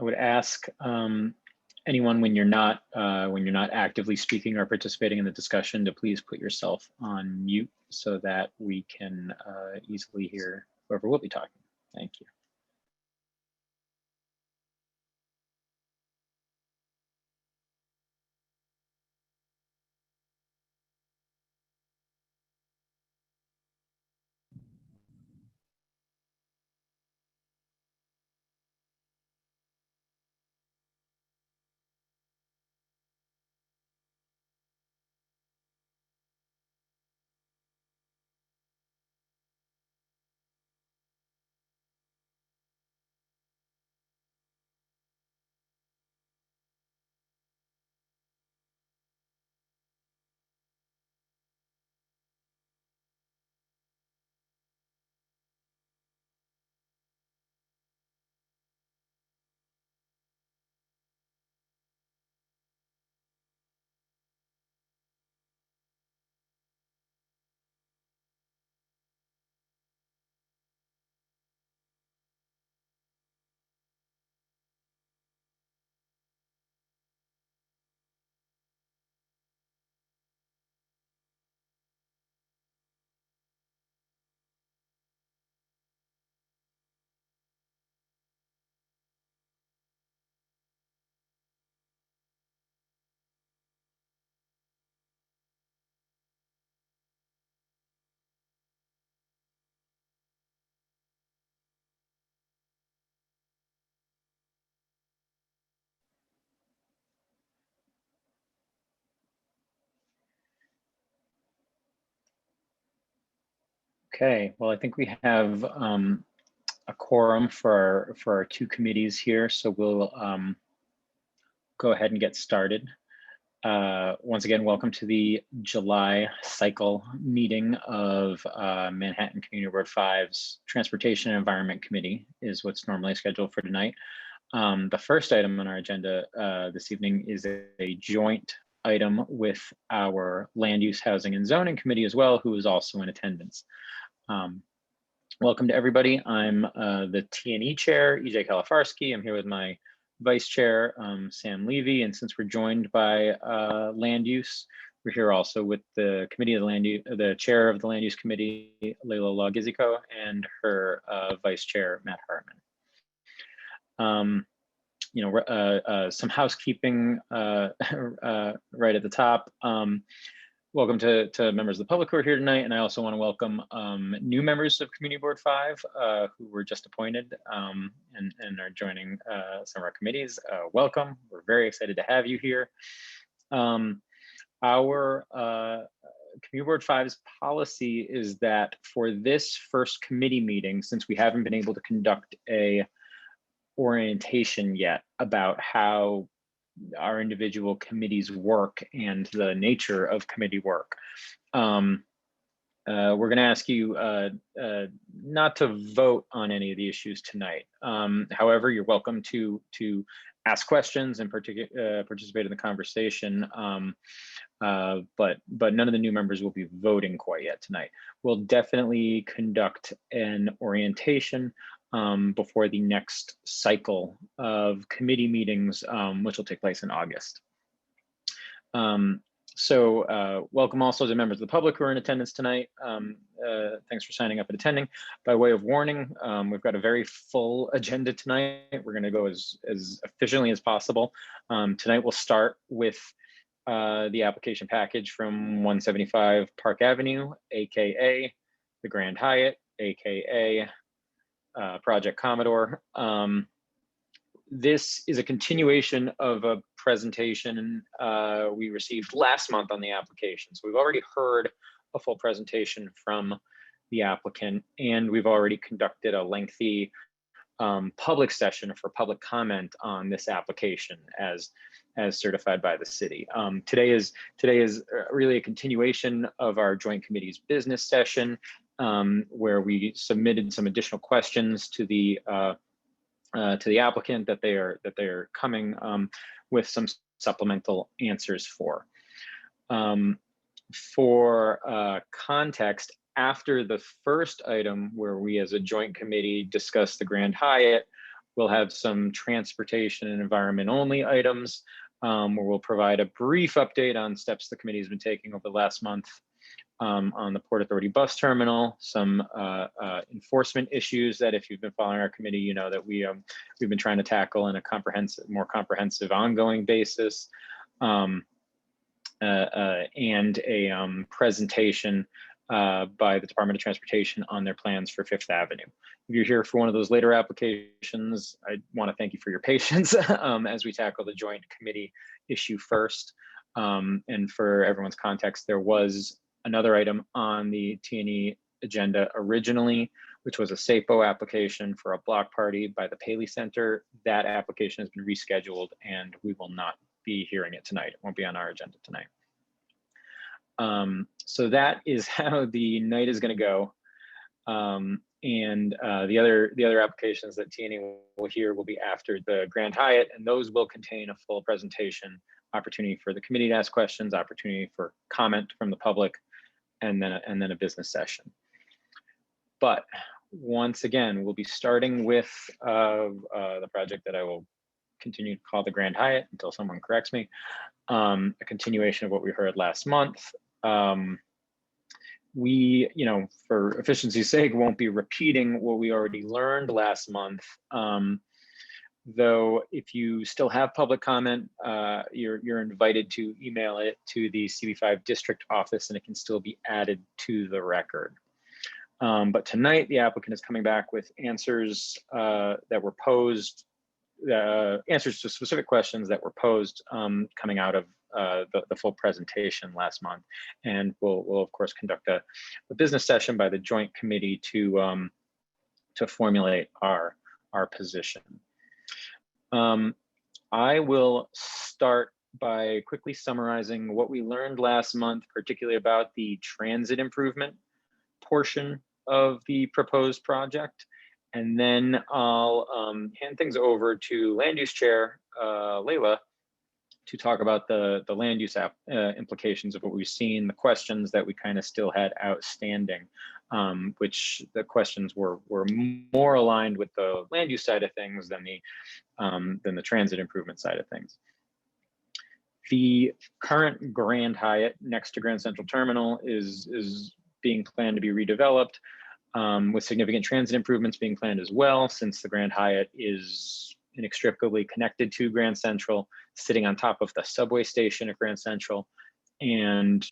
I would ask anyone when you're not actively speaking or participating in the discussion to please put yourself on mute so that we can easily hear whoever will be talking. Thank you. Okay, well, I think we have a quorum for our two committees here, so we'll go ahead and get started. Once again, welcome to the July cycle meeting of Manhattan Community Board 5's Transportation and Environment Committee is what's normally scheduled for tonight. The first item on our agenda this evening is a joint item with our Land Use, Housing, and Zoning Committee as well, who is also in attendance. Welcome to everybody. I'm the T&E chair, EJ Kalafarsky. I'm here with my vice chair, Sam Levy. And since we're joined by land use, we're here also with the committee of the land use, the chair of the land use committee, Leila Logiziko, and her vice chair, Matt Hartman. Some housekeeping right at the top. Welcome to members of the public who are here tonight, and I also want to welcome new members of Community Board 5 who were just appointed and are joining some of our committees. Welcome, we're very excited to have you here. Our Community Board 5's policy is that for this first committee meeting, since we haven't been able to conduct a orientation yet about how our individual committees work and the nature of committee work. We're going to ask you not to vote on any of the issues tonight. However, you're welcome to ask questions and participate in the conversation, but none of the new members will be voting quite yet tonight. We'll definitely conduct an orientation before the next cycle of committee meetings, which will take place in August. Welcome also to members of the public who are in attendance tonight. Thanks for signing up and attending. By way of warning, we've got a very full agenda tonight. We're going to go as efficiently as possible. Tonight we'll start with the application package from 175 Park Avenue, AKA the Grand Hyatt, AKA Project Commodore. This is a continuation of a presentation we received last month on the application. So we've already heard a full presentation from the applicant, and we've already conducted a lengthy public session for public comment on this application as certified by the city. Today is really a continuation of our joint committee's business session, where we submitted some additional questions to the applicant that they are coming with some supplemental answers for. For context, after the first item where we as a joint committee discussed the Grand Hyatt, We'll have some transportation and environment only items, where we'll provide a brief update on steps the committee has been taking over the last month on the Port Authority bus terminal, some enforcement issues that, if you've been following our committee, you know that we've been trying to tackle in a more comprehensive ongoing basis, and a presentation by the Department of Transportation on their plans for Fifth Avenue. If you're here for one of those later applications, I want to thank you for your patience as we tackle the joint committee issue first. And for everyone's context, there was another item on the T&E agenda originally, which was a SAPO application for a block party by the Paley Center. That application has been rescheduled and we will not be hearing it tonight. It won't be on our agenda tonight. So that is how the night is going to go. The other applications that T&E will hear will be after the Grand Hyatt, and those will contain a full presentation, opportunity for the committee to ask questions, opportunity for comment from the public, and then a business session. But once again, we'll be starting with the project that I will continue to call the Grand Hyatt until someone corrects me. A continuation of what we heard last month. We, for efficiency's sake, won't be repeating what we already learned last month. Though if you still have public comment, you're invited to email it to the CB5 district office and it can still be added to the record. But tonight the applicant is coming back with answers that were posed, answers to specific questions that were posed coming out of the full presentation last month. And we'll of course conduct a business session by the joint committee to formulate our position. I will start by quickly summarizing what we learned last month, particularly about the transit improvement portion of the proposed project. And then I'll hand things over to Land Use Chair Layla to talk about the land use implications of what we've seen, the questions that we kind of still had outstanding, which the questions were more aligned with the land use side of things than the transit improvement side of things. The current Grand Hyatt next to Grand Central Terminal is being planned to be redeveloped, with significant transit improvements being planned as well, since the Grand Hyatt is inextricably connected to Grand Central, sitting on top of the subway station at Grand Central. And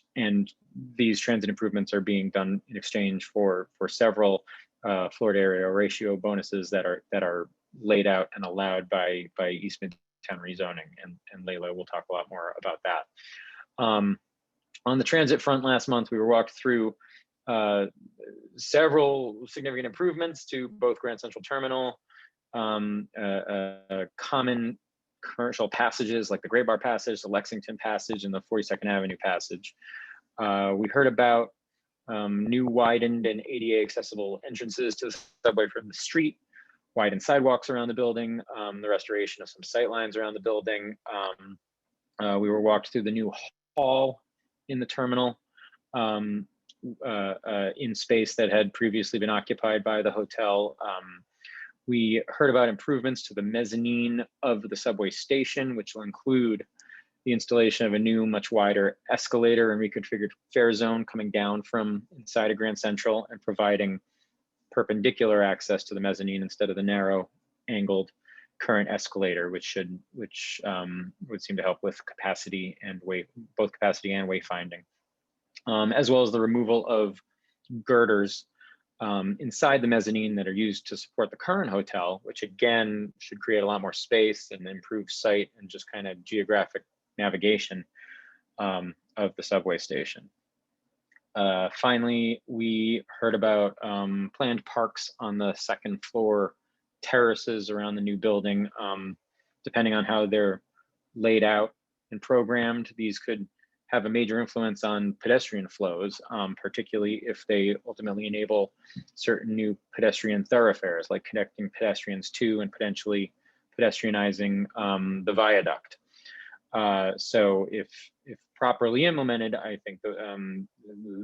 these transit improvements are being done in exchange for several Florida area ratio bonuses that are laid out and allowed by East Midtown rezoning, and Layla will talk a lot more about that. On the transit front, last month we were walked through several significant improvements to both Grand Central Terminal, common commercial passages like the Gray Bar Passage, the Lexington Passage, and the 42nd Avenue Passage. We heard about new widened and ADA accessible entrances to the subway from the street, widened sidewalks around the building, the restoration of some sight lines around the building. We were walked through the new hall in the terminal, in space that had previously been occupied by the hotel. We heard about improvements to the mezzanine of the subway station, which will include the installation of a new, much wider escalator and reconfigured fare zone coming down from inside of Grand Central and providing perpendicular access to the mezzanine instead of the narrow angled current escalator, which would seem to help with capacity and both capacity and wayfinding, as well as the removal of girders inside the mezzanine that are used to support the current hotel, which again should create a lot more space and improve sight and just kind of geographic navigation of the subway station. Finally, we heard about planned parks on the second floor terraces around the new building. Depending on how they're laid out and programmed, these could have a major influence on pedestrian flows, particularly if they ultimately enable certain new pedestrian thoroughfares, like connecting pedestrians to and potentially pedestrianizing the viaduct. So if properly implemented, I think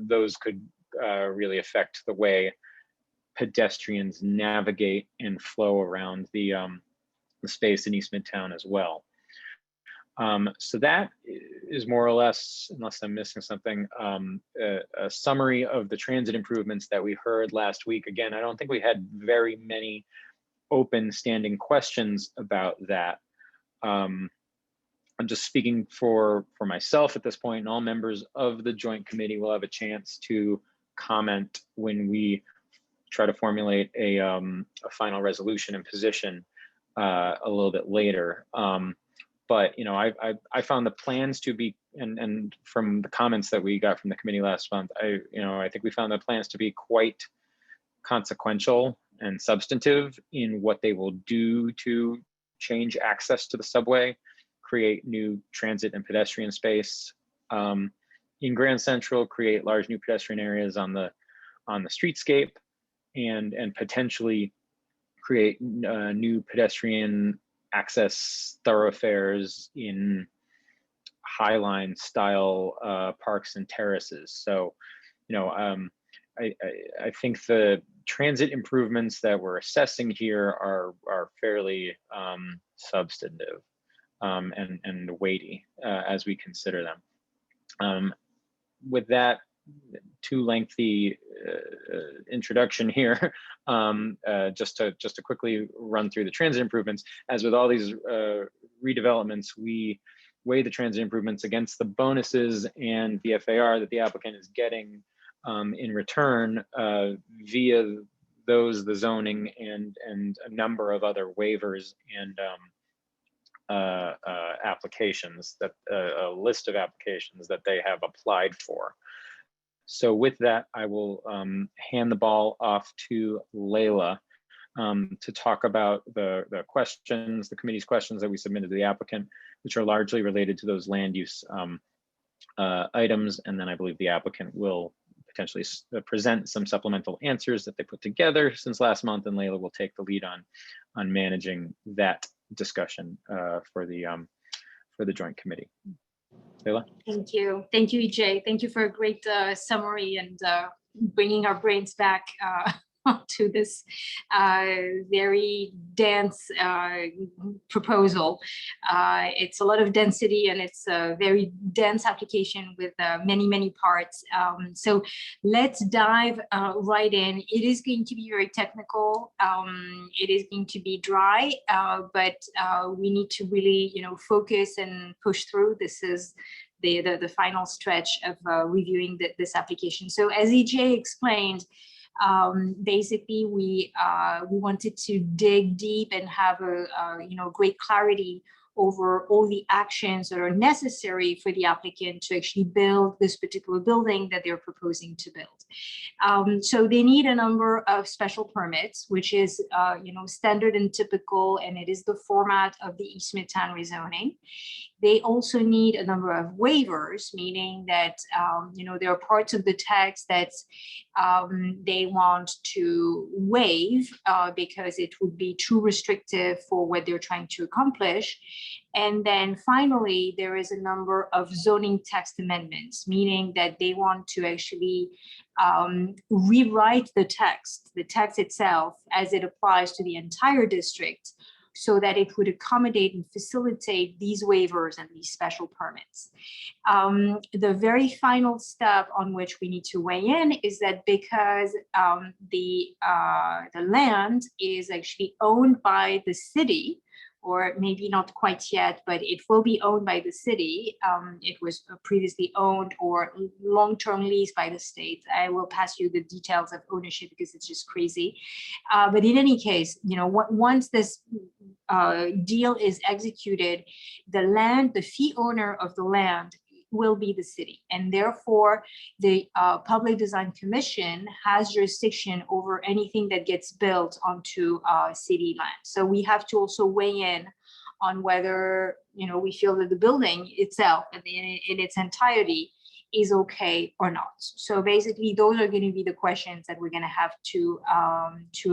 those could really affect the way pedestrians navigate and flow around the the space in East Midtown as well. So that is more or less, unless I'm missing something, a summary of the transit improvements that we heard last week. Again, I don't think we had very many open standing questions about that. I'm just speaking for myself at this point, and all members of the joint committee will have a chance to comment when we try to formulate a final resolution and position a little bit later. But you know, I found the plans to be, and from the comments that we got from the committee last month, I think we found the plans to be quite consequential and substantive in what they will do to change access to the subway, create new transit and pedestrian space in Grand Central, create large new pedestrian areas on the streetscape, and potentially create new pedestrian access thoroughfares in Highline style parks and terraces. So, you know, I think the transit improvements that we're assessing here are fairly substantive and weighty as we consider them. With that too lengthy introduction here, just to quickly run through the transit improvements. As with all these redevelopments, we weigh the transit improvements against the bonuses and the FAR that the applicant is getting in return via the zoning and a number of other waivers and applications, that a list of applications that they have applied for. So with that, I will hand the ball off to Layla to talk about the questions, the committee's questions that we submitted to the applicant, which are largely related to those land use items. And then I believe the applicant will potentially present some supplemental answers that they put together since last month, and Layla will take the lead on managing that discussion for the joint committee. Layla? Thank you, EJ. Thank you for a great summary and bringing our brains back to this very dense proposal. It's a lot of density, and it's a very dense application with many parts. So let's dive right in. It is going to be very technical. It is going to be dry, but we need to really, focus and push through. This is the final stretch of reviewing this application. So as EJ explained, basically we wanted to dig deep and have a great clarity over all the actions that are necessary for the applicant to actually build this particular building that they're proposing to build. So they need a number of special permits, which is standard and typical, and it is the format of the East Midtown rezoning. They also need a number of waivers, meaning that there are parts of the text that they want to waive because it would be too restrictive for what they're trying to accomplish. And then finally, there is a number of zoning text amendments, meaning that they want to actually rewrite the text itself as it applies to the entire district, so that it would accommodate and facilitate these waivers and these special permits. The very final step on which we need to weigh in is that because the land is actually owned by the city, or maybe not quite yet, but it will be owned by the city. It was previously owned or long-term leased by the state. I will pass you the details of ownership because it's just crazy. But in any case, once this deal is executed, the fee owner of the land will be the city, and therefore the Public Design Commission has jurisdiction over anything that gets built onto city land. So we have to also weigh in on whether we feel that the building itself in its entirety is okay or not. So basically, those are going to be the questions that we're going to have to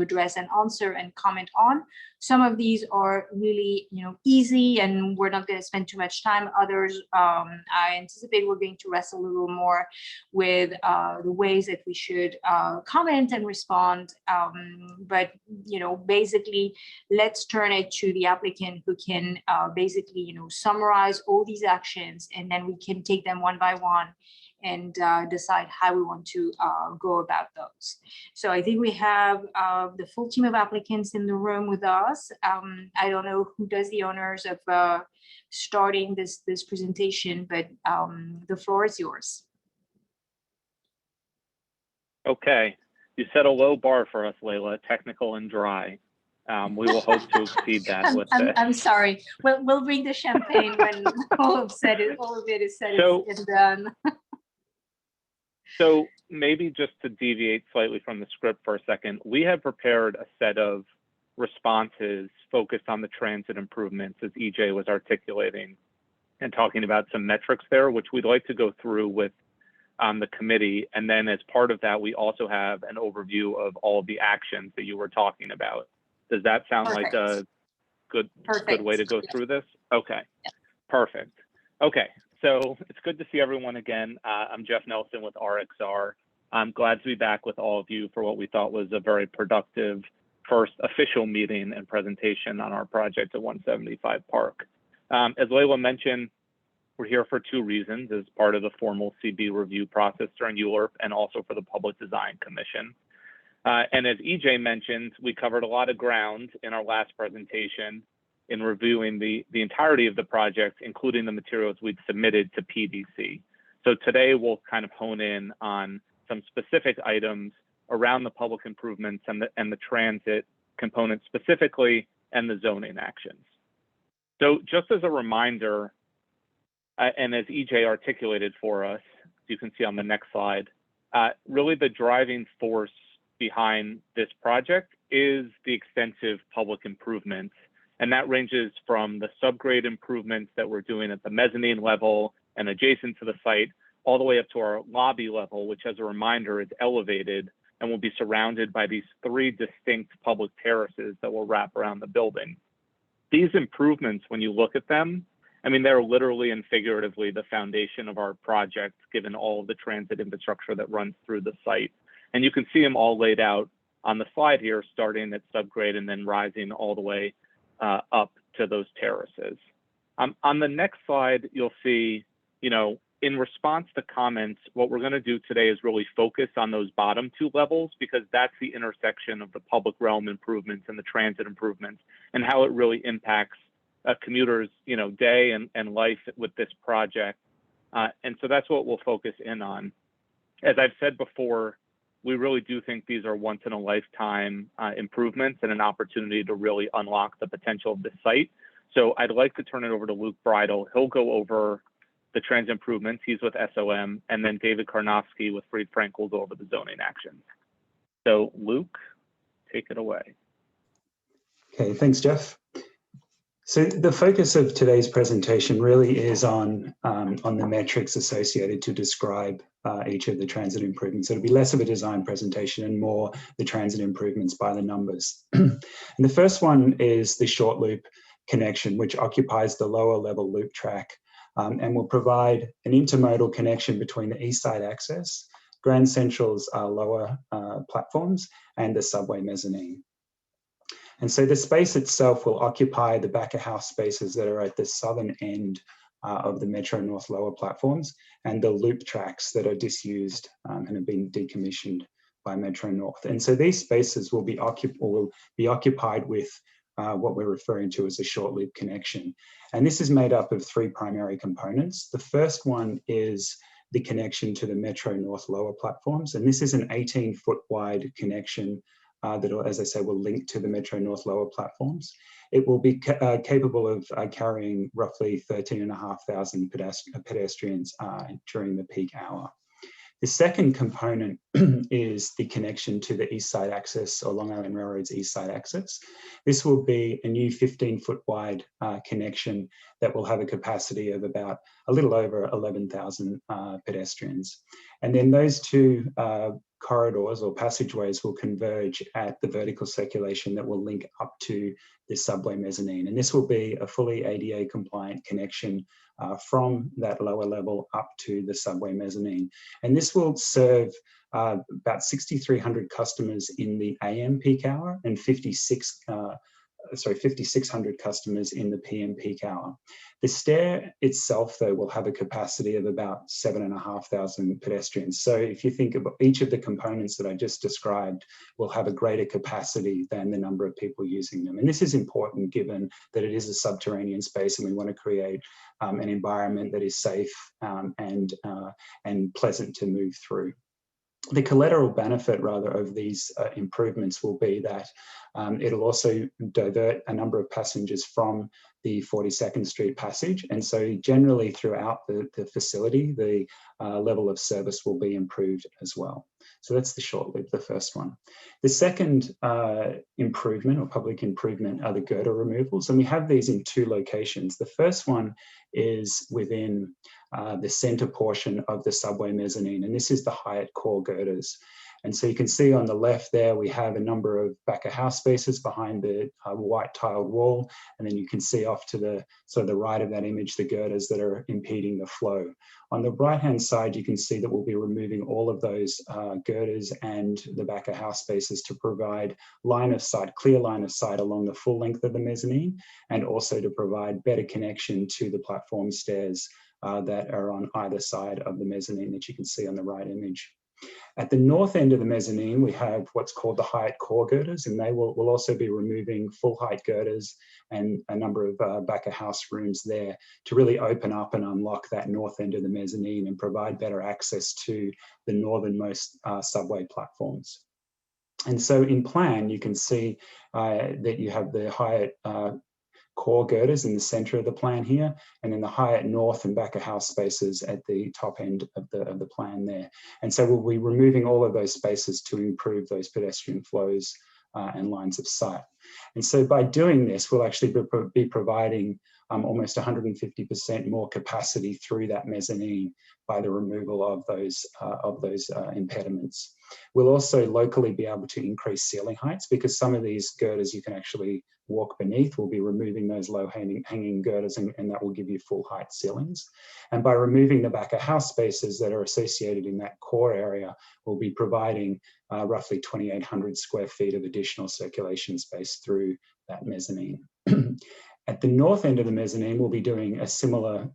address and answer and comment on. Some of these are really, easy, and we're not going to spend too much time. Others, I anticipate we're going to wrestle a little more with the ways that we should comment and respond. But basically, let's turn it to the applicant, who can basically, summarize all these actions, and then we can take them one by one and decide how we want to go about those. So I think we have the full team of applicants in the room with us. I don't know who does the honors of starting this presentation, but the floor is yours. Okay, you set a low bar for us, Layla, technical and dry. We will hope to exceed that with this. I'm sorry. We'll bring the champagne when all of it is said and done. So maybe just to deviate slightly from the script for a second, we have prepared a set of responses focused on the transit improvements, as EJ was articulating and talking about some metrics there, which we'd like to go through with the committee. And then as part of that, we also have an overview of all of the actions that you were talking about. Does that sound Perfect. like a good way to go through this? Okay, perfect. Okay, so it's good to see everyone again. I'm Jeff Nelson with RXR. I'm glad to be back with all of you for what we thought was a very productive first official meeting and presentation on our project at 175 Park. As Layla mentioned, we're here for two reasons: as part of the formal CB review process during ULURP, and also for the Public Design Commission. And as EJ mentioned, we covered a lot of ground in our last presentation in reviewing the entirety of the project, including the materials we'd submitted to PDC. So today we'll kind of hone in on some specific items around the public improvements and the transit component specifically, and the zoning actions. So just as a reminder, and as EJ articulated for us, you can see on the next slide, really the driving force behind this project is the extensive public improvements. And that ranges from the subgrade improvements that we're doing at the mezzanine level and adjacent to the site, all the way up to our lobby level, which, as a reminder, is elevated and will be surrounded by these three distinct public terraces that will wrap around the building. These improvements, when you look at them, I mean, they're literally and figuratively the foundation of our project, given all of the transit infrastructure that runs through the site. And you can see them all laid out on the slide here, starting at subgrade and then rising all the way up to those terraces. On the next slide, you'll see, in response to comments, what we're going to do today is really focus on those bottom two levels, because that's the intersection of the public realm improvements and the transit improvements, and how it really impacts a commuter's day and life with this project. And so that's what we'll focus in on. As I've said before, we really do think these are once in a lifetime improvements and an opportunity to really unlock the potential of this site. So I'd like to turn it over to Luke Bridle. He'll go over the transit improvements. He's with SOM, and then David Karnofsky with Fried Frank will go over the zoning actions. So Luke, take it away. Okay, thanks, Jeff. So the focus of today's presentation really is on the metrics associated to describe each of the transit improvements. It'll be less of a design presentation and more the transit improvements by the numbers. And the first one is the short loop connection, which occupies the lower level loop track and will provide an intermodal connection between the East Side access, Grand Central's lower platforms, and the subway mezzanine. And so the space itself will occupy the back of house spaces that are at the southern end of the Metro North lower platforms, and the loop tracks that are disused and have been decommissioned by Metro North. And so these spaces will be occupied with what we're referring to as a short loop connection. And this is made up of three primary components. The first one is the connection to the Metro North lower platforms. And this is an 18-foot wide connection that, as I say, will link to the Metro North lower platforms. It will be capable of carrying roughly 13,500 pedestrians during the peak hour. The second component is the connection to the East Side Access, or Long Island Railroad's East Side Access. This will be a new 15-foot wide connection that will have a capacity of about a little over 11,000 pedestrians. And then those two corridors or passageways will converge at the vertical circulation that will link up to the subway mezzanine. And this will be a fully ADA compliant connection from that lower level up to the subway mezzanine. And this will serve about 6,300 customers in the AM peak hour and 5,600 customers in the PM peak hour. The stair itself, though, will have a capacity of about 7,500 pedestrians. So if you think about each of the components that I just described will have a greater capacity than the number of people using them. And this is important given that it is a subterranean space and we want to create an environment that is safe and pleasant to move through. The collateral benefit, rather, of these improvements will be that it'll also divert a number of passengers from the 42nd Street passage. And so generally throughout the facility, the level of service will be improved as well. So that's the short-lived, the first one. The second improvement or public improvement are the girder removals. And we have these in two locations. The first one is within the center portion of the subway mezzanine, and this is the Hyatt core girders. And so you can see on the left there, we have a number of back of house spaces behind the white tiled wall. And then you can see off to the sort of the right of that image, the girders that are impeding the flow. On the right-hand side, you can see that we'll be removing all of those girders and the back of house spaces to provide line of sight, clear line of sight along the full length of the mezzanine, and also to provide better connection to the platform stairs that are on either side of the mezzanine that you can see on the right image. At the north end of the mezzanine, we have what's called the Hyatt core girders, and they will also be removing full height girders and a number of back of house rooms there to really open up and unlock that north end of the mezzanine and provide better access to the northernmost subway platforms. And so in plan, you can see that you have the Hyatt core girders in the center of the plan here, and then the Hyatt north and back of house spaces at the top end of the plan there. And so we'll be removing all of those spaces to improve those pedestrian flows and lines of sight. And so by doing this, we'll actually be providing almost 150% more capacity through that mezzanine by the removal of those impediments. We'll also locally be able to increase ceiling heights because some of these girders you can actually walk beneath. We'll be removing those low hanging girders and that will give you full height ceilings. And by removing the back of house spaces that are associated in that core area, we'll be providing roughly 2,800 square feet of additional circulation space through that mezzanine. At the north end of the mezzanine, we'll be doing a similar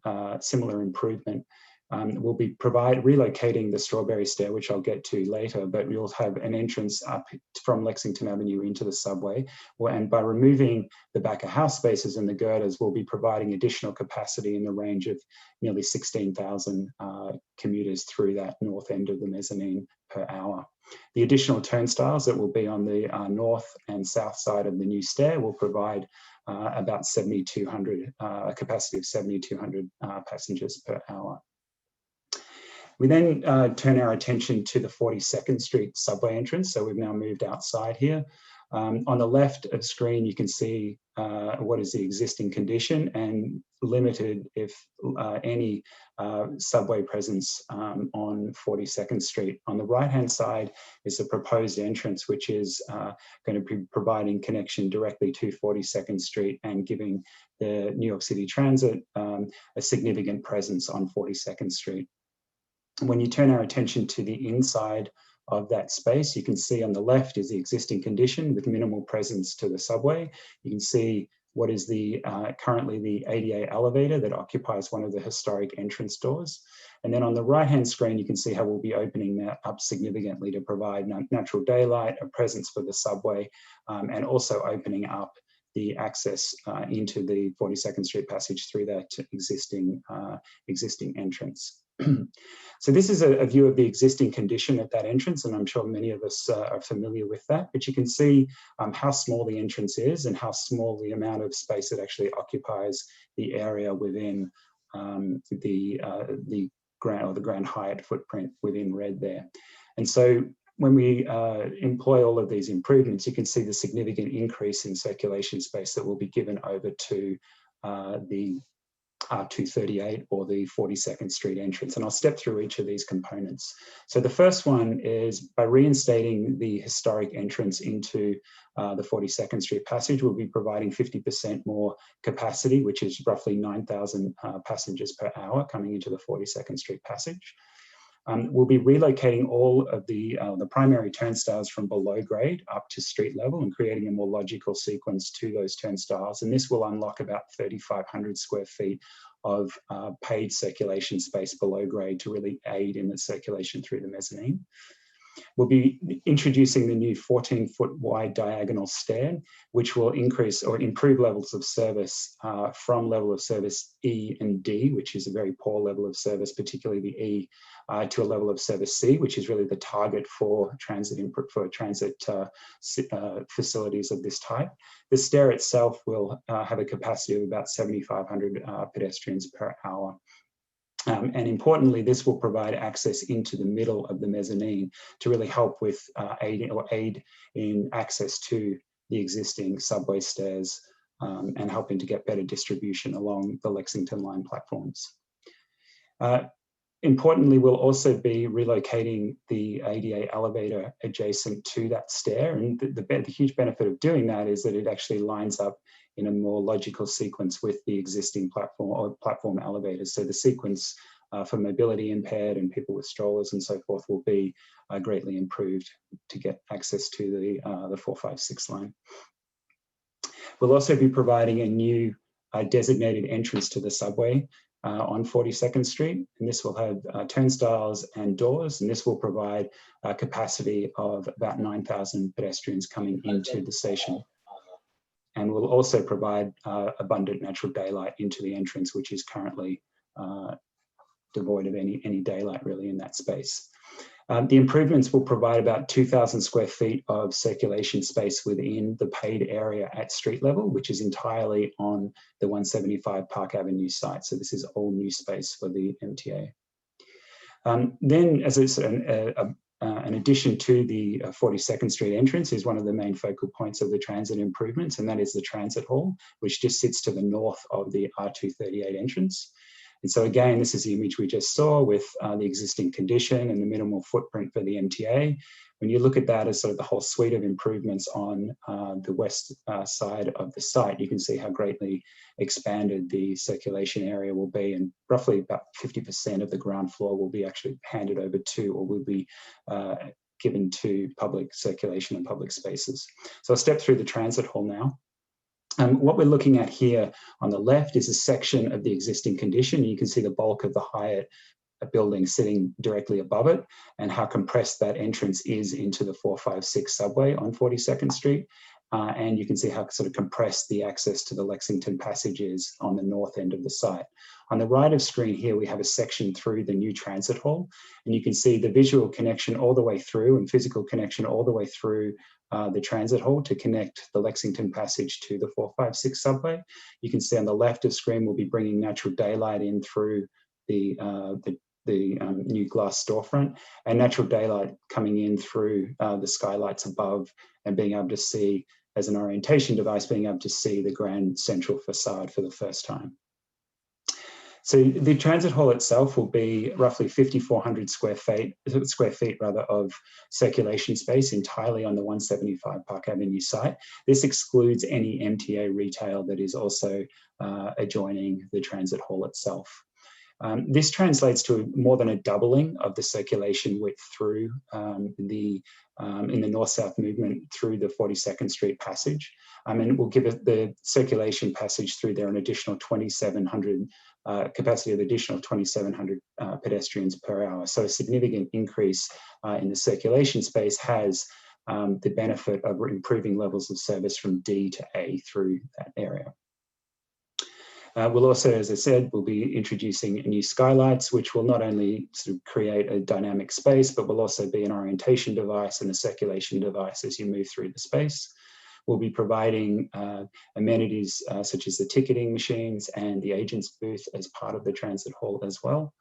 improvement. We'll be relocating the Strawberry Stair, which I'll get to later, but we'll have an entrance up from Lexington Avenue into the subway. And by removing the back of house spaces and the girders, we'll be providing additional capacity in the range of nearly 16,000 commuters through that north end of the mezzanine per hour. The additional turnstiles that will be on the north and south side of the new stair will provide about 7,200, a capacity of 7,200 passengers per hour. We then turn our attention to the 42nd Street subway entrance. So we've now moved outside here. On the left of screen, you can see what is the existing condition and limited, if any, subway presence on 42nd Street. On the right-hand side is the proposed entrance, which is going to be providing connection directly to 42nd Street and giving the New York City Transit a significant presence on 42nd Street. When you turn our attention to the inside of that space, you can see on the left is the existing condition with minimal presence to the subway. You can see what is the currently the ADA elevator that occupies one of the historic entrance doors. And then on the right-hand screen, you can see how we'll be opening that up significantly to provide natural daylight, a presence for the subway, and also opening up the access into the 42nd Street passage through that existing entrance. So this is a view of the existing condition at that entrance, and I'm sure many of us are familiar with that, but you can see how small the entrance is and how small the amount of space it actually occupies the area within the the Grand Hyatt footprint within red there. And so when we employ all of these improvements, you can see the significant increase in circulation space that will be given over to the R238 or the 42nd Street entrance. And I'll step through each of these components. So the first one is by reinstating the historic entrance into the 42nd Street passage, we'll be providing 50% more capacity, which is roughly 9,000 passengers per hour coming into the 42nd Street passage. We'll be relocating all of the primary turnstiles from below grade up to street level and creating a more logical sequence to those turnstiles. And this will unlock about 3,500 square feet of paid circulation space below grade to really aid in the circulation through the mezzanine. We'll be introducing the new 14-foot wide diagonal stair, which will increase or improve levels of service from level of service E and D, which is a very poor level of service, particularly the E, to a level of service C, which is really the target for transit facilities of this type. The stair itself will have a capacity of about 7,500 pedestrians per hour. And importantly, this will provide access into the middle of the mezzanine to really help with aid in access to the existing subway stairs and helping to get better distribution along the Lexington line platforms. Importantly, we'll also be relocating the ADA elevator adjacent to that stair. And the huge benefit of doing that is that it actually lines up in a more logical sequence with the existing platform or platform elevators. So the sequence for mobility impaired and people with strollers and so forth will be greatly improved to get access to the 456 line. We'll also be providing a new designated entrance to the subway on 42nd Street, and this will have turnstiles and doors, and this will provide a capacity of about 9,000 pedestrians coming into the station. And we'll also provide abundant natural daylight into the entrance, which is currently devoid of any daylight really in that space. The improvements will provide about 2,000 square feet of circulation space within the paid area at street level, which is entirely on the 175 Park Avenue site. So this is all new space for the MTA. Then, as it's an addition to the 42nd Street entrance, is one of the main focal points of the transit improvements, and that is the transit hall, which just sits to the north of the R238 entrance. And so again, this is the image we just saw with the existing condition and the minimal footprint for the MTA. When you look at that as sort of the whole suite of improvements on the west side of the site, you can see how greatly expanded the circulation area will be, and roughly about 50% of the ground floor will be actually handed over to or will be given to public circulation and public spaces. So I'll step through the transit hall now. What we're looking at here on the left is a section of the existing condition. You can see the bulk of the Hyatt building sitting directly above it and how compressed that entrance is into the 456 subway on 42nd Street. And you can see how sort of compressed the access to the Lexington passage is on the north end of the site. On the right of screen here, we have a section through the new transit hall, and you can see the visual connection all the way through and physical connection all the way through the transit hall to connect the Lexington passage to the 456 subway. You can see on the left of screen, we'll be bringing natural daylight in through the new glass storefront, and natural daylight coming in through the skylights above and being able to see, as an orientation device, being able to see the grand central facade for the first time. So the transit hall itself will be roughly 5,400 square feet of circulation space entirely on the 175 Park Avenue site. This excludes any MTA retail that is also adjoining the transit hall itself. This translates to more than a doubling of the circulation width through in the north-south movement through the 42nd Street passage. And it will give it the circulation passage through there an additional 2,700 capacity of additional 2,700 pedestrians per hour. So a significant increase in the circulation space has the benefit of improving levels of service from D to A through that area. We'll also, as I said, we'll be introducing new skylights, which will not only sort of create a dynamic space, but will also be an orientation device and a circulation device as you move through the space. We'll be providing amenities such as the ticketing machines and the agent's booth as part of the transit hall as well.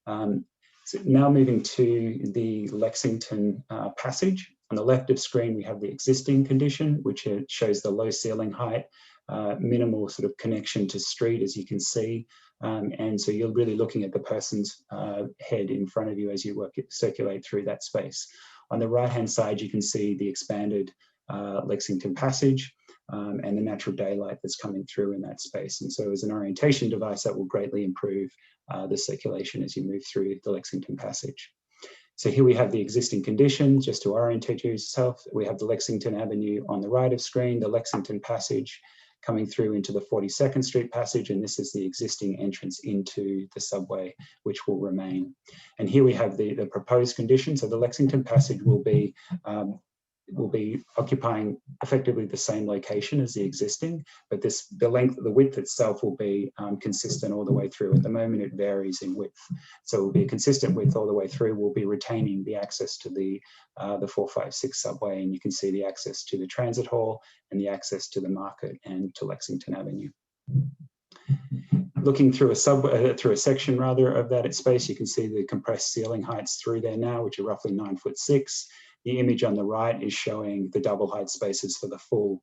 So now moving to the Lexington Passage. On the left of screen, we have the existing condition, which shows the low ceiling height, minimal sort of connection to street, as you can see. And so you're really looking at the person's head in front of you as you circulate through that space. On the right-hand side, you can see the expanded Lexington Passage and the natural daylight that's coming through in that space. And so as an orientation device, that will greatly improve the circulation as you move through the Lexington Passage. So here we have the existing conditions, just to orientate yourself. We have the Lexington Avenue on the right of screen, the Lexington Passage coming through into the 42nd Street Passage, and this is the existing entrance into the subway, which will remain. And here we have the proposed conditions. So the Lexington Passage will be occupying effectively the same location as the existing, but the width itself will be consistent all the way through. At the moment, it varies in width, so it will be a consistent width all the way through. We'll be retaining the access to the 456 subway, and you can see the access to the transit hall and the access to the market and to Lexington Avenue. Looking through a section rather of that space, you can see the compressed ceiling heights through there now, which are roughly 9'6". The image on the right is showing the double height spaces for the full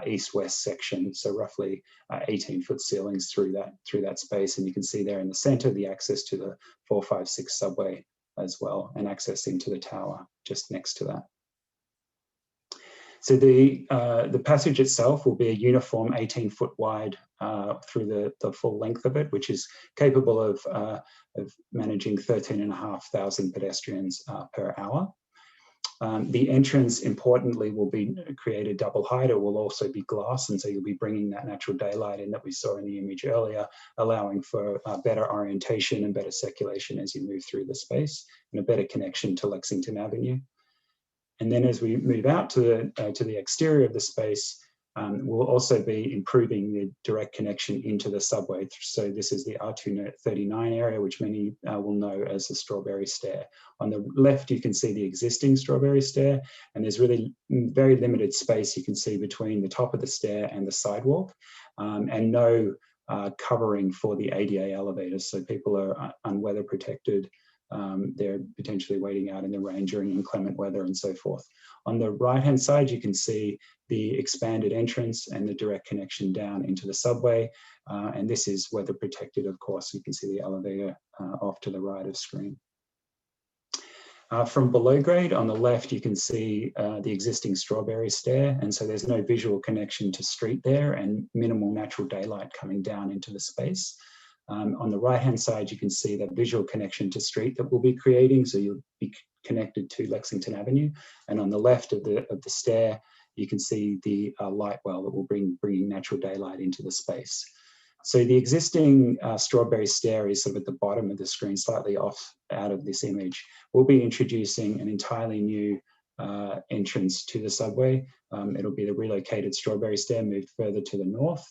east-west section, so roughly 18-foot ceilings through that space. And you can see there in the center the access to the 456 subway as well, and access into the tower just next to that. So the passage itself will be a uniform 18-foot wide through the full length of it, which is capable of managing 13,500 pedestrians per hour. The entrance, importantly, will be created double height. It will also be glass, and so you'll be bringing that natural daylight in that we saw in the image earlier, allowing for better orientation and better circulation as you move through the space, and a better connection to Lexington Avenue. And then as we move out to the exterior of the space, we'll also be improving the direct connection into the subway. So this is the R239 area, which many will know as the Strawberry Stair. On the left, you can see the existing Strawberry Stair, and there's really very limited space you can see between the top of the stair and the sidewalk, and no covering for the ADA elevators. So people are unweather protected. They're potentially waiting out in the rain during inclement weather and so forth. On the right-hand side, you can see the expanded entrance and the direct connection down into the subway. And this is weather protected, of course. You can see the elevator off to the right of screen. From below grade, on the left, you can see the existing Strawberry Stair. And so there's no visual connection to street there and minimal natural daylight coming down into the space. On the right-hand side, you can see that visual connection to street that we'll be creating. So you'll be connected to Lexington Avenue. And on the left of the stair, you can see the light well that will bring natural daylight into the space. So the existing Strawberry Stair is sort of at the bottom of the screen, slightly off out of this image. We'll be introducing an entirely new entrance to the subway. It'll be the relocated Strawberry Stair moved further to the north.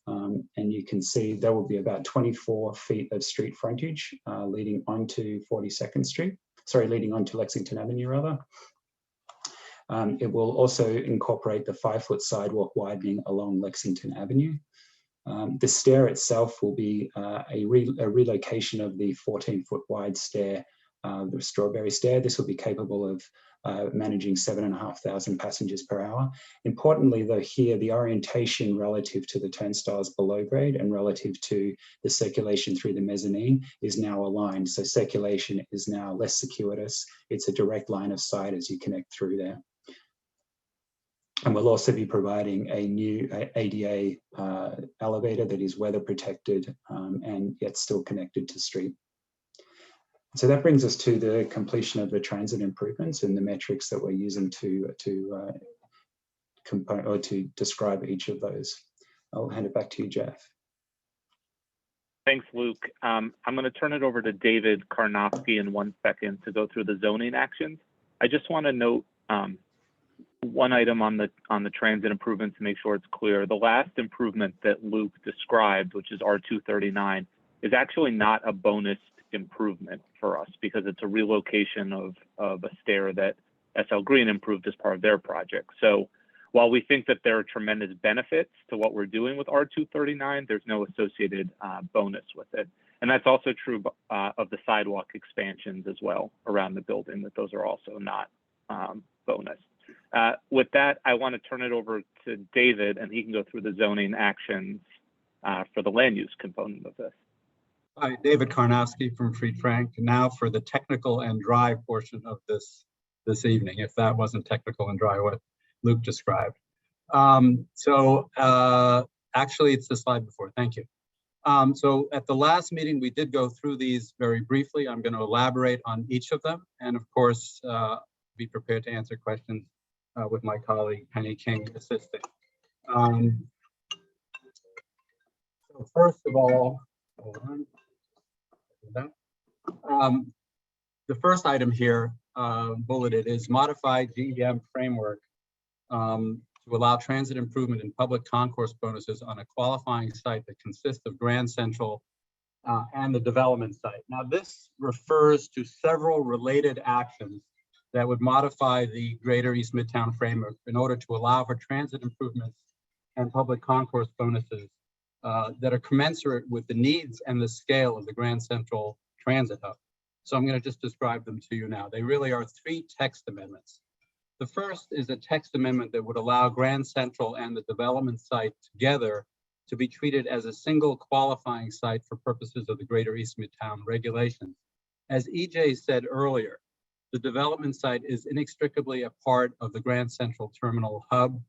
And you can see there will be about 24 feet of street frontage leading onto 42nd Street, leading onto Lexington Avenue rather. It will also incorporate the 5-foot sidewalk widening along Lexington Avenue. The stair itself will be a relocation of the 14-foot wide stair, the Strawberry Stair. This will be capable of managing 7,500 passengers per hour. Importantly, though, here the orientation relative to the turnstiles below grade and relative to the circulation through the mezzanine is now aligned. So circulation is now less circuitous. It's a direct line of sight as you connect through there. And we'll also be providing a new ADA elevator that is weather protected and yet still connected to street. So that brings us to the completion of the transit improvements and the metrics that we're using to describe each of those. I'll hand it back to you, Jeff. Thanks, Luke. I'm going to turn it over to David Karnofsky in 1 second to go through the zoning actions. I just want to note one item on the transit improvements to make sure it's clear. The last improvement that Luke described, which is R239, is actually not a bonus improvement for us because it's a relocation of a stair that SL Green improved as part of their project. So while we think that there are tremendous benefits to what we're doing with R239, there's no associated bonus with it. And that's also true of the sidewalk expansions as well around the building, that those are also not bonus. With that, I want to turn it over to David, and he can go through the zoning actions for the land use component of this. Hi, David Karnowski from Fried Frank. Now for the technical and dry portion of this evening, if that wasn't technical and dry, what Luke described. Actually, it's the slide before. Thank you. So at the last meeting, we did go through these very briefly. I'm going to elaborate on each of them, and of course, be prepared to answer questions with my colleague Penny King assisting. So first of all, hold on. The first item here bulleted is modified GEM framework to allow transit improvement and public concourse bonuses on a qualifying site that consists of Grand Central and the development site. Now, this refers to several related actions that would modify the Greater East Midtown framework in order to allow for transit improvements and public concourse bonuses that are commensurate with the needs and the scale of the Grand Central Transit Hub. So I'm going to just describe them to you now. They really are 3 text amendments. The first is a text amendment that would allow Grand Central and the development site together to be treated as a single qualifying site for purposes of the Greater East Midtown regulations. As EJ said earlier, the development site is inextricably a part of the Grand Central Terminal Hub,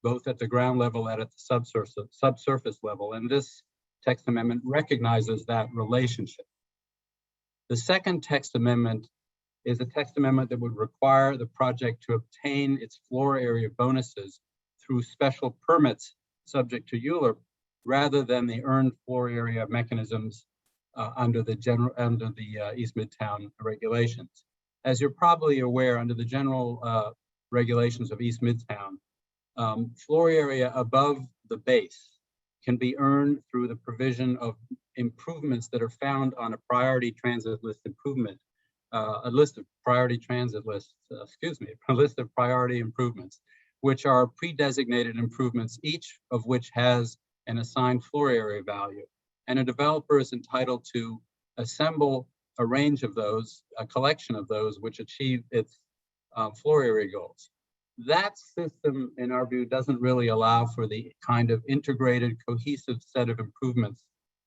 both at the ground level and at the subsurface level, and this text amendment recognizes that relationship. The second text amendment is a text amendment that would require the project to obtain its floor area bonuses through special permits subject to ULURP rather than the earned floor area mechanisms under the East Midtown regulations. As you're probably aware, under the general regulations of East Midtown, floor area above the base can be earned through the provision of improvements that are found on a priority transit list improvement, a list of priority transit lists, a list of priority improvements, which are pre-designated improvements, each of which has an assigned floor area value. And a developer is entitled to assemble a range of those, a collection of those, which achieve its floor area goals. That system, in our view, doesn't really allow for the kind of integrated, cohesive set of improvements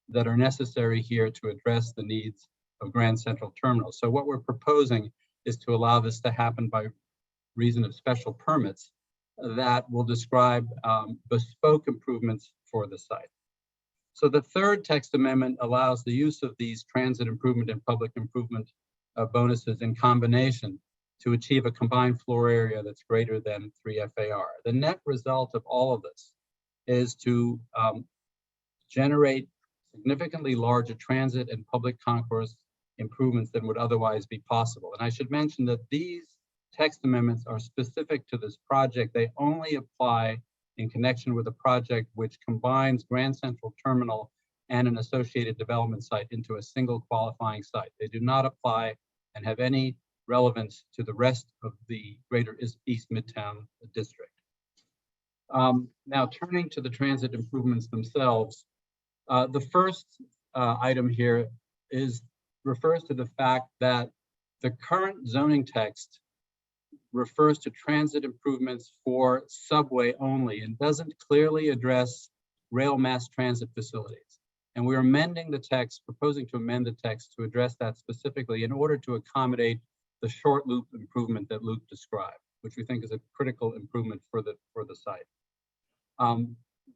that are necessary here to address the needs of Grand Central Terminal. So what we're proposing is to allow this to happen by reason of special permits that will describe bespoke improvements for the site. So the third text amendment allows the use of these transit improvement and public improvement bonuses in combination to achieve a combined floor area that's greater than 3 FAR. The net result of all of this is to generate significantly larger transit and public concourse improvements than would otherwise be possible. And I should mention that these text amendments are specific to this project. They only apply in connection with a project which combines Grand Central Terminal and an associated development site into a single qualifying site. They do not apply and have any relevance to the rest of the Greater East Midtown district. Now, turning to the transit improvements themselves, the first item here refers to the fact that the current zoning text refers to transit improvements for subway only and doesn't clearly address rail mass transit facilities. And we're amending the text, proposing to amend the text to address that specifically in order to accommodate the short loop improvement that Luke described, which we think is a critical improvement for the site.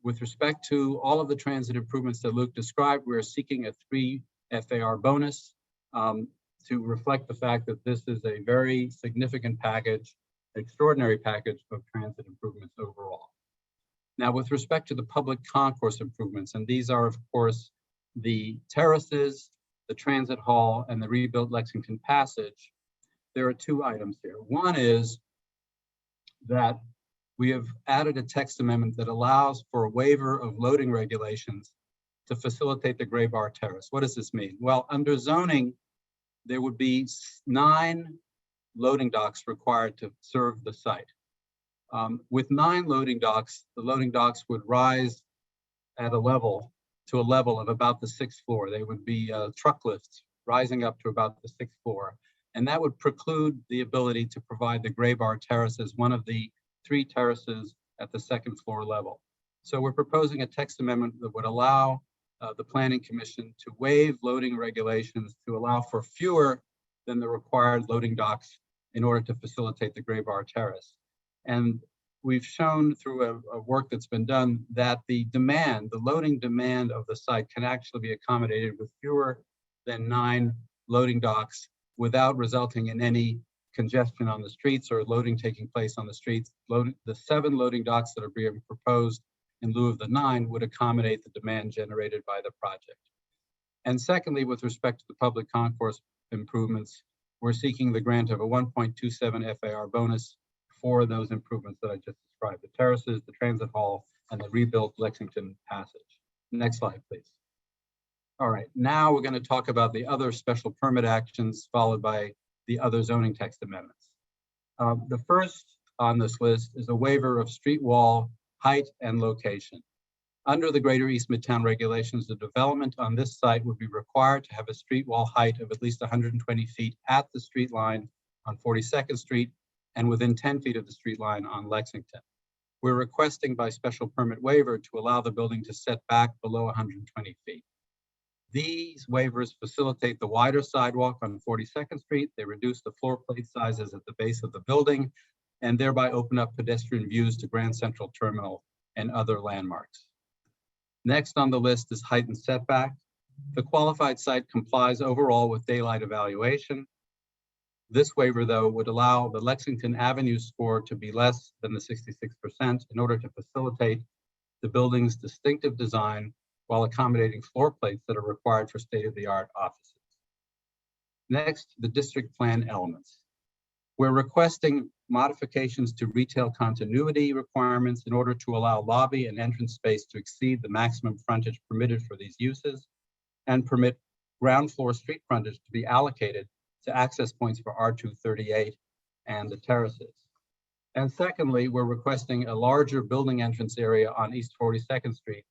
With respect to all of the transit improvements that Luke described, we're seeking a 3 FAR bonus to reflect the fact that this is a very significant package, extraordinary package of transit improvements overall. Now, with respect to the public concourse improvements, and these are, of course, the terraces, the transit hall, and the rebuilt Lexington Passage, there are 2 items here. One is that we have added a text amendment that allows for a waiver of loading regulations to facilitate the Gray Bar Terrace. What does this mean? Well, under zoning, there would be 9 loading docks required to serve the site. With 9 loading docks, the loading docks would rise at a level to a level of about the 6th floor. They would be truck lifts rising up to about the 6th floor. And that would preclude the ability to provide the Graybar Terrace as one of the 3 terraces at the 2nd floor level. So we're proposing a text amendment that would allow the Planning Commission to waive loading regulations to allow for fewer than the required loading docks in order to facilitate the Graybar Terrace. And we've shown through a work that's been done that the loading demand of the site can actually be accommodated with fewer than 9 loading docks without resulting in any congestion on the streets or loading taking place on the streets. The 7 loading docks that are being proposed in lieu of the 9 would accommodate the demand generated by the project. And secondly, with respect to the public concourse improvements, we're seeking the grant of a 1.27 FAR bonus for those improvements that I just described, the terraces, the transit hall, and the rebuilt Lexington Passage. Next slide, please. All right, now we're going to talk about the other special permit actions followed by the other zoning text amendments. The first on this list is a waiver of street wall height and location. Under the Greater East Midtown regulations, the development on this site would be required to have a street wall height of at least 120 feet at the street line on 42nd Street and within 10 feet of the street line on Lexington. We're requesting by special permit waiver to allow the building to set back below 120 feet. These waivers facilitate the wider sidewalk on 42nd Street. They reduce the floor plate sizes at the base of the building and thereby open up pedestrian views to Grand Central Terminal and other landmarks. Next on the list is height and setback. The qualified site complies overall with daylight evaluation. This waiver, though, would allow the Lexington Avenue score to be less than the 66% in order to facilitate the building's distinctive design while accommodating floor plates that are required for state-of-the-art offices. Next, the district plan elements. We're requesting modifications to retail continuity requirements in order to allow lobby and entrance space to exceed the maximum frontage permitted for these uses and permit ground floor street frontage to be allocated to access points for R238 and the terraces. And secondly, we're requesting a larger building entrance area on East 42nd Street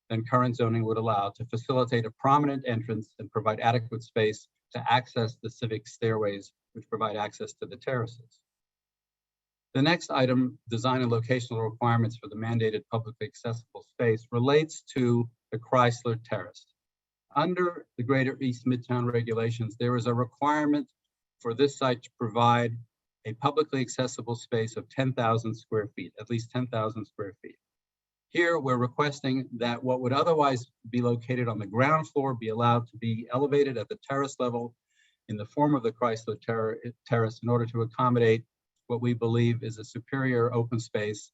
than current zoning would allow to facilitate a prominent entrance and provide adequate space to access the civic stairways, which provide access to the terraces. The next item, design and locational requirements for the mandated publicly accessible space, relates to the Chrysler Terrace. Under the Greater East Midtown regulations, there is a requirement for this site to provide a publicly accessible space of 10,000 square feet, at least 10,000 square feet. Here, we're requesting that what would otherwise be located on the ground floor be allowed to be elevated at the terrace level in the form of the Chrysler Terrace in order to accommodate what we believe is a superior open space,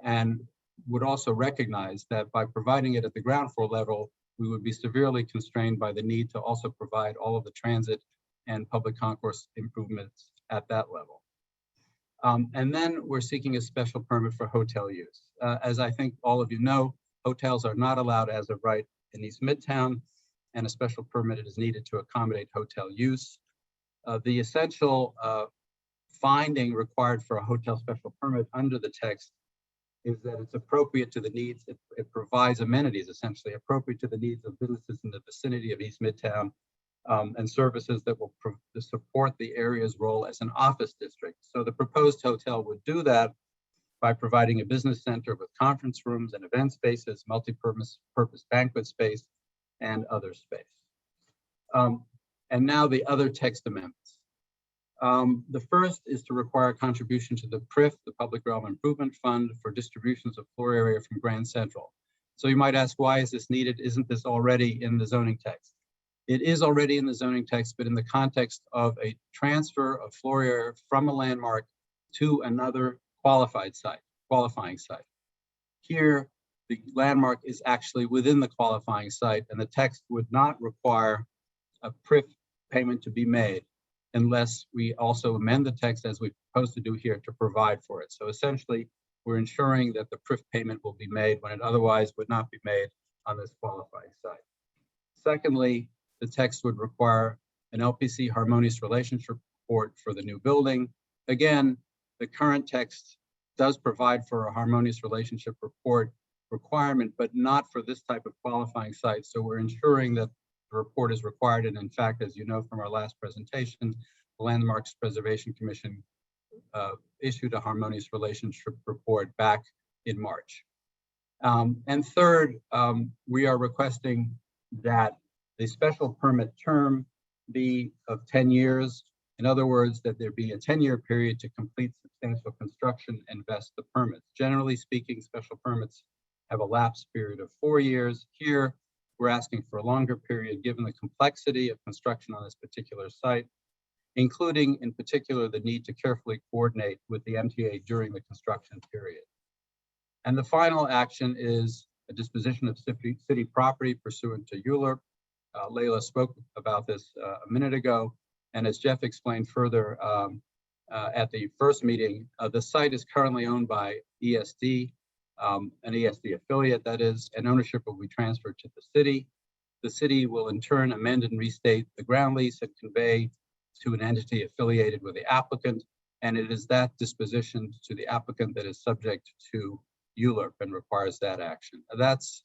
and would also recognize that by providing it at the ground floor level, we would be severely constrained by the need to also provide all of the transit and public concourse improvements at that level. And then we're seeking a special permit for hotel use. As I think all of you know, hotels are not allowed as of right in East Midtown, and a special permit is needed to accommodate hotel use. The essential finding required for a hotel special permit under the text is that it's appropriate to the needs, it provides amenities essentially appropriate to the needs of businesses in the vicinity of East Midtown, and services that will support the area's role as an office district. So the proposed hotel would do that by providing a business center with conference rooms and event spaces, multi-purpose banquet space, and other space. And now the other text amendments. The first is to require a contribution to the PRIF, the Public Realm Improvement Fund, for distributions of floor area from Grand Central. So you might ask, why is this needed? Isn't this already in the zoning text? It is already in the zoning text, but in the context of a transfer of floor area from a landmark to another qualifying site. Here, the landmark is actually within the qualifying site, and the text would not require a PRIF payment to be made unless we also amend the text as we propose to do here to provide for it. So essentially, we're ensuring that the PRIF payment will be made when it otherwise would not be made on this qualifying site. Secondly, the text would require an LPC harmonious relationship report for the new building. Again, the current text does provide for a harmonious relationship report requirement, but not for this type of qualifying site. So we're ensuring that the report is required. And in fact, as you know from our last presentation, the Landmarks Preservation Commission issued a harmonious relationship report back in March. And third, we are requesting that the special permit term be of 10 years. In other words, that there be a 10-year period to complete substantial construction and vest the permits. Generally speaking, special permits have a lapse period of 4 years. Here, we're asking for a longer period given the complexity of construction on this particular site, including in particular the need to carefully coordinate with the MTA during the construction period. And the final action is a disposition of city property pursuant to ULURP. Leila spoke about this a minute ago. And as Jeff explained further at the first meeting, the site is currently owned by ESD, an ESD affiliate that is, and ownership will be transferred to the city. The city will in turn amend and restate the ground lease and convey to an entity affiliated with the applicant. And it is that disposition to the applicant that is subject to ULURP and requires that action. That's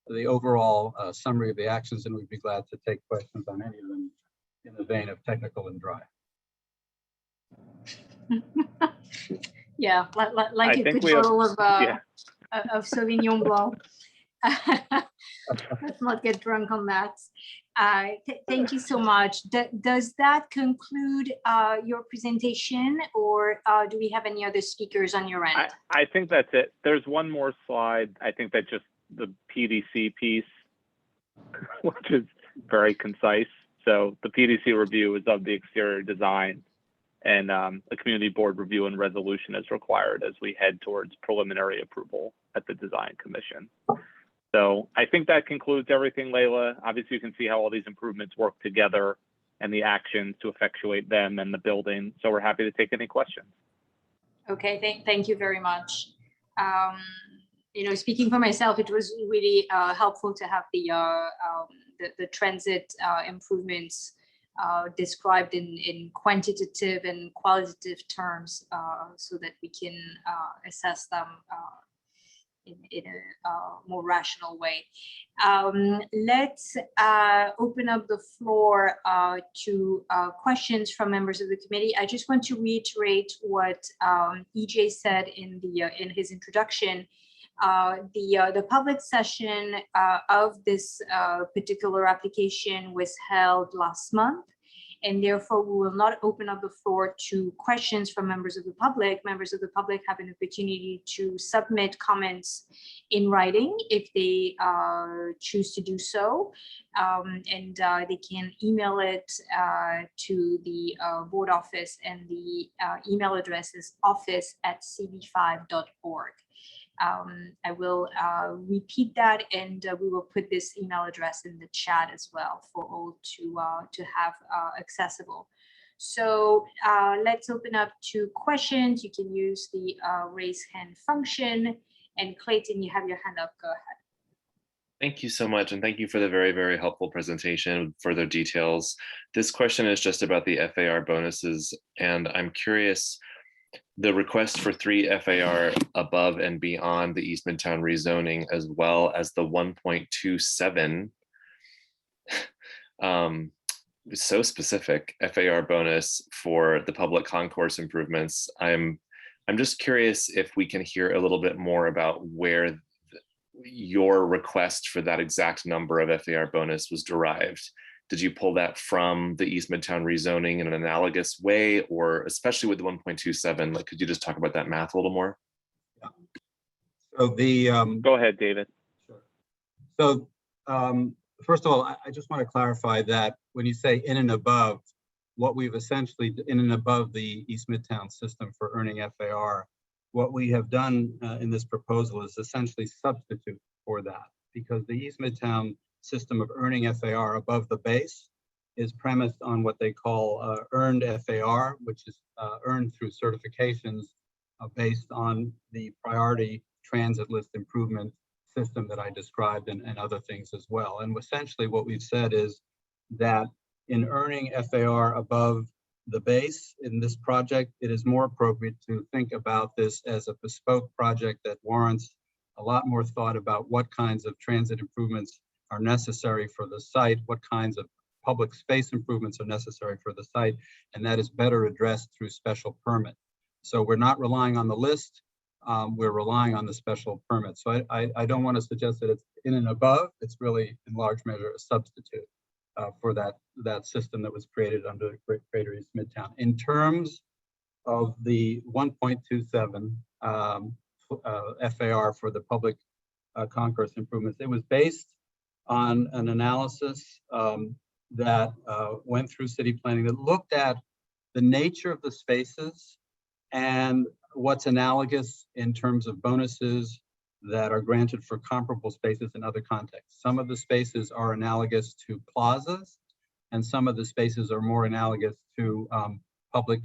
the overall summary of the actions, and we'd be glad to take questions on any of them in the vein of technical and dry. Yeah, like a good bottle of Sauvignon Blanc. Let's not get drunk on that. Thank you so much. Does that conclude your presentation, or do we have any other speakers on your end? I think that's it. There's one more slide. I think that just the PDC piece, which is very concise. So the PDC review is of the exterior design, and a community board review and resolution is required as we head towards preliminary approval at the design commission. So I think that concludes everything, Leila. Obviously, you can see how all these improvements work together and the actions to effectuate them and the building. So we're happy to take any questions. Okay, thank you very much. Speaking for myself, it was really helpful to have the transit improvements described in quantitative and qualitative terms so that we can assess them in a more rational way. Let's open up the floor to questions from members of the committee. I just want to reiterate what EJ said in his introduction. The public session of this particular application was held last month, and therefore we will not open up the floor to questions from members of the public. Members of the public have an opportunity to submit comments in writing if they choose to do so, and they can email it to the board office, and the email address is office@cb5.org. I will repeat that, and we will put this email address in the chat as well for all to have accessible. So let's open up to questions. You can use the raise hand function. And Clayton, you have your hand up. Go ahead. Thank you so much, and thank you for the very, very helpful presentation with further details. This question is just about the FAR bonuses, and I'm curious, the request for 3 FAR above and beyond the East Midtown rezoning, as well as the 1.27, so specific FAR bonus for the public concourse improvements. I'm just curious if we can hear a little bit more about where your request for that exact number of FAR bonus was derived. Did you pull that from the East Midtown rezoning in an analogous way, or especially with the 1.27? Like, could you just talk about that math a little more? Yeah. So the go ahead, David. Sure. So first of all, I just want to clarify that when you say in and above, what we've essentially in and above the East Midtown system for earning FAR, what we have done in this proposal is essentially substitute for that, because the East Midtown system of earning FAR above the base is premised on what they call earned FAR, which is earned through certifications based on the priority transit list improvement system that I described, and other things as well. And essentially what we've said is that in earning FAR above the base in this project, it is more appropriate to think about this as a bespoke project that warrants a lot more thought about what kinds of transit improvements are necessary for the site, what kinds of public space improvements are necessary for the site, and that is better addressed through special permit. So we're not relying on the list, we're relying on the special permit. So I don't want to suggest that it's in and above, it's really in large measure a substitute for that system that was created under Greater East Midtown. In terms of the 1.27 FAR for the public concourse improvements, it was based on an analysis that went through city planning that looked at the nature of the spaces and what's analogous in terms of bonuses that are granted for comparable spaces in other contexts. Some of the spaces are analogous to plazas, and some of the spaces are more analogous to public,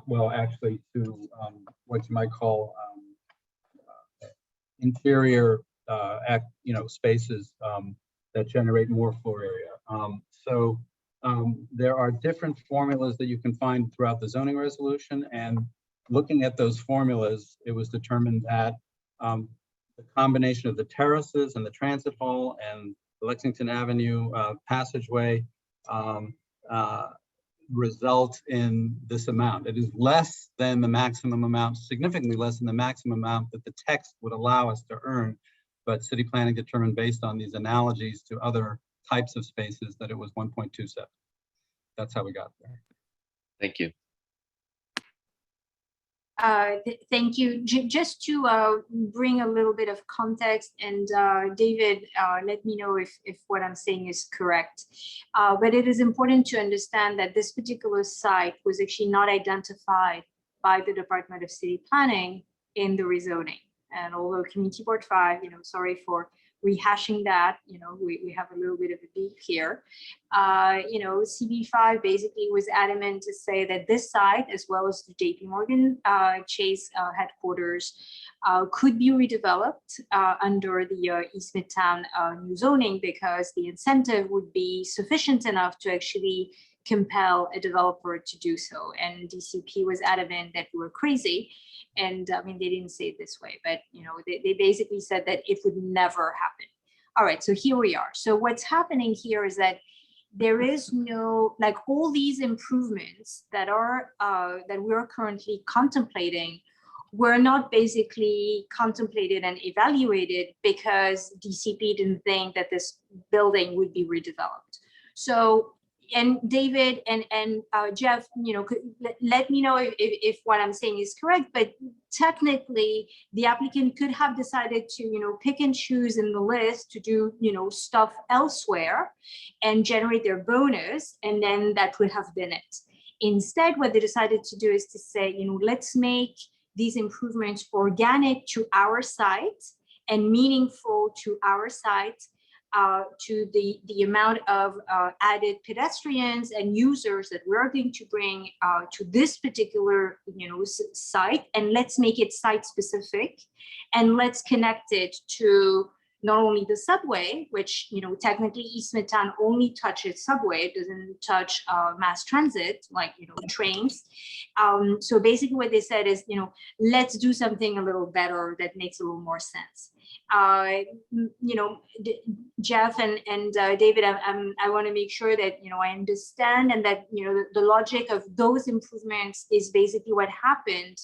well, actually to what you might call interior, spaces that generate more floor area. There are different formulas that you can find throughout the zoning resolution, and looking at those formulas, it was determined that the combination of the terraces and the transit hall and the Lexington Avenue passageway result in this amount. It is less than the maximum amount, significantly less than the maximum amount that the text would allow us to earn, but city planning determined based on these analogies to other types of spaces that it was 1.27. That's how we got there. Thank you. Thank you. Just to bring a little bit of context, and David, let me know if what I'm saying is correct. But it is important to understand that this particular site was actually not identified by the Department of City Planning in the rezoning. And although Community Board 5, sorry for rehashing that, we have a little bit of a beef here. CB5 basically was adamant to say that this site, as well as the JP Morgan Chase headquarters, could be redeveloped under the East Midtown new zoning, because the incentive would be sufficient enough to actually compel a developer to do so. And DCP was adamant that we were crazy. And I mean, they didn't say it this way, but they basically said that it would never happen. All right, so here we are. So what's happening here is that there is no, like, all these improvements that are that we're currently contemplating were not basically contemplated and evaluated because DCP didn't think that this building would be redeveloped. So, and David and Jeff, let me know if what I'm saying is correct, but technically the applicant could have decided to, pick and choose in the list to do, stuff elsewhere and generate their bonus, and then that would have been it. Instead, what they decided to do is to say, let's make these improvements organic to our site and meaningful to our site, to the amount of added pedestrians and users that we're going to bring to this particular site, and let's make it site specific, and let's connect it to not only the subway, which technically East Midtown only touches subway, it doesn't touch mass transit like trains. So basically what they said is let's do something a little better that makes a little more sense. Jeff and David, I want to make sure that I understand, and that the logic of those improvements is basically what happened,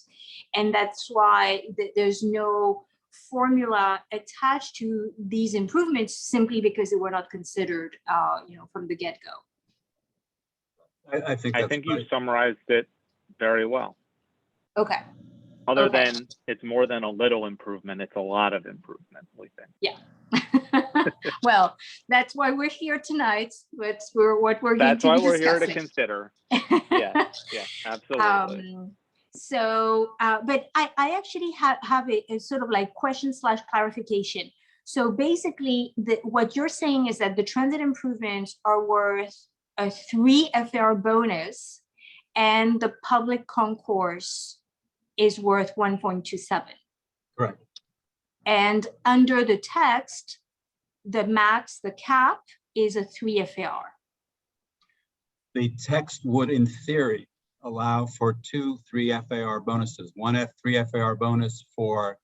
and that's why there's no formula attached to these improvements simply because they were not considered from the get-go. I think you summarized it very well. Okay. Other than it's more than a little improvement, it's a lot of improvement, we think. Yeah. Well, that's why we're here tonight. That's what we're here to That's why we're discussing. here to consider. Yeah, absolutely. But I actually have a sort of like question/clarification. So basically, what you're saying is that the transit improvements are worth a 3 FAR bonus, and the public concourse is worth 1.27. Correct. And under the text, the cap is a 3 FAR. The text would, in theory, allow for 2 3 FAR bonuses. One 3 FAR bonus for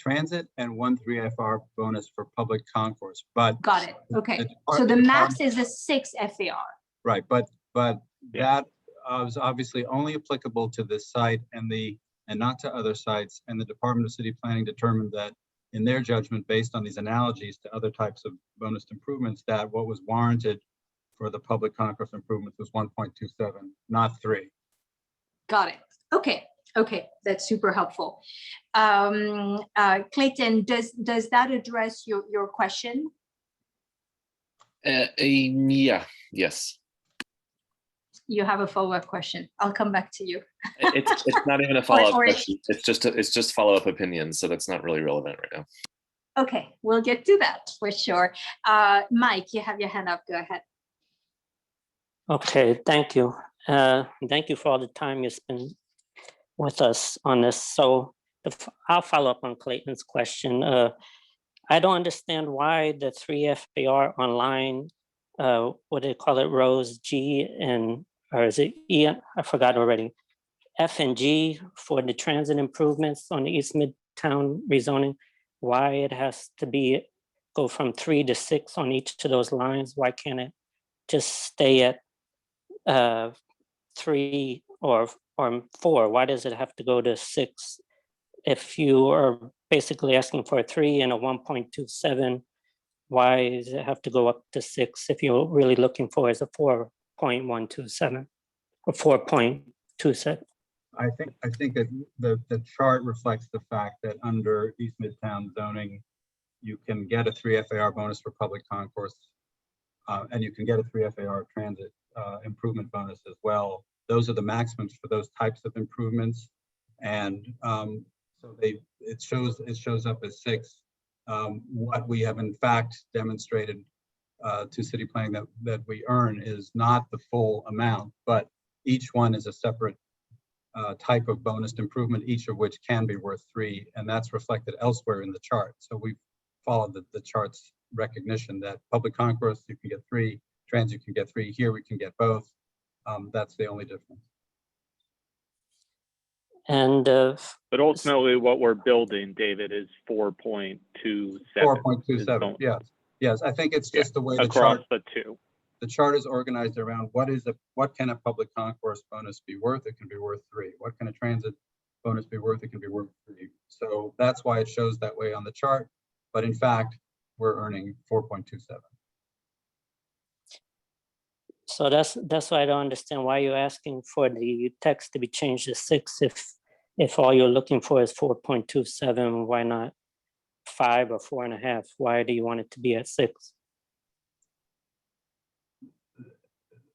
transit and 1 3FR bonus for public concourse. But Got it. Okay. the So the department- max is a 6 FAR. right, but Yeah. that was obviously only applicable to this site and not to other sites. And the Department of City Planning determined that, in their judgment, based on these analogies to other types of bonus improvements, that what was warranted for the public concourse improvements was 1.27, not 3. Got it. Okay. Okay, that's super helpful. Clayton, does that address your question? Yeah, yes. You have a follow-up question. I'll come back to you. It's not even a follow-up or- question. It's just follow-up opinions, so that's not really relevant right now. Okay, we'll get to that for sure. Mike, you have your hand up. Go ahead. Okay, thank you. Thank you for all the time you spend with us on this. So I'll follow up on Clayton's question. I don't understand why the 3 FAR online, what do they call it, rows G and, or is it E? I forgot already. F and G for the transit improvements on the East Midtown rezoning, why it has to go from 3 to 6 on each of those lines? Why can't it just stay at 3 or 4? Why does it have to go to 6? If you are basically asking for a 3 and a 1.27, why does it have to go up to 6 if you're really looking for is a 4.127 or 4.27? I think that the chart reflects the fact that under East Midtown zoning, you can get a 3 FAR bonus for public concourse, and you can get a 3 FAR transit improvement bonus as well. Those are the maximums for those types of improvements, and so it shows up as 6. What we have in fact demonstrated to city planning that we earn is not the full amount, but each one is a separate type of bonus improvement, each of which can be worth 3, and that's reflected elsewhere in the chart. So we followed the chart's recognition that public concourse you can get 3, transit you can get 3. Here we can get both. That's the only difference. And But ultimately, what we're building, David, is 4.27. 4.27. Yes. I think it's just the way the across chart. the two. The chart is organized around what can a public concourse bonus be worth? It can be worth 3. What can a transit bonus be worth? It can be worth 3. So that's why it shows that way on the chart. But in fact, we're earning 4.27. so that's why I don't understand why you're asking for the text to be changed to 6 if all you're looking for is 4.27. Why not 5 or 4.5? Why do you want it to be at 6?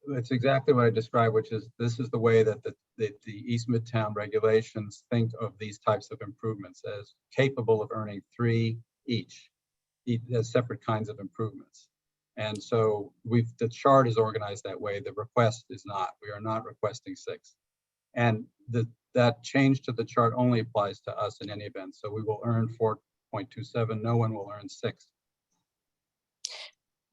It's exactly what I described, which is this is the way that the East Midtown regulations think of these types of improvements as capable of earning 3 each as separate kinds of improvements. And so the chart is organized that way. The request is not. We are not requesting 6. And that change to the chart only applies to us in any event. So we will earn 4.27. No one will earn 6.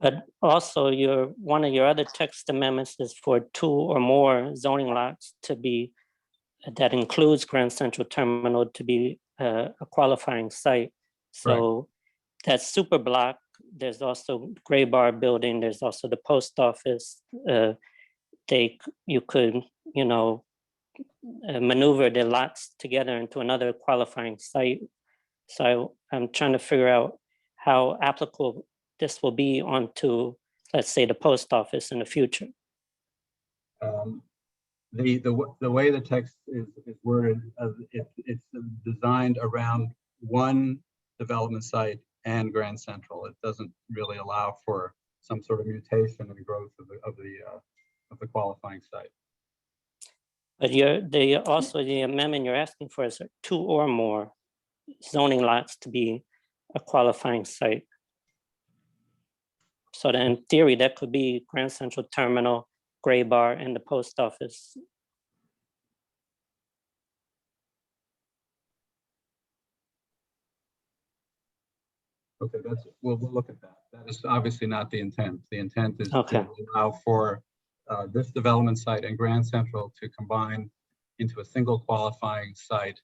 But also one of your other text amendments is for 2 or more zoning lots to be, that includes Grand Central Terminal, to be a qualifying site. So that's super block. There's also Gray Bar building. There's also the post office. You could, maneuver the lots together into another qualifying site. So I'm trying to figure out how applicable this will be onto, let's say, the post office in the future. The way the text is worded, it's designed around one development site and Grand Central. It doesn't really allow for some sort of mutation and growth of the qualifying site. But the amendment you're asking for is 2 or more zoning lots to be a qualifying site. So then in theory, that could be Grand Central Terminal, Gray Bar, and the post office. Okay, we'll look at that. That is obviously not the intent. The intent is Okay. to allow for this development site and Grand Central to combine into a single qualifying site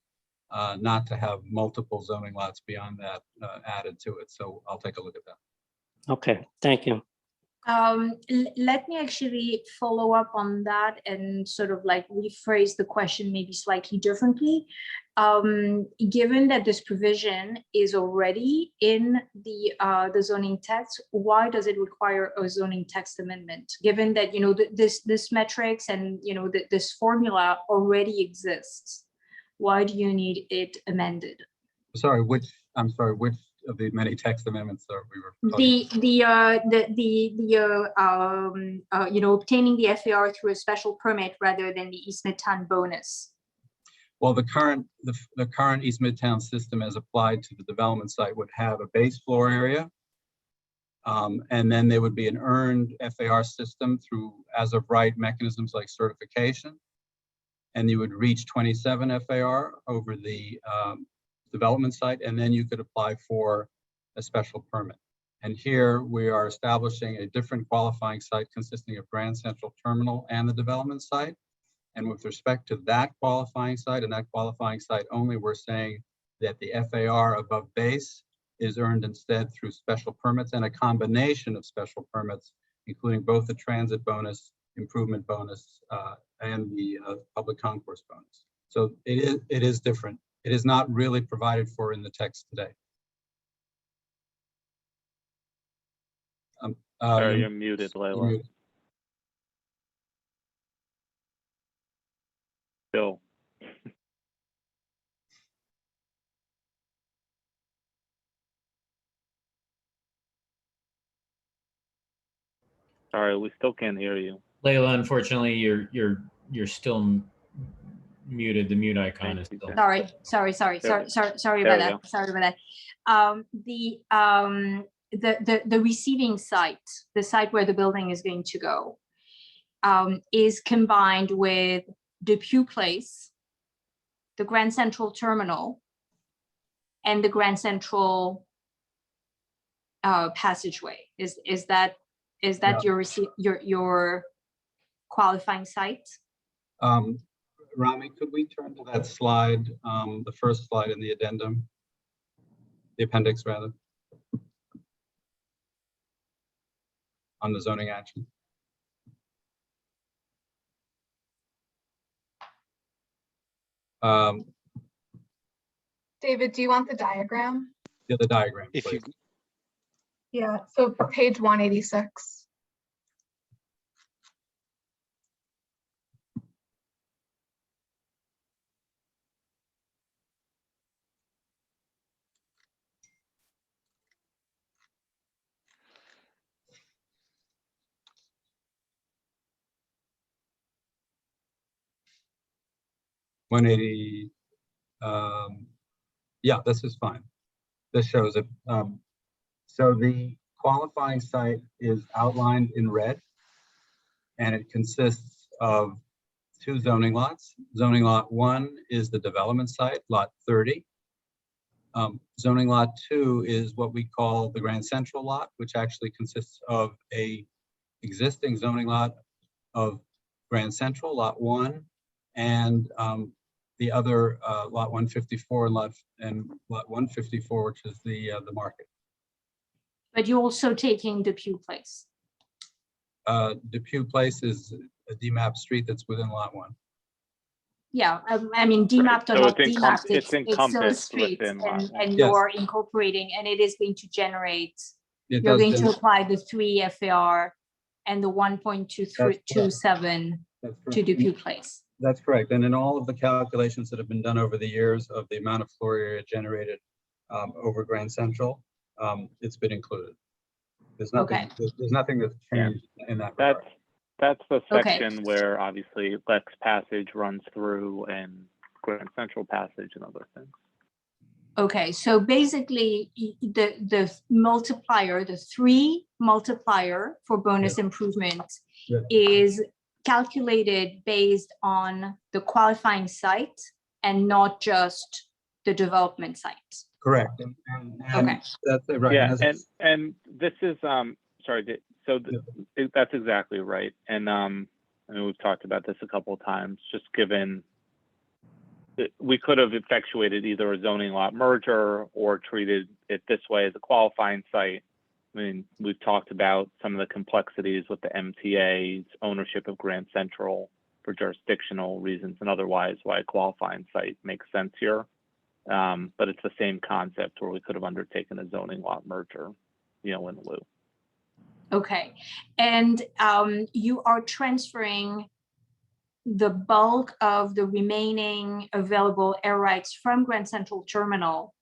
not to have multiple zoning lots beyond that added to it. So I'll take a look at that. Okay, thank you. Let me actually follow up on that and sort of like rephrase the question maybe slightly differently. Given that this provision is already in the zoning text, why does it require a zoning text amendment? Given that, you know, this metrics and, you know, this formula already exists, why do you need it amended? I'm sorry, which of the many text amendments that we were talking about? You know, obtaining the FAR through a special permit rather than the East Midtown bonus. Well, the current East Midtown system as applied to the development site would have a base floor area. And then there would be an earned FAR system through as of right mechanisms like certification. And you would reach 27 FAR over the development site, and then you could apply for a special permit. And here we are establishing a different qualifying site consisting of Grand Central Terminal and the development site. And with respect to that qualifying site and that qualifying site only, we're saying that the FAR above base is earned instead through special permits and a combination of special permits, including both the transit bonus, improvement bonus, and the public concourse bonus. So it is different. It is not really provided for in the text today. Sorry, you're muted, Layla. Bill. Sorry, we still can't hear you. Layla, unfortunately, you're still muted. The mute icon is still. Sorry about that. Sorry about that. The receiving site, the site where the building is going to go, is combined with Depew Place, the Grand Central Terminal, and the Grand Central passageway. Is that your qualifying site? Rami, could we turn to that slide, the first slide in the addendum, the appendix rather, on the zoning action? David, do you want the diagram? Yeah, the diagram, If please. Yeah, so page 186. Yeah, this is fine. This shows it. So the qualifying site is outlined in red, and it consists of 2 zoning lots. Zoning lot 1 is the development site, lot 30. Zoning lot 2 is what we call the Grand Central lot, which actually consists of a existing zoning lot of Grand Central, lot 1, and the other lot 154 and lot 154, which is the market. But you're also taking Depew Place. Depew Place is a DMAP street that's within lot 1. Yeah, I mean, DMAP'd or So not it's DMAP'd, it's still a encompassed street, within lot one. and Yes. you're incorporating, and it is going to generate, It you're does going to gen- apply the 3 FAR and the 1.227 That's to correct. Depew Place. That's correct. And in all of the calculations that have been done over the years of the amount of floor area generated over Grand Central, it's been included. There's nothing. Okay. There's nothing that's changed in that regard. That's the Okay. section where obviously Lex Passage runs through and Grand Central Passage and other things. Okay, so basically the multiplier, the 3 multiplier for bonus improvement Yeah. is calculated based on the qualifying site and not just the development site. Correct. And Okay. that's right. Yeah, And and this is sorry. So that's exactly right. And I mean, we've talked about this a couple of times. Just given we could have effectuated either a zoning lot merger or treated it this way as a qualifying site. I mean, we've talked about some of the complexities with the MTA's ownership of Grand Central for jurisdictional reasons and otherwise why a qualifying site makes sense here. But it's the same concept where we could have undertaken a zoning lot merger, you know, in lieu. Okay, and you are transferring the bulk of the remaining available air rights from Grand Central Terminal,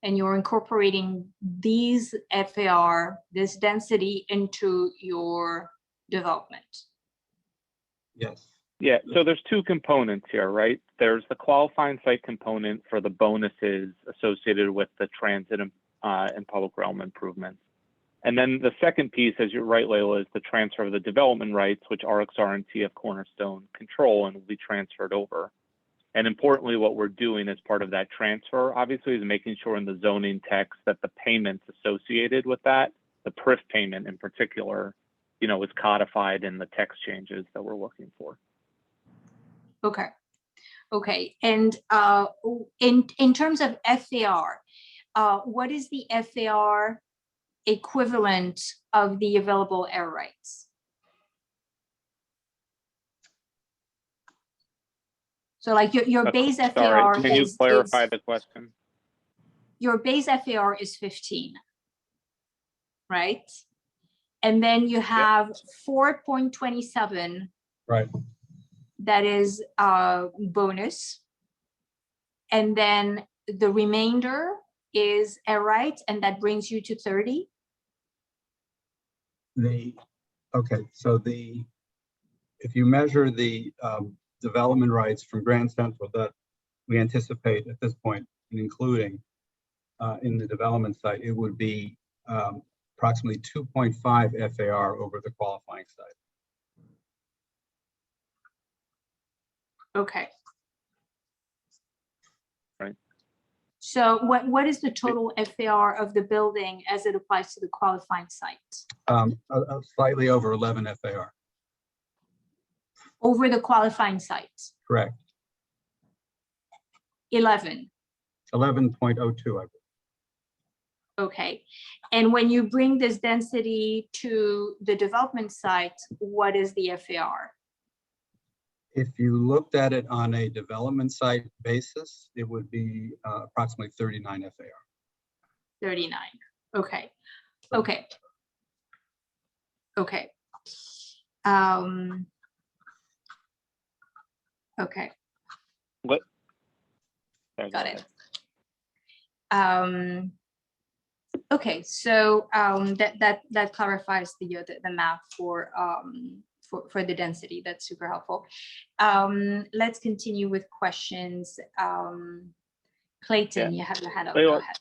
and you're incorporating these FAR, this density, into your development. Yes. Yeah, so there's two components here, right? There's the qualifying site component for the bonuses associated with the transit and public realm improvements. And then the second piece, as you're right, Layla, is the transfer of the development rights, which RXR and TF Cornerstone control and will be transferred over. And importantly, what we're doing as part of that transfer, obviously, is making sure in the zoning text that the payments associated with that, the PRIF payment in particular, you know, is codified in the text changes that we're looking for. Okay. Okay. And in terms of FAR, what is the FAR equivalent of the available air rights? So like your base FAR Sorry, can you clarify is, the question? your base FAR is 15, right? And then you have 4.27. Right. That is bonus. And then the remainder is air rights, and that brings you to 30. Okay, so if you measure the development rights from Grand Central that we anticipate at this point, including in the development site, it would be approximately 2.5 FAR over the qualifying site. Okay. Right. So what is the total FAR of the building as it applies to the qualifying site? Slightly over 11 FAR. Over the qualifying site? Correct. 11. 11.02, I believe. Okay. And when you bring this density to the development site, what is the FAR? If you looked at it on a development site basis, it would be approximately 39 FAR. 39. Okay. Okay. Okay. Okay. What? Got it. Okay, so that clarifies the math for the density. That's super helpful. Let's continue with questions. Clayton, you have your hand up. Go ahead.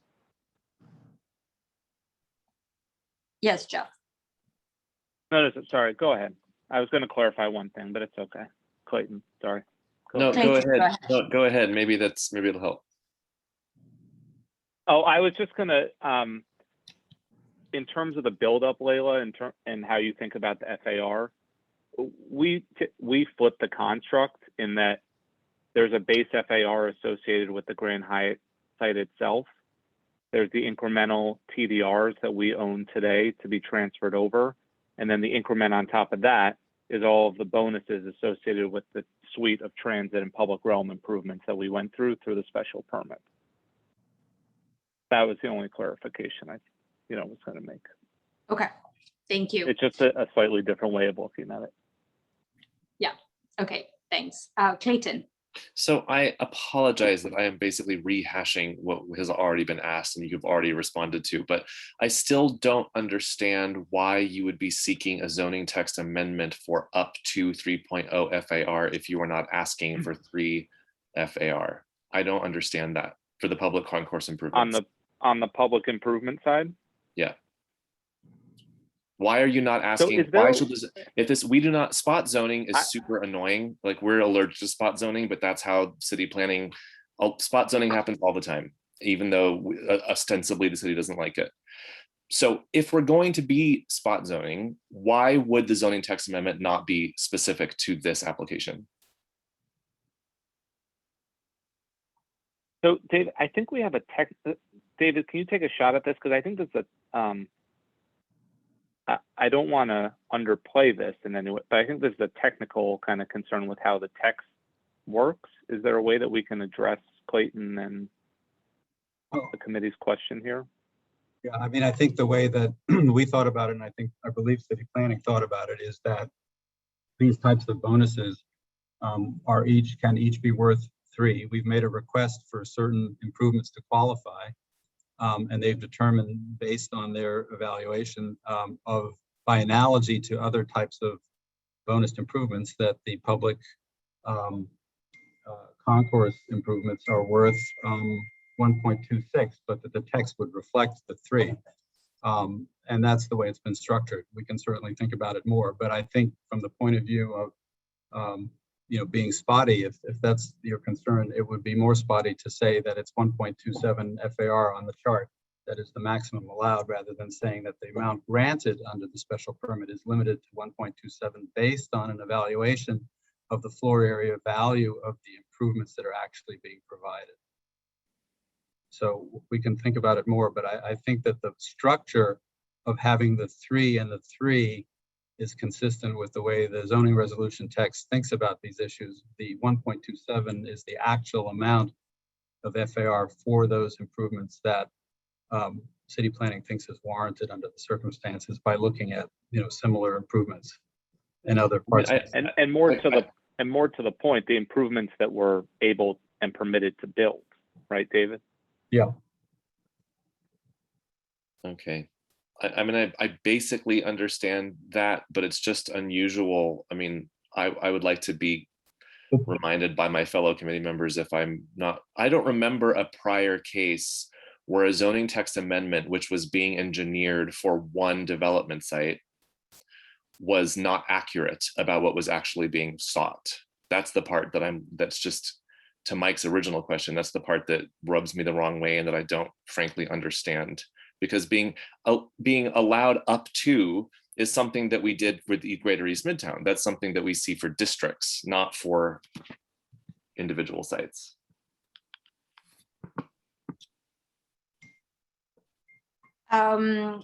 Yes, Jeff. No, sorry, go ahead. I was going to clarify one thing, but it's okay. Clayton, sorry. No, Clayton, go ahead. No, go ahead. Maybe it'll help. Oh, I was just going to, in terms of the buildup, Layla, and how you think about the FAR, we flip the construct in that there's a base FAR associated with the Grand Hyatt site itself. There's the incremental TDRs that we own today to be transferred over. And then the increment on top of that is all of the bonuses associated with the suite of transit and public realm improvements that we went through the special permit. That was the only clarification I was going to make. Okay, thank you. It's just a slightly different way of looking at it. Yeah, okay, thanks. Clayton. So I apologize that I am basically rehashing what has already been asked and you've already responded to, but I still don't understand why you would be seeking a zoning text amendment for up to 3.0 FAR if you are not asking for 3 FAR. I don't understand that for the public concourse improvements. On the public improvement side? Yeah. Why are you not asking? So why should this? We do not. Spot zoning is super annoying. Like, we're allergic to spot zoning, but that's how city planning. Spot zoning happens all the time, even though ostensibly the city doesn't like it. So if we're going to be spot zoning, why would the zoning text amendment not be specific to this application? So David, I think we have a tech. David, can you take a shot at this? Because I think there's a, I don't want to underplay this in any way, but I think there's a technical kind of concern with how the text works. Is there a way that we can address Clayton and the committee's question here? Yeah, I mean, I think the way that we thought about it, and I believe city planning thought about it, is that these types of bonuses can each be worth 3. We've made a request for certain improvements to qualify, and they've determined based on their evaluation of, by analogy to other types of bonus improvements, that the public concourse improvements are worth 1.26, but that the text would reflect the 3. And that's the way it's been structured. We can certainly think about it more, but I think from the point of view of being spotty, if that's your concern, it would be more spotty to say that it's 1.27 FAR on the chart. That is the maximum allowed, rather than saying that the amount granted under the special permit is limited to 1.27 based on an evaluation of the floor area value of the improvements that are actually being provided. So we can think about it more, but I think that the structure of having the 3 and the 3 is consistent with the way the zoning resolution text thinks about these issues. The 1.27 is the actual amount of FAR for those improvements that city planning thinks is warranted under the circumstances by looking at similar improvements in other parts. And more to the point, the improvements that we're able and permitted to build, right, David? Yeah. Okay. I mean, I basically understand that, but it's just unusual. I mean, I would like to be reminded by my fellow committee members if I'm not, I don't remember a prior case where a zoning text amendment, which was being engineered for one development site, was not accurate about what was actually being sought. That's the part that that's just, to Mike's original question, that's the part that rubs me the wrong way and that I don't frankly understand. Because being allowed up to is something that we did with Greater East Midtown. That's something that we see for districts, not for individual sites. That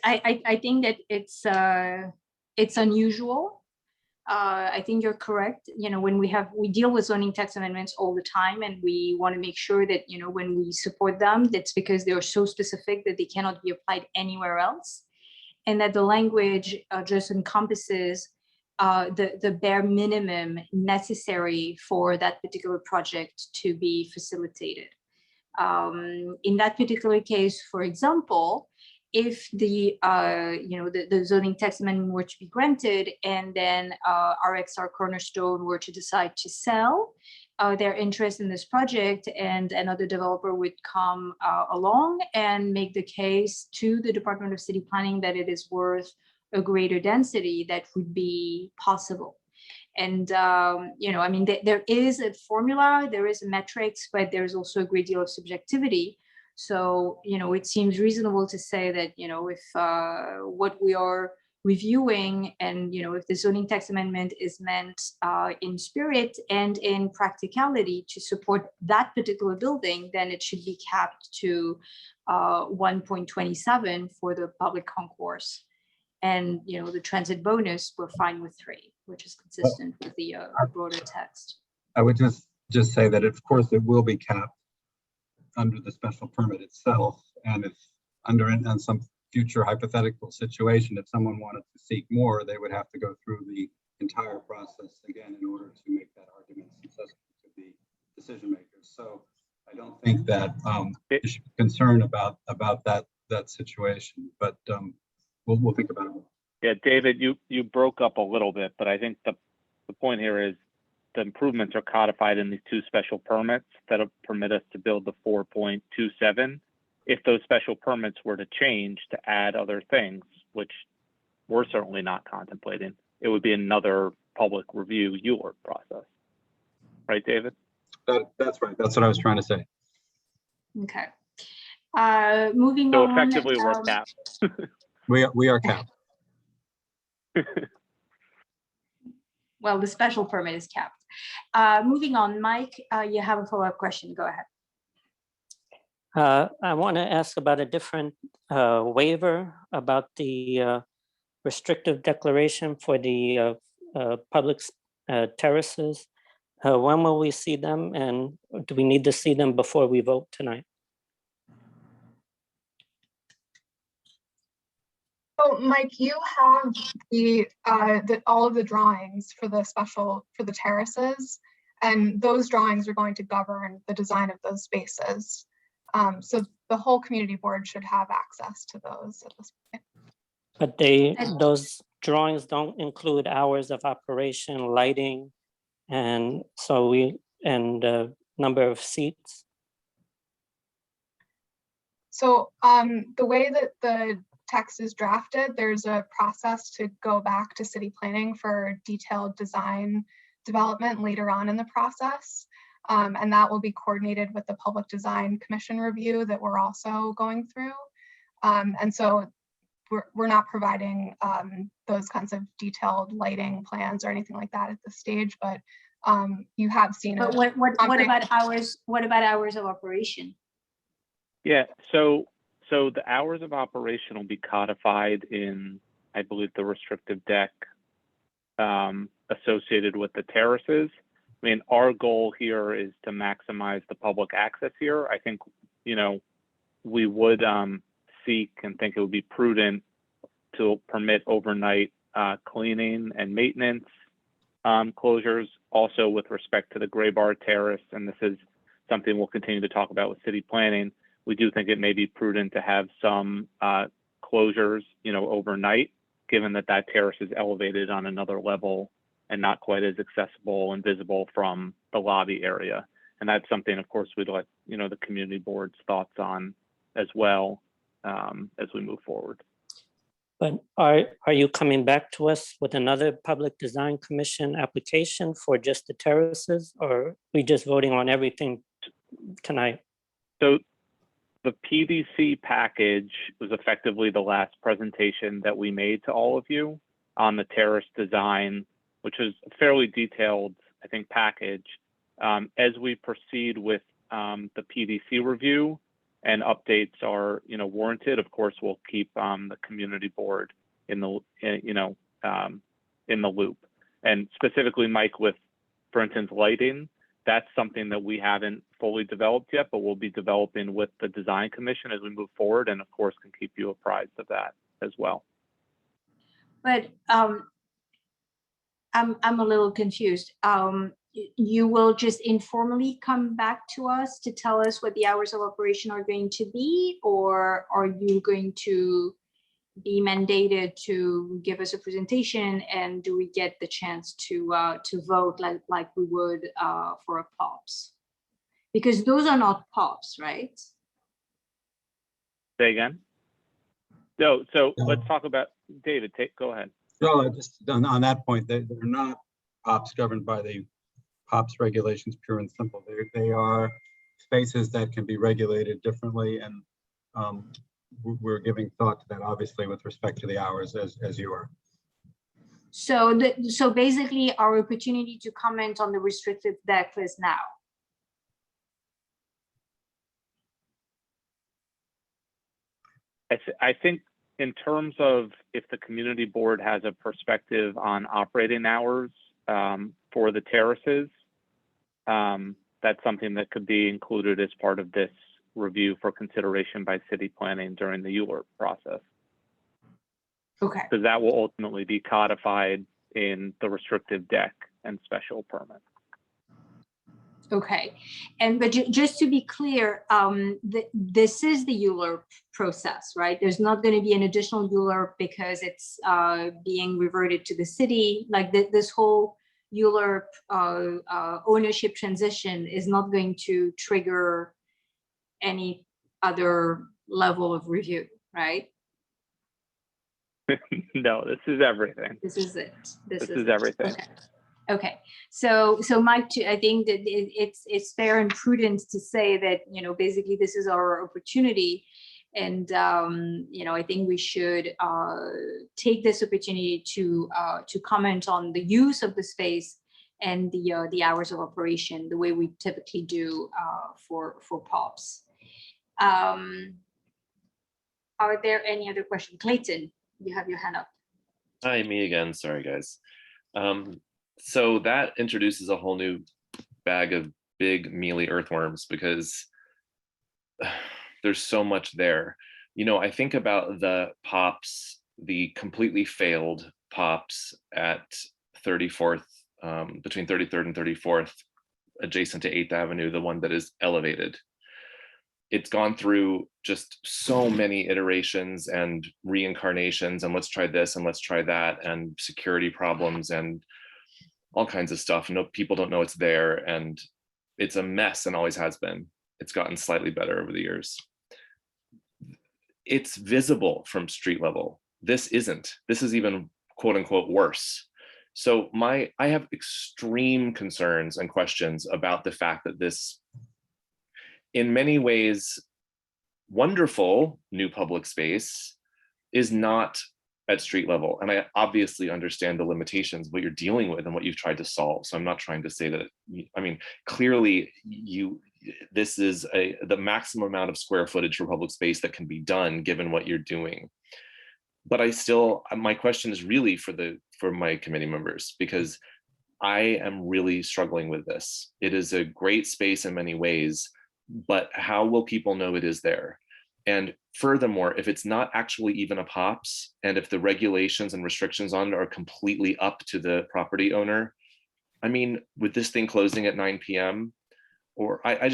I think that it's unusual. I think you're correct. When we deal with zoning text amendments all the time, and we want to make sure that when we support them, that's because they are so specific that they cannot be applied anywhere else, and that the language just encompasses the bare minimum necessary for that particular project to be facilitated. In that particular case, for example, if the zoning text amendment were to be granted, and then RXR Cornerstone were to decide to sell their interest in this project, and another developer would come along and make the case to the Department of City Planning that it is worth a greater density, that would be possible. And I mean, there is a formula, there is a metrics, but there's also a great deal of subjectivity. So, it seems reasonable to say that, if what we are reviewing, and, if the zoning text amendment is meant in spirit and in practicality to support that particular building, then it should be capped to 1.27 for the public concourse. And, the transit bonus, we're fine with 3, which is consistent with the broader text. I would just say that, of course, it will be capped under the special permit itself, and if in some future hypothetical situation, if someone wanted to seek more, they would have to go through the entire process again in order to make that argument successful to the decision makers. So I don't think that you should be concerned about that situation, but we'll think about it more. Yeah, David, you broke up a little bit, but I think the point here is the improvements are codified in these 2 special permits that permit us to build the 4.27. If those special permits were to change to add other things, which we're certainly not contemplating, it would be another public review ULURP process. Right, David? That's right. That's what I was trying to say. Okay. Moving so on. So effectively, we're capped. We are capped. Well, the special permit is capped. Moving on, Mike, you have a follow-up question. Go ahead. I want to ask about a different waiver about the restrictive declaration for the public terraces. When will we see them, and do we need to see them before we vote tonight? So Mike, you have all of the drawings for the terraces, and those drawings are going to govern the design of those spaces. So the whole community board should have access to those at this point. But those drawings don't include hours of operation, lighting, and number of seats. So the way that the text is drafted, there's a process to go back to city planning for detailed design development later on in the process. And that will be coordinated with the Public Design Commission review that we're also going through. And so we're not providing those kinds of detailed lighting plans or anything like that at this stage, but you have seen But it. what about hours? What about hours of operation? Yeah, so the hours of operation will be codified in, I believe, the restrictive deck associated with the terraces. I mean, our goal here is to maximize the public access here. I think, you know, we would seek and think it would be prudent to permit overnight cleaning and maintenance closures, also with respect to the Gray Bar Terrace, and this is something we'll continue to talk about with city planning. We do think it may be prudent to have some closures, you know, overnight, given that that terrace is elevated on another level and not quite as accessible and visible from the lobby area. And that's something, of course, we'd like, you know, the community board's thoughts on as well as we move forward. But are you coming back to us with another Public Design Commission application for just the terraces, or are we just voting on everything tonight? So the PDC package was effectively the last presentation that we made to all of you on the terrace design, which is a fairly detailed, I think, package. As we proceed with the PDC review and updates are, you know, warranted, of course, we'll keep the community board in the, you know, in the loop. And specifically, Mike, with, for instance, lighting, that's something that we haven't fully developed yet, but we'll be developing with the design commission as we move forward, and of course can keep you apprised of that as well. But I'm a little confused. You will just informally come back to us to tell us what the hours of operation are going to be, or are you going to be mandated to give us a presentation, and do we get the chance to vote like we would for a POPs? Because those are not POPs, right? Say again? No, so let's talk about, David, go ahead. No, just on that point, they're not POPs governed by the POPs regulations, pure and simple. They are spaces that can be regulated differently, and we're giving thought to that, obviously, with respect to the hours as you are. So so basically our opportunity to comment on the restricted deck is now. I think in terms of if the community board has a perspective on operating hours for the terraces, that's something that could be included as part of this review for consideration by city planning during the ULURP process. Okay. Because that will ultimately be codified in the restrictive deck and special permit. Okay, but just to be clear, this is the ULURP process, right? There's not going to be an additional ULURP because it's being reverted to the city. Like this whole ULURP ownership transition is not going to trigger any other level of review, right? No, this is everything. This is it. This is everything. Okay. Okay, so Mike, I think that it's fair and prudent to say that, you know, basically this is our opportunity, and you know, I think we should take this opportunity to comment on the use of the space and the hours of operation, the way we typically do for POPs. Are there any other questions? Clayton, you have your hand up. Hi, me again. Sorry, guys. So that introduces a whole new bag of big mealy earthworms because there's so much there. You know, I think about the POPs, the completely failed POPs at 34th, between 33rd and 34th, adjacent to 8th Avenue, the one that is elevated. It's gone through just so many iterations and reincarnations and let's try this and let's try that and security problems and all kinds of stuff. No, people don't know it's there and it's a mess and always has been. It's gotten slightly better over the years. It's visible from street level. This isn't. This is even quote unquote worse. So I have extreme concerns and questions about the fact that this, in many ways, wonderful new public space is not at street level. And I obviously understand the limitations, what you're dealing with and what you've tried to solve. So I'm not trying to say that, I mean, clearly this is the maximum amount of square footage for public space that can be done given what you're doing. But my question is really for my committee members, because I am really struggling with this. It is a great space in many ways, but how will people know it is there? And furthermore, if it's not actually even a POPs, and if the regulations and restrictions on it are completely up to the property owner, I mean, with this thing closing at 9 p.m., or I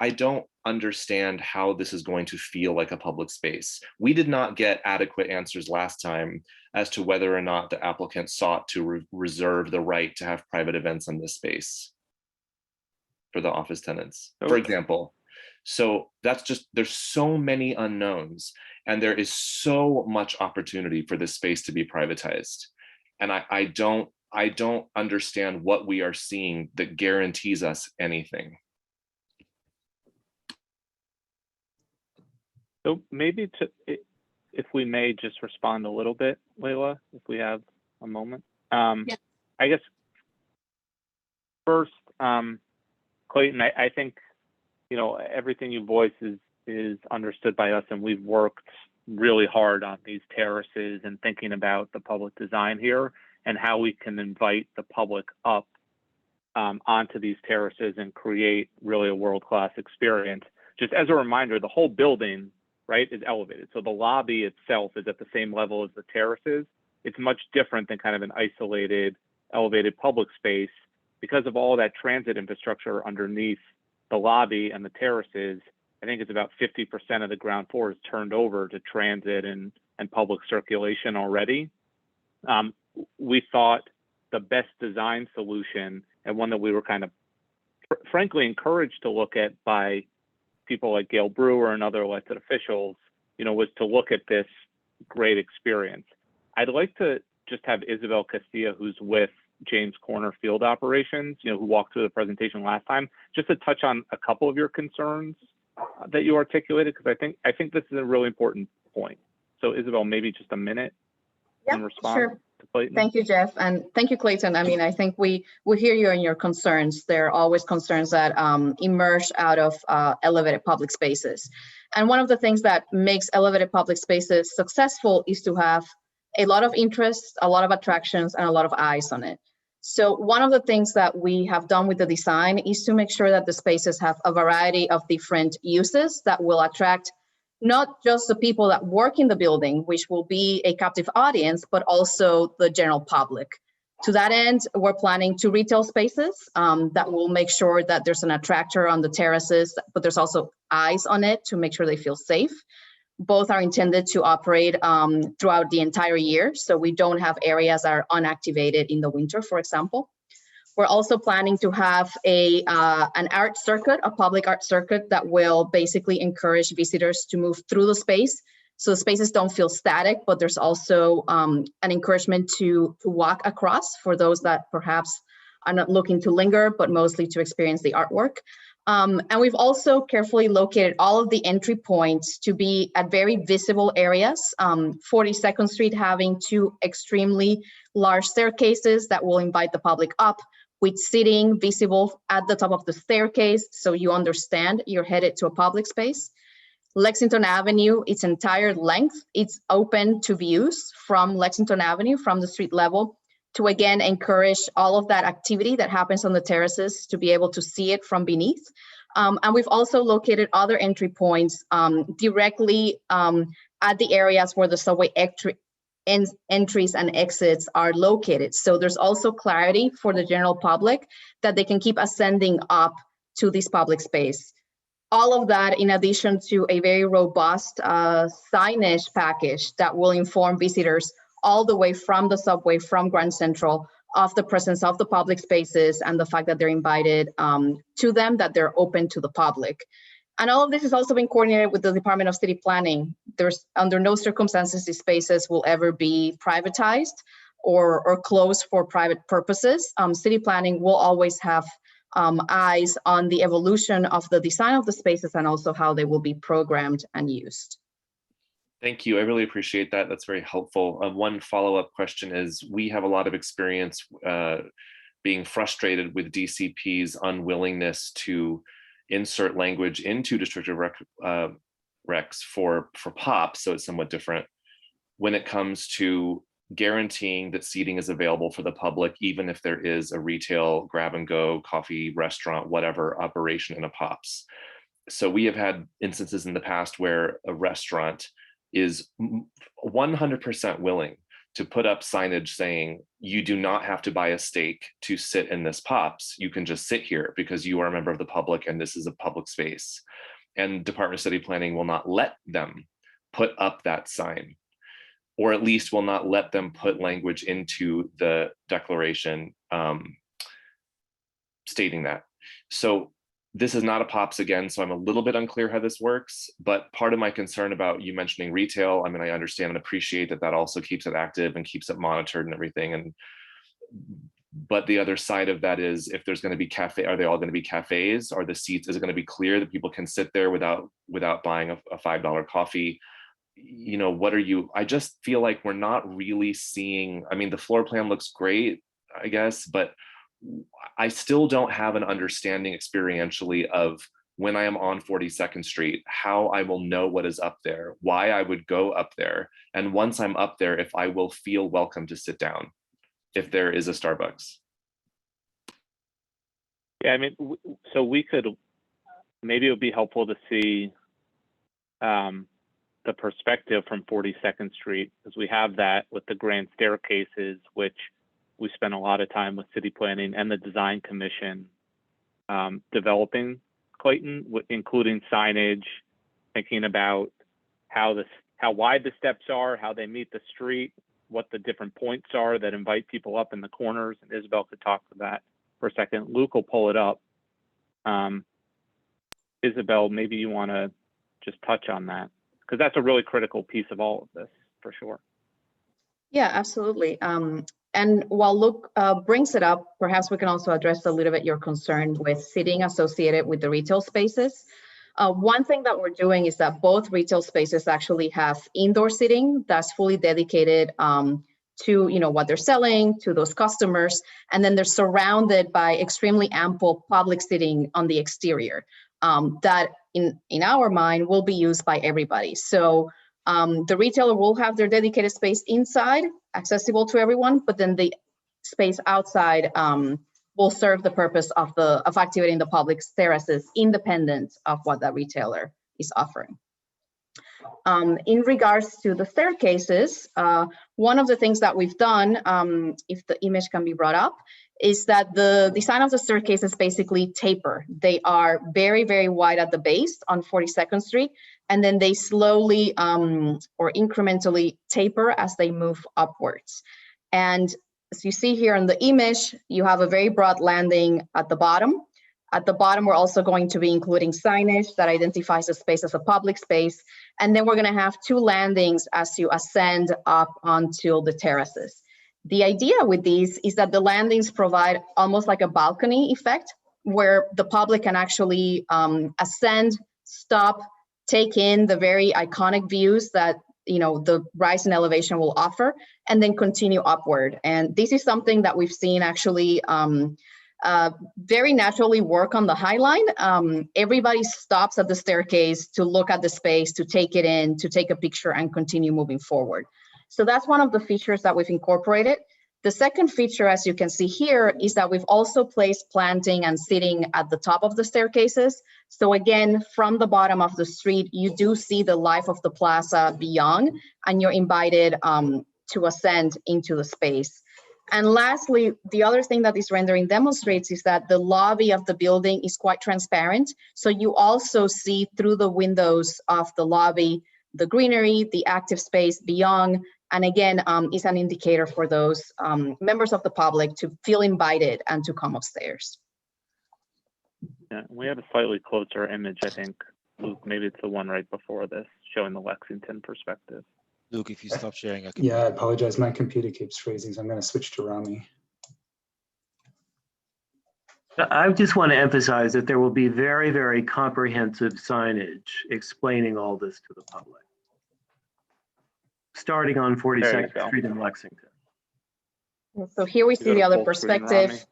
don't understand how this is going to feel like a public space. We did not get adequate answers last time as to whether or not the applicant sought to reserve the right to have private events in this space for the office tenants, for example. So that's just, there's so many unknowns and there is so much opportunity for this space to be privatized. And I don't understand what we are seeing that guarantees us anything. So maybe if we may just respond a little bit, Leila, if we have a moment. Yeah. I guess first, Clayton, I think, you know, everything you voice is understood by us, and we've worked really hard on these terraces and thinking about the public design here and how we can invite the public up onto these terraces and create really a world-class experience. Just as a reminder, the whole building, right, is elevated. So the lobby itself is at the same level as the terraces. It's much different than kind of an isolated, elevated public space because of all that transit infrastructure underneath the lobby and the terraces. I think it's about 50% of the ground floor is turned over to transit and public circulation already. We thought the best design solution, and one that we were kind of frankly encouraged to look at by people like Gail Brewer and other elected officials, you know, was to look at this great experience. I'd like to just have Isabel Castilla, who's with James Corner Field Operations, you know, who walked through the presentation last time, just to touch on a couple of your concerns that you articulated, because I think this is a really important point. So Isabel, maybe just a minute in response. Sure. Thank you, Jeff, and thank you, Clayton. I mean, I think we hear you and your concerns. There are always concerns that emerge out of elevated public spaces. And one of the things that makes elevated public spaces successful is to have a lot of interest, a lot of attractions, and a lot of eyes on it. So one of the things that we have done with the design is to make sure that the spaces have a variety of different uses that will attract not just the people that work in the building, which will be a captive audience, but also the general public. To that end, we're planning 2 retail spaces that will make sure that there's an attractor on the terraces, but there's also eyes on it to make sure they feel safe. Both are intended to operate throughout the entire year, so we don't have areas that are unactivated in the winter, for example. We're also planning to have an art circuit, a public art circuit that will basically encourage visitors to move through the space. So the spaces don't feel static, but there's also an encouragement to walk across for those that perhaps are not looking to linger, but mostly to experience the artwork. And we've also carefully located all of the entry points to be at very visible areas. 42nd Street having 2 extremely large staircases that will invite the public up, with seating visible at the top of the staircase, so you understand you're headed to a public space. Lexington Avenue, its entire length, it's open to views from Lexington Avenue, from the street level, to again encourage all of that activity that happens on the terraces to be able to see it from beneath. And we've also located other entry points directly at the areas where the subway entries and exits are located. So there's also clarity for the general public that they can keep ascending up to this public space. All of that in addition to a very robust signage package that will inform visitors all the way from the subway, from Grand Central, of the presence of the public spaces and the fact that they're invited to them, that they're open to the public. And all of this is also being coordinated with the Department of City Planning. There's under no circumstances these spaces will ever be privatized or closed for private purposes. City Planning will always have eyes on the evolution of the design of the spaces and also how they will be programmed and used. Thank you. I really appreciate that. That's very helpful. One follow-up question is, we have a lot of experience being frustrated with DCP's unwillingness to insert language into district recs for POPs, so it's somewhat different when it comes to guaranteeing that seating is available for the public, even if there is a retail grab-and-go coffee restaurant, whatever operation in a POPs. So we have had instances in the past where a restaurant is 100% willing to put up signage saying, you do not have to buy a steak to sit in this POPs. You can just sit here because you are a member of the public and this is a public space. And Department of City Planning will not let them put up that sign, or at least will not let them put language into the declaration stating that. So this is not a POPs again, so I'm a little bit unclear how this works, but part of my concern about you mentioning retail, I mean, I understand and appreciate that that also keeps it active and keeps it monitored and everything. But the other side of that is, if there's going to be cafe, are they all going to be cafes? Are the seats, is it going to be clear that people can sit there without buying a $5 coffee? You know, what are you, I just feel like we're not really seeing, I mean, the floor plan looks great, I guess, but I still don't have an understanding experientially of, when I am on 42nd Street, how I will know what is up there, why I would go up there. And once I'm up there, if I will feel welcome to sit down, if there is a Starbucks. Yeah, I mean, so we could, maybe it would be helpful to see the perspective from 42nd Street, because we have that with the grand staircases, which we spent a lot of time with City Planning and the Design Commission developing, Clayton, including signage, thinking about how wide the steps are, how they meet the street, what the different points are that invite people up in the corners. And Isabel could talk to that for a second. Luke will pull it up. Isabel, maybe you want to just touch on that, because that's a really critical piece of all of this, for sure. Yeah, absolutely. And while Luke brings it up, perhaps we can also address a little bit your concern with seating associated with the retail spaces. One thing that we're doing is that both retail spaces actually have indoor seating that's fully dedicated to, you know, what they're selling, to those customers, and then they're surrounded by extremely ample public seating on the exterior that in our mind will be used by everybody. So the retailer will have their dedicated space inside, accessible to everyone, but then the space outside will serve the purpose of activating the public terraces, independent of what that retailer is offering. In regards to the staircases, one of the things that we've done, if the image can be brought up, is that the design of the staircases basically taper. They are very, very wide at the base on 42nd Street, and then they slowly or incrementally taper as they move upwards. And as you see here in the image, you have a very broad landing at the bottom. At the bottom, we're also going to be including signage that identifies the space as a public space. And then we're going to have two landings as you ascend up onto the terraces. The idea with these is that the landings provide almost like a balcony effect, where the public can actually ascend, stop, take in the very iconic views that, you know, the rise in elevation will offer, and then continue upward. And this is something that we've seen actually very naturally work on the High Line. Everybody stops at the staircase to look at the space, to take it in, to take a picture and continue moving forward. So that's one of the features that we've incorporated. The second feature, as you can see here, is that we've also placed planting and seating at the top of the staircases. So again, from the bottom of the street, you do see the life of the plaza beyond, and you're invited to ascend into the space. And lastly, the other thing that this rendering demonstrates is that the lobby of the building is quite transparent. So you also see through the windows of the lobby, the greenery, the active space beyond, and again, is an indicator for those members of the public to feel invited and to come upstairs. Yeah, we have a slightly closer image, I think. Luke, maybe it's the one right before this, showing the Lexington perspective. Luke, if you stop sharing, I can. Yeah, I apologize. My computer keeps freezing, so I'm going to switch to Rami. I just want to emphasize that there will be very, very comprehensive signage explaining all this to the public, starting on 42nd Street in Lexington. So here we see the other perspective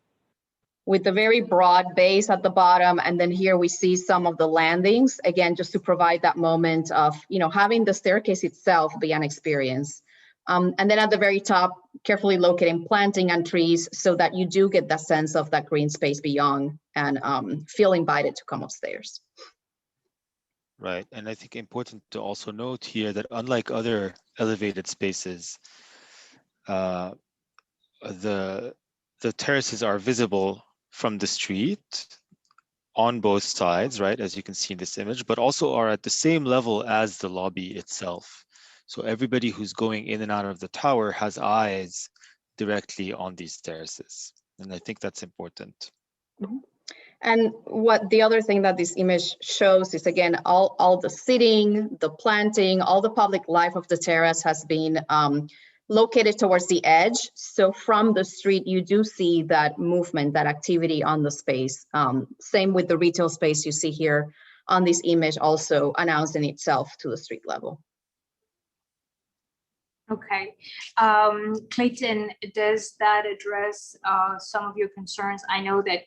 with the very broad base at the bottom. And then here we see some of the landings, again, just to provide that moment of, you know, having the staircase itself be an experience. And then at the very top, carefully locating planting and trees so that you do get that sense of that green space beyond and feel invited to come upstairs. Right, and I think important to also note here that unlike other elevated spaces, the terraces are visible from the street on both sides, right, as you can see in this image, but also are at the same level as the lobby itself. So everybody who's going in and out of the tower has eyes directly on these terraces. And I think that's important. Mm-hmm. And what the other thing that this image shows is, again, all the seating, the planting, all the public life of the terrace has been located towards the edge. So from the street, you do see that movement, that activity on the space. Same with the retail space you see here on this image, also announcing itself to the street level. Okay, Clayton, does that address some of your concerns? I know that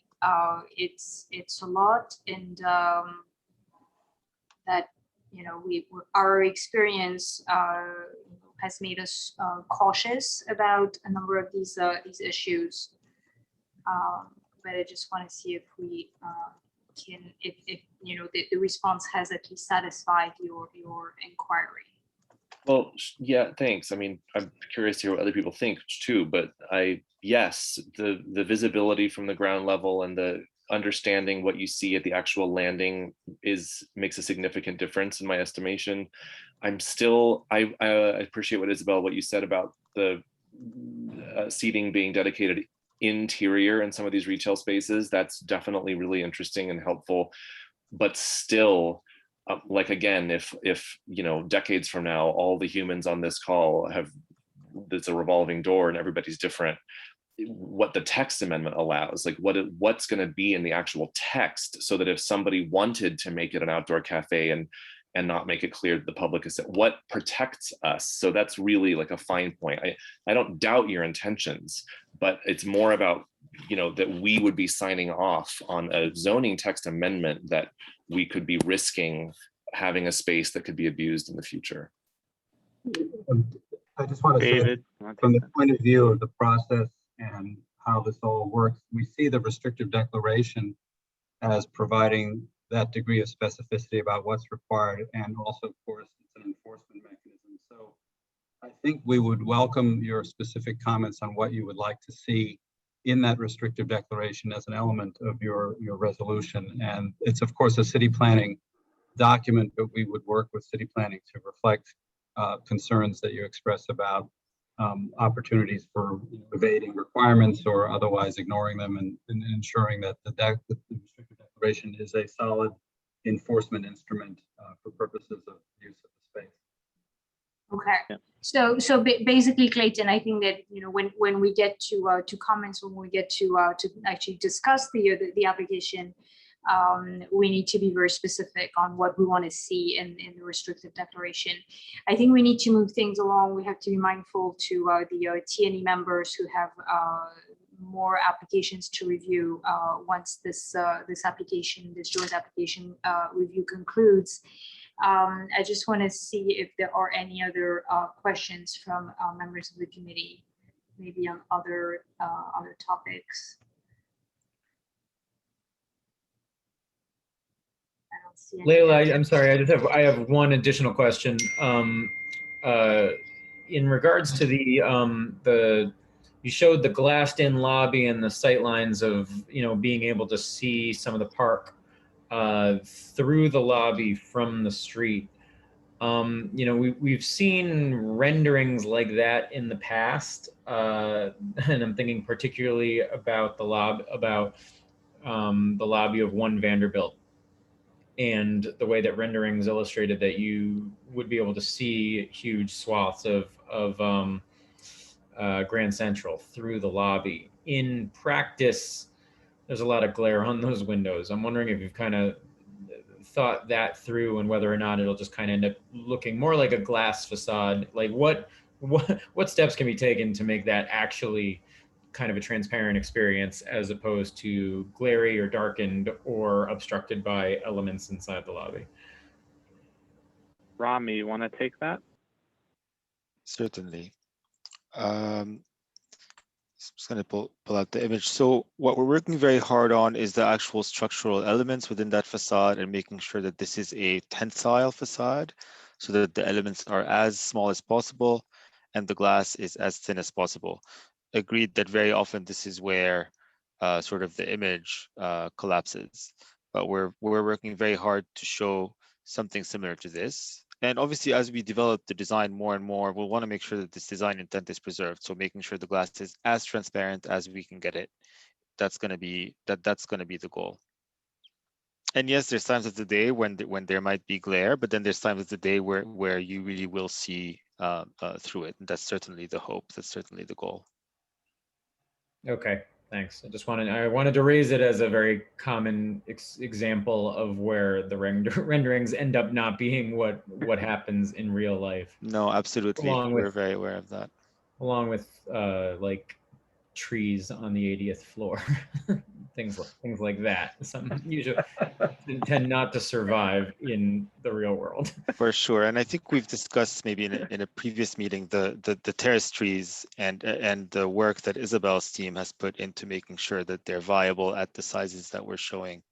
it's a lot, and that, you know, our experience has made us cautious about a number of these issues. But I just want to see if we can, if you know, the response has at least satisfied your inquiry. Well, yeah, thanks. I mean, I'm curious to hear what other people think too, but yes, the visibility from the ground level and the understanding what you see at the actual landing makes a significant difference in my estimation. I appreciate what you said about the seating being dedicated interior in some of these retail spaces. That's definitely really interesting and helpful, but still, like, again, if you know, decades from now, all the humans on this call it's a revolving door and everybody's different, what the text amendment allows, like what's going to be in the actual text, so that if somebody wanted to make it an outdoor cafe and not make it clear to the public, is what protects us. So that's really like a fine point. I don't doubt your intentions, but it's more about, you know, that we would be signing off on a zoning text amendment that we could be risking having a space that could be abused in the future. I just want to say, from the point of view of the process and how this all works, we see the restrictive declaration as providing that degree of specificity about what's required, and also, of course, it's an enforcement mechanism. So I think we would welcome your specific comments on what you would like to see in that restrictive declaration as an element of your resolution. And it's, of course, a city planning document, but we would work with city planning to reflect concerns that you express about opportunities for evading requirements or otherwise ignoring them, and ensuring that the restrictive declaration is a solid enforcement instrument for purposes of use of the space. Okay. Yeah. So basically, Clayton, I think that, you know, when we get to comments, when we get to actually discuss the application, we need to be very specific on what we want to see in the restrictive declaration. I think we need to move things along. We have to be mindful to the T&E members who have more applications to review once this joint application review concludes. I just want to see if there are any other questions from members of the committee, maybe on other topics. I don't see any. Layla, I'm sorry, I have one additional question. In regards to you showed the glassed-in lobby and the sight lines of, being able to see some of the park through the lobby from the street. We've seen renderings like that in the past, and I'm thinking particularly about the lobby of One Vanderbilt, and the way that renderings illustrated that you would be able to see huge swaths of Grand Central through the lobby. In practice, there's a lot of glare on those windows. I'm wondering if you've kind of thought that through and whether or not it'll just kind of end up looking more like a glass facade. Like what steps can be taken to make that actually kind of a transparent experience as opposed to glary or darkened or obstructed by elements inside the lobby? Rami, you want to take that? Certainly. I'm just going to pull out the image. So what we're working very hard on is the actual structural elements within that facade and making sure that this is a tensile facade so that the elements are as small as possible and the glass is as thin as possible. Agreed that very often this is where sort of the image collapses, but we're working very hard to show something similar to this. And obviously, as we develop the design more and more, we'll want to make sure that this design intent is preserved. So making sure the glass is as transparent as we can get it. That's going to be the goal. And yes, there's times of the day when there might be glare, but then there's times of the day where you really will see through it. And that's certainly the hope. That's certainly the goal. Okay, thanks. I wanted to raise it as a very common example of where the renderings end up not being what happens in real life. No, absolutely. We're very aware of that. Along with like trees on the 80th floor, things like that. Some usually tend not to survive in the real world. For sure, and I think we've discussed maybe in a previous meeting the terrace trees and the work that Isabel's team has put into making sure that they're viable at the sizes that we're showing,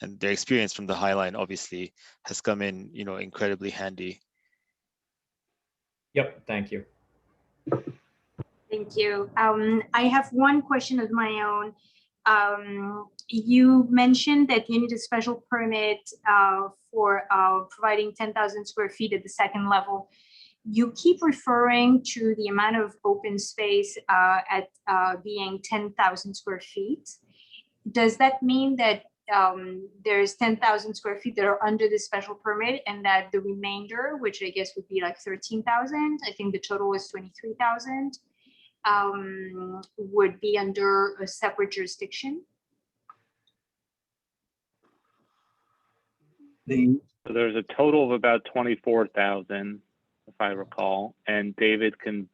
and their experience from the High Line obviously has come in, incredibly handy. Yep, thank you. Thank you. I have one question of my own. You mentioned that you need a special permit for providing 10,000 square feet at the second level. You keep referring to the amount of open space at being 10,000 square feet. Does that mean that there's 10,000 square feet that are under the special permit and that the remainder, which I guess would be like 13,000, I think the total was 23,000, would be under a separate jurisdiction? So there's a total of about 24,000, if I recall, and David can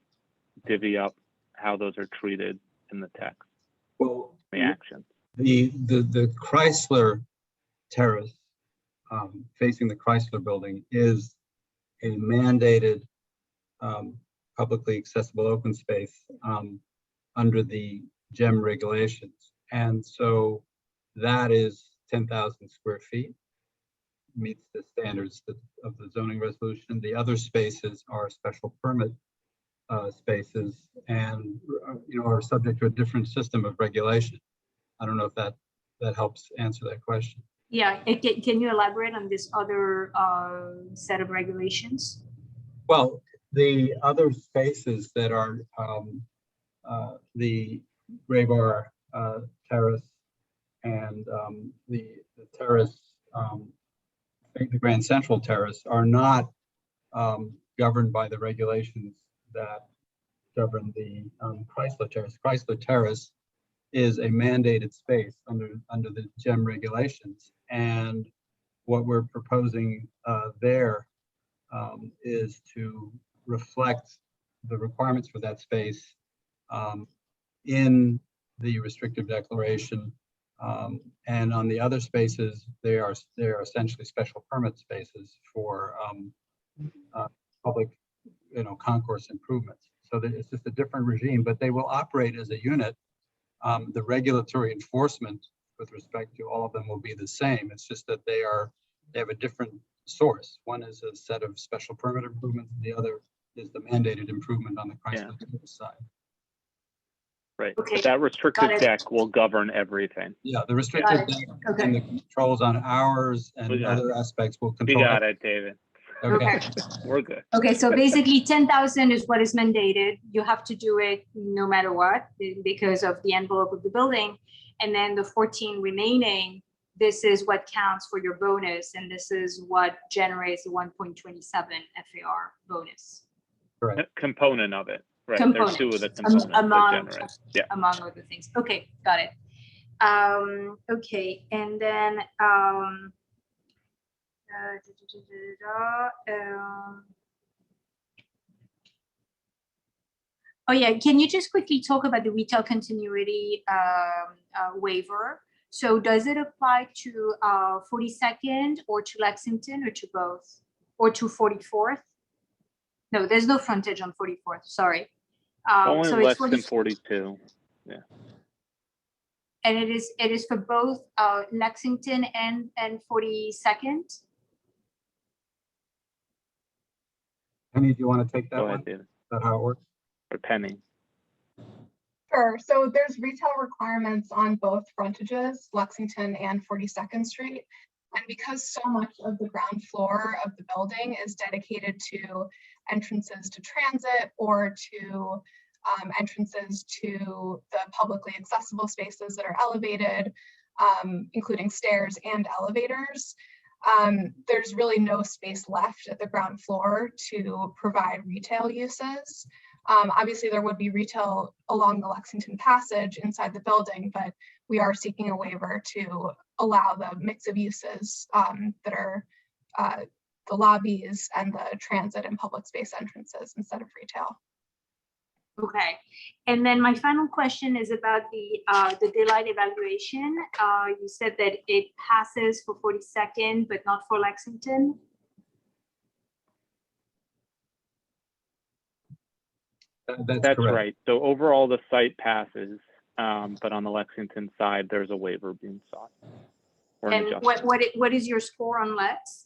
divvy up how those are treated in the text. Well, the action. The Chrysler Terrace facing the Chrysler Building is a mandated publicly accessible open space under the GEM regulations. And so that is 10,000 square feet, meets the standards of the zoning resolution. The other spaces are special permit spaces and are subject to a different system of regulation. I don't know if that helps answer that question. Yeah, can you elaborate on this other set of regulations? Well, the other spaces that are the Graybar Terrace and the terrace, the Grand Central Terrace, are not governed by the regulations that govern the Chrysler Terrace. Chrysler Terrace is a mandated space under the GEM regulations, and what we're proposing there is to reflect the requirements for that space in the restrictive declaration. And on the other spaces, they are essentially special permit spaces for public, concourse improvements. So that it's just a different regime, but they will operate as a unit. The regulatory enforcement with respect to all of them will be the same. It's just that they have a different source. One is a set of special permit improvements, and the other is the mandated improvement on the Chrysler side. Right, Okay, but that restricted deck will govern everything. Yeah, the restricted deck and the controls on hours and other aspects will control. You got it, David. Okay. We're good. Okay, so basically 10,000 is what is mandated. You have to do it no matter what because of the envelope of the building. And then the 14 remaining, this is what counts for your bonus. And this is what generates the 1.27 FAR bonus. Correct. Component of it. Right. Component. There's two of the components among other things. Okay, got it. Okay, and then oh yeah, can you just quickly talk about the retail continuity waiver? So does it apply to 42nd or to Lexington or to both or to 44th? No, there's no frontage on 44th, sorry. Only so less it's than 42, yeah. And it is for both Lexington and 42nd? Penny, do you want to take that Go one? ahead, David. Is that how it works? Or Penny. Sure. So there's retail requirements on both frontages, Lexington and 42nd Street. And because so much of the ground floor of the building is dedicated to entrances to transit or to entrances to the publicly accessible spaces that are elevated, including stairs and elevators, there's really no space left at the ground floor to provide retail uses. Obviously, there would be retail along the Lexington Passage inside the building, but we are seeking a waiver to allow the mix of uses that are the lobbies and the transit and public space entrances instead of retail. Okay, and then my final question is about the daylight evaluation. You said that it passes for 42nd, but not for Lexington. That's right. So overall, the site passes, but on the Lexington side, there's a waiver being sought. And what is your score on Lex?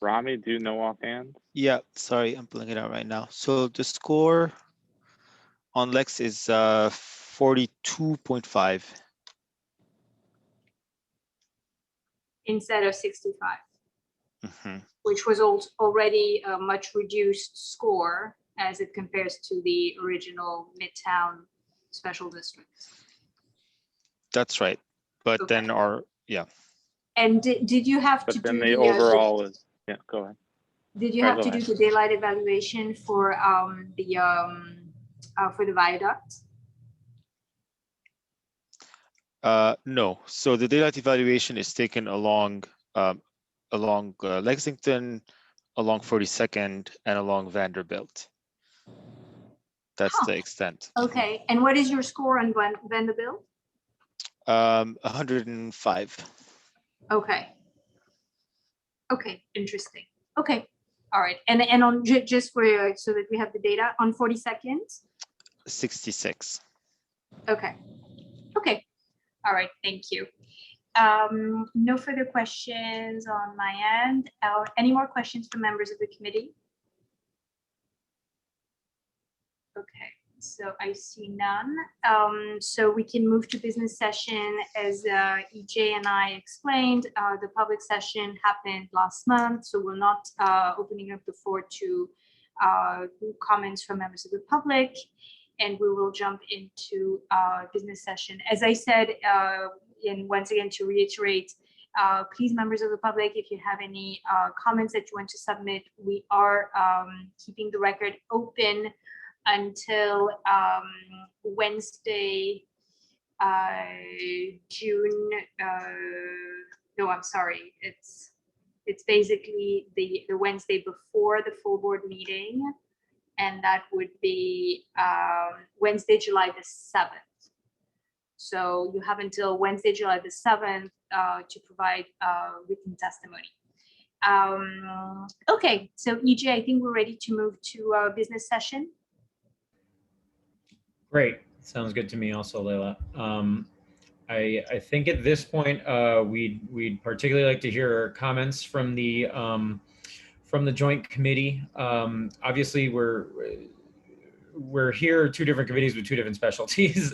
Rami, do you know offhand? Yeah, sorry, I'm pulling it out right now. So the score on Lex is 42.5. Instead of 65. Mm-hmm. Which was already a much reduced score as it compares to the original Midtown special districts. That's right. But Okay. then And did you have to do then the overall is, yeah, go ahead. Did you have to do the daylight evaluation for the viaduct? No. So the daylight evaluation is taken along Lexington, along 42nd, and along Vanderbilt. That's the extent. Okay. And what is your score on Vanderbilt? 105. Okay. Okay. Interesting. Okay. All right. And on just for so that we have the data on 42nd. 66. Okay. Okay. All right. Thank you. No further questions on my end. Any more questions from members of the committee? Okay, so I see none. So we can move to business session. As EJ and I explained, the public session happened last month, so we're not opening up the floor to comments from members of the public, and we will jump into business session. As I said, and once again, to reiterate, please, members of the public, if you have any comments that you want to submit, we are keeping the record open until Wednesday, June. No, I'm sorry. It's basically the Wednesday before the full board meeting. and that would be Wednesday, July the 7th. So you have until Wednesday, July the 7th to provide written testimony. Okay, so EJ, I think we're ready to move to our business session. Great. Sounds good to me also, Leila. I think at this point, we'd particularly like to hear comments from the joint committee. Obviously, we're here, two different committees with two different specialties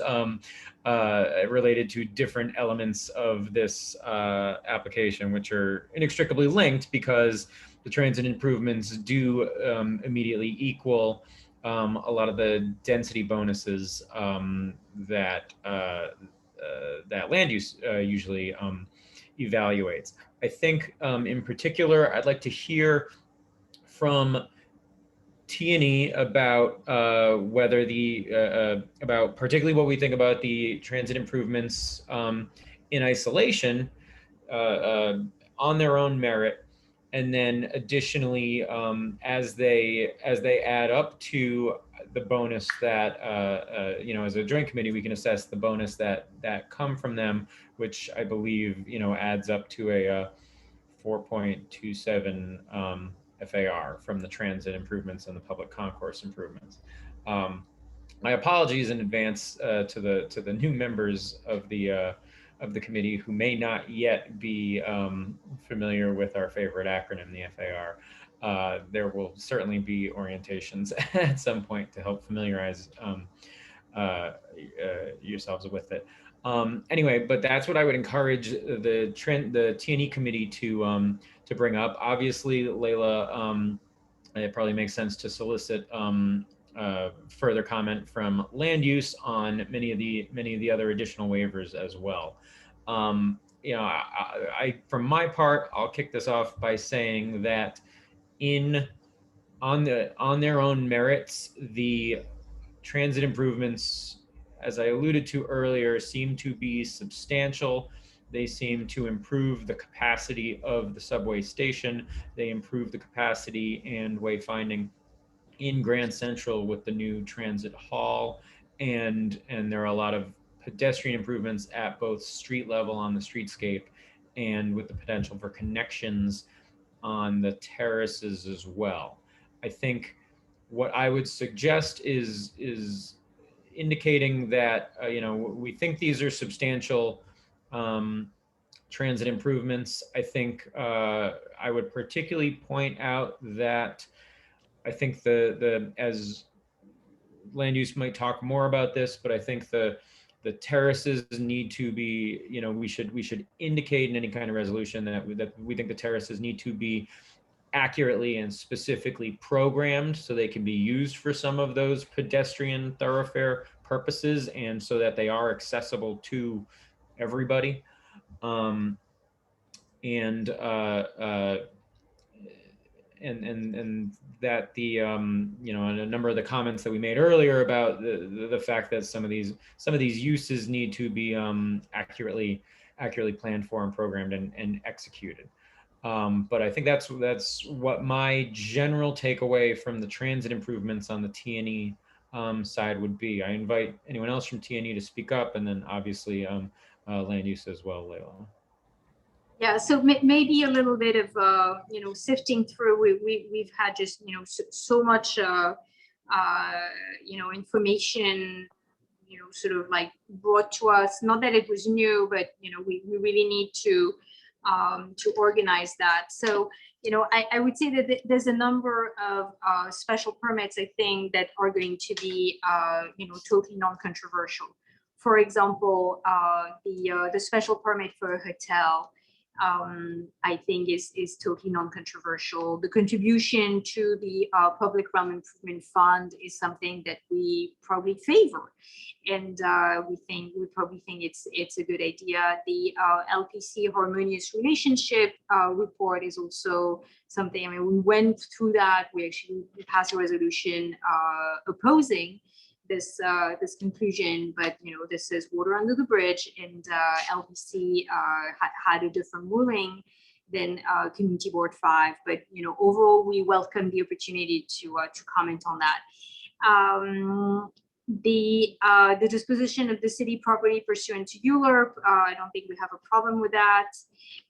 related to different elements of this application, which are inextricably linked because the transit improvements do immediately equal a lot of the density bonuses that land use usually evaluates. I think in particular, I'd like to hear from T&E about whether about particularly what we think about the transit improvements in isolation on their own merit, and then additionally as they add up to the bonus that as a joint committee we can assess the bonus that come from them, which I believe adds up to a 4.27 FAR from the transit improvements and the public concourse improvements. My apologies in advance to the new members of the committee who may not yet be familiar with our favorite acronym, the FAR. There will certainly be orientations at some point to help familiarize yourselves with it. Anyway, but that's what I would encourage the T&E committee to bring up. Obviously, Leila, it probably makes sense to solicit further comment from land use on many of the other additional waivers as well. I from my part, I'll kick this off by saying that on their own merits, the transit improvements, as I alluded to earlier, seem to be substantial. They seem to improve the capacity of the subway station. They improve the capacity and wayfinding in Grand Central with the new transit hall. And there are a lot of pedestrian improvements at both street level on the streetscape and with the potential for connections on the terraces as well. I think what I would suggest is indicating that we think these are substantial transit improvements. I think I would particularly point out that I think as land use might talk more about this, but I think the terraces need to be, we should indicate in any kind of resolution that we think the terraces need to be accurately and specifically programmed so they can be used for some of those pedestrian thoroughfare purposes, and so that they are accessible to everybody. And that the and a number of the comments that we made earlier about the fact that some of these uses need to be accurately planned for and programmed and executed. But I think that's what my general takeaway from the transit improvements on the T&E side would be. I invite anyone else from T&E to speak up, and then obviously land use as well, Leila. Yeah, so maybe a little bit of sifting through. We've had just so much information sort of like brought to us. Not that it was new, but we really need to organize that. So I would say that there's a number of special permits, I think, that are going to be totally non-controversial. For example, the special permit for a hotel, I think is totally non-controversial. The contribution to the Public Realm Improvement Fund is something that we probably favor, and we probably think it's a good idea. The LPC Harmonious Relationship report is also something. I mean, we went through that. We passed a resolution opposing this conclusion, but this is water under the bridge, and LPC had a different ruling than Community Board 5. But overall, we welcome the opportunity to comment on that. The disposition of the city property pursuant to ULURP, I don't think we have a problem with that.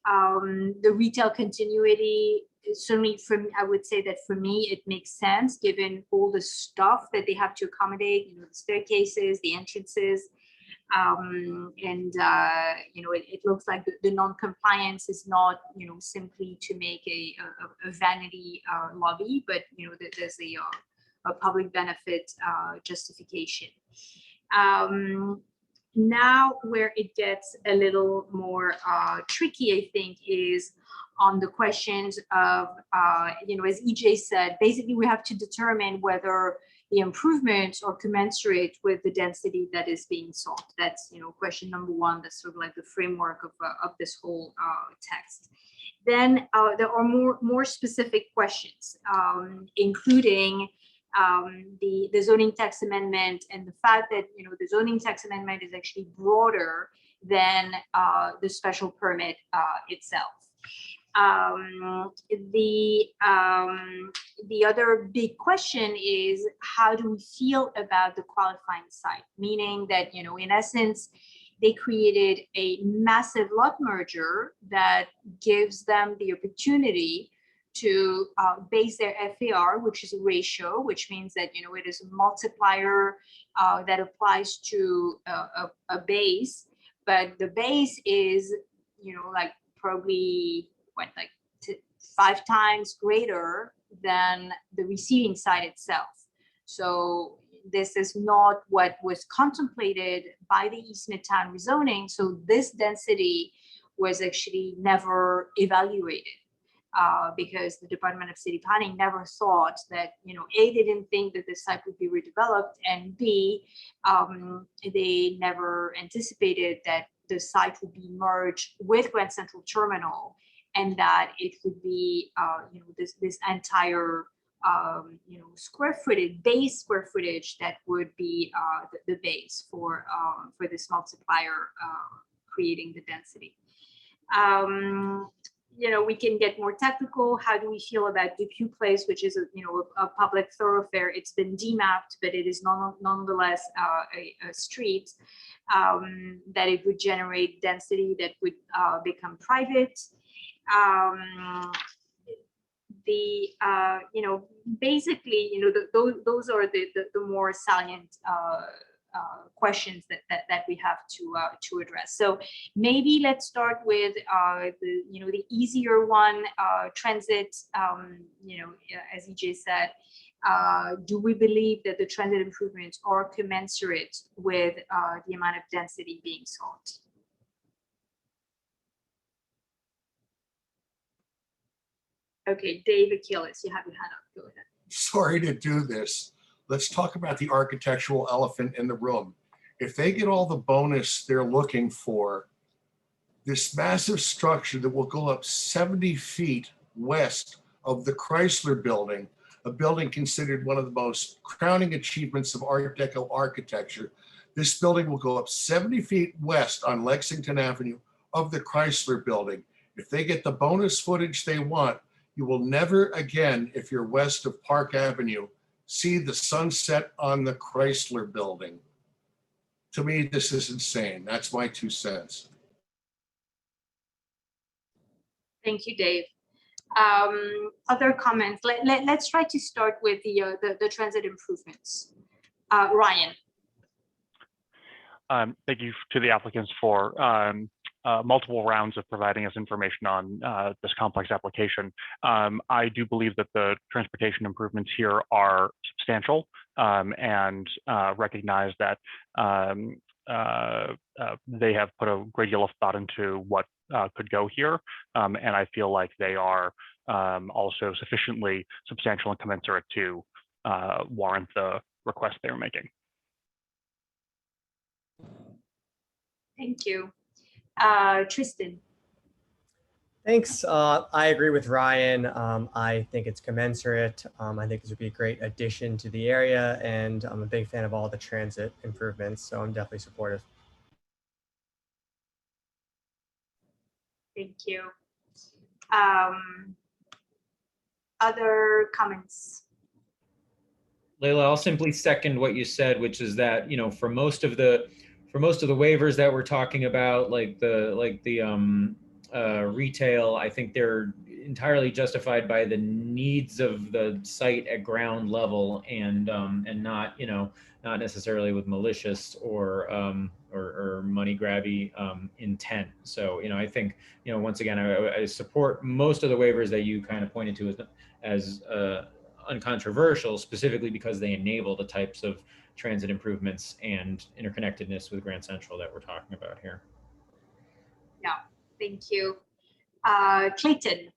The retail continuity, certainly I would say that for me, it makes sense given all the stuff that they have to accommodate, the staircases, the entrances. It looks like the non-compliance is not, simply to make a vanity lobby, but, there's a public benefit justification. Now, where it gets a little more tricky, I think, is on the questions of, as EJ said, basically we have to determine whether the improvements are commensurate with the density that is being sought. That's, question number one. That's sort of like the framework of this whole text. Then there are more specific questions, including the zoning text amendment and the fact that the zoning text amendment is actually broader than the special permit itself. The other big question is, how do we feel about the qualifying site? Meaning that, in essence, they created a massive lot merger that gives them the opportunity to base their FAR, which is a ratio, which means that, it is a multiplier that applies to a base, but the base is, probably 5 times greater than the receiving site itself. So this is not what was contemplated by the East Midtown rezoning. So this density was actually never evaluated because the Department of City Planning never thought that, A, they didn't think that the site would be redeveloped, and B, they never anticipated that the site would be merged with Grand Central Terminal, and that it would be, this entire, base square footage that would be the base for this multiplier creating the density. We can get more technical. How do we feel about Dupuy Place, which is a public thoroughfare? It's been demapped, but it is nonetheless a street that it would generate density that would become private. Basically, those are the more salient questions that we have to address. So maybe let's start with the easier one, transit. As EJ said, do we believe that the transit improvements are commensurate with the amount of density being sought? Okay, Dave Achilles, you have your hand up. Go ahead. Sorry to do this. Let's talk about the architectural elephant in the room. If they get all the bonus they're looking for, this massive structure that will go up 70 feet west of the Chrysler Building, a building considered one of the most crowning achievements of Art Deco architecture, this building will go up 70 feet west on Lexington Avenue of the Chrysler Building. If they get the bonus footage they want, you will never again, if you're west of Park Avenue, see the sunset on the Chrysler Building. To me, this is insane. That's my 2 cents. Thank you, Dave. Other comments? Let's try to start with the transit improvements. Ryan. Thank you to the applicants for multiple rounds of providing us information on this complex application. I do believe that the transportation improvements here are substantial and recognize that they have put a great deal of thought into what could go here. And I feel like they are also sufficiently substantial and commensurate to warrant the request they're making. Thank you. Tristan. Thanks. I agree with Ryan. I think it's commensurate. I think this would be a great addition to the area, and I'm a big fan of all the transit improvements, so I'm definitely supportive. Thank you. Other comments? Leila, I'll simply second what you said, which is that, you know, for most of the waivers that we're talking about, like the retail, I think they're entirely justified by the needs of the site at ground level, and not, you know, not necessarily with malicious or money grabby intent. So, you know, I think, you know, once again, I support most of the waivers that you kind of pointed to as uncontroversial, specifically because they enable the types of transit improvements and interconnectedness with Grand Central that we're talking about here. Yeah, thank you. Clayton.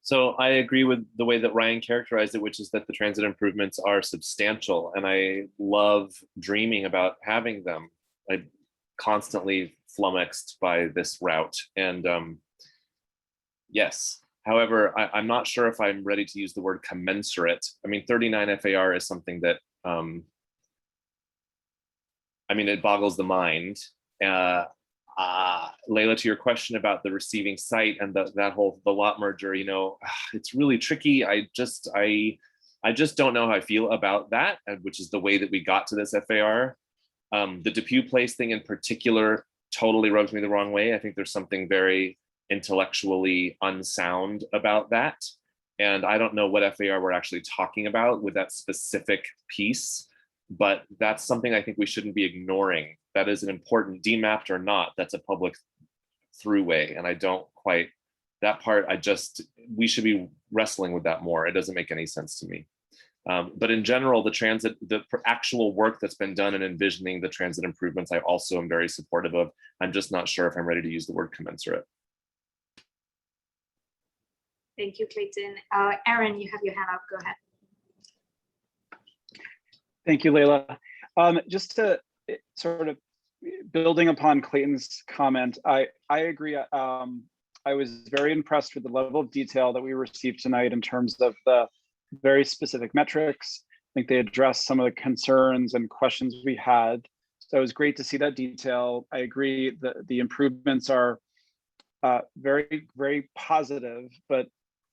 So I agree with the way that Ryan characterized it, which is that the transit improvements are substantial, and I love dreaming about having them. I'm constantly flummoxed by this route, and yes. However, I'm not sure if I'm ready to use the word commensurate. I mean, 39 FAR is something that, I mean, it boggles the mind. Leila, to your question about the receiving site and the lot merger, you know, it's really tricky. I just don't know how I feel about that, which is the way that we got to this FAR. The Depew Place thing in particular totally rubs me the wrong way. I think there's something very intellectually unsound about that. And I don't know what FAR we're actually talking about with that specific piece, but that's something I think we shouldn't be ignoring. That is an important, demapped or not, that's a public throughway. And I don't quite, that part, we should be wrestling with that more. It doesn't make any sense to me. But in general, the actual work that's been done in envisioning the transit improvements, I also am very supportive of. I'm just not sure if I'm ready to use the word commensurate. Thank you, Clayton. Aaron, you have your hand up. Go ahead. Thank you, Leila. Just to sort of building upon Clayton's comment, I agree. I was very impressed with the level of detail that we received tonight in terms of the very specific metrics. I think they addressed some of the concerns and questions we had. So it was great to see that detail. I agree that the improvements are very, very positive, but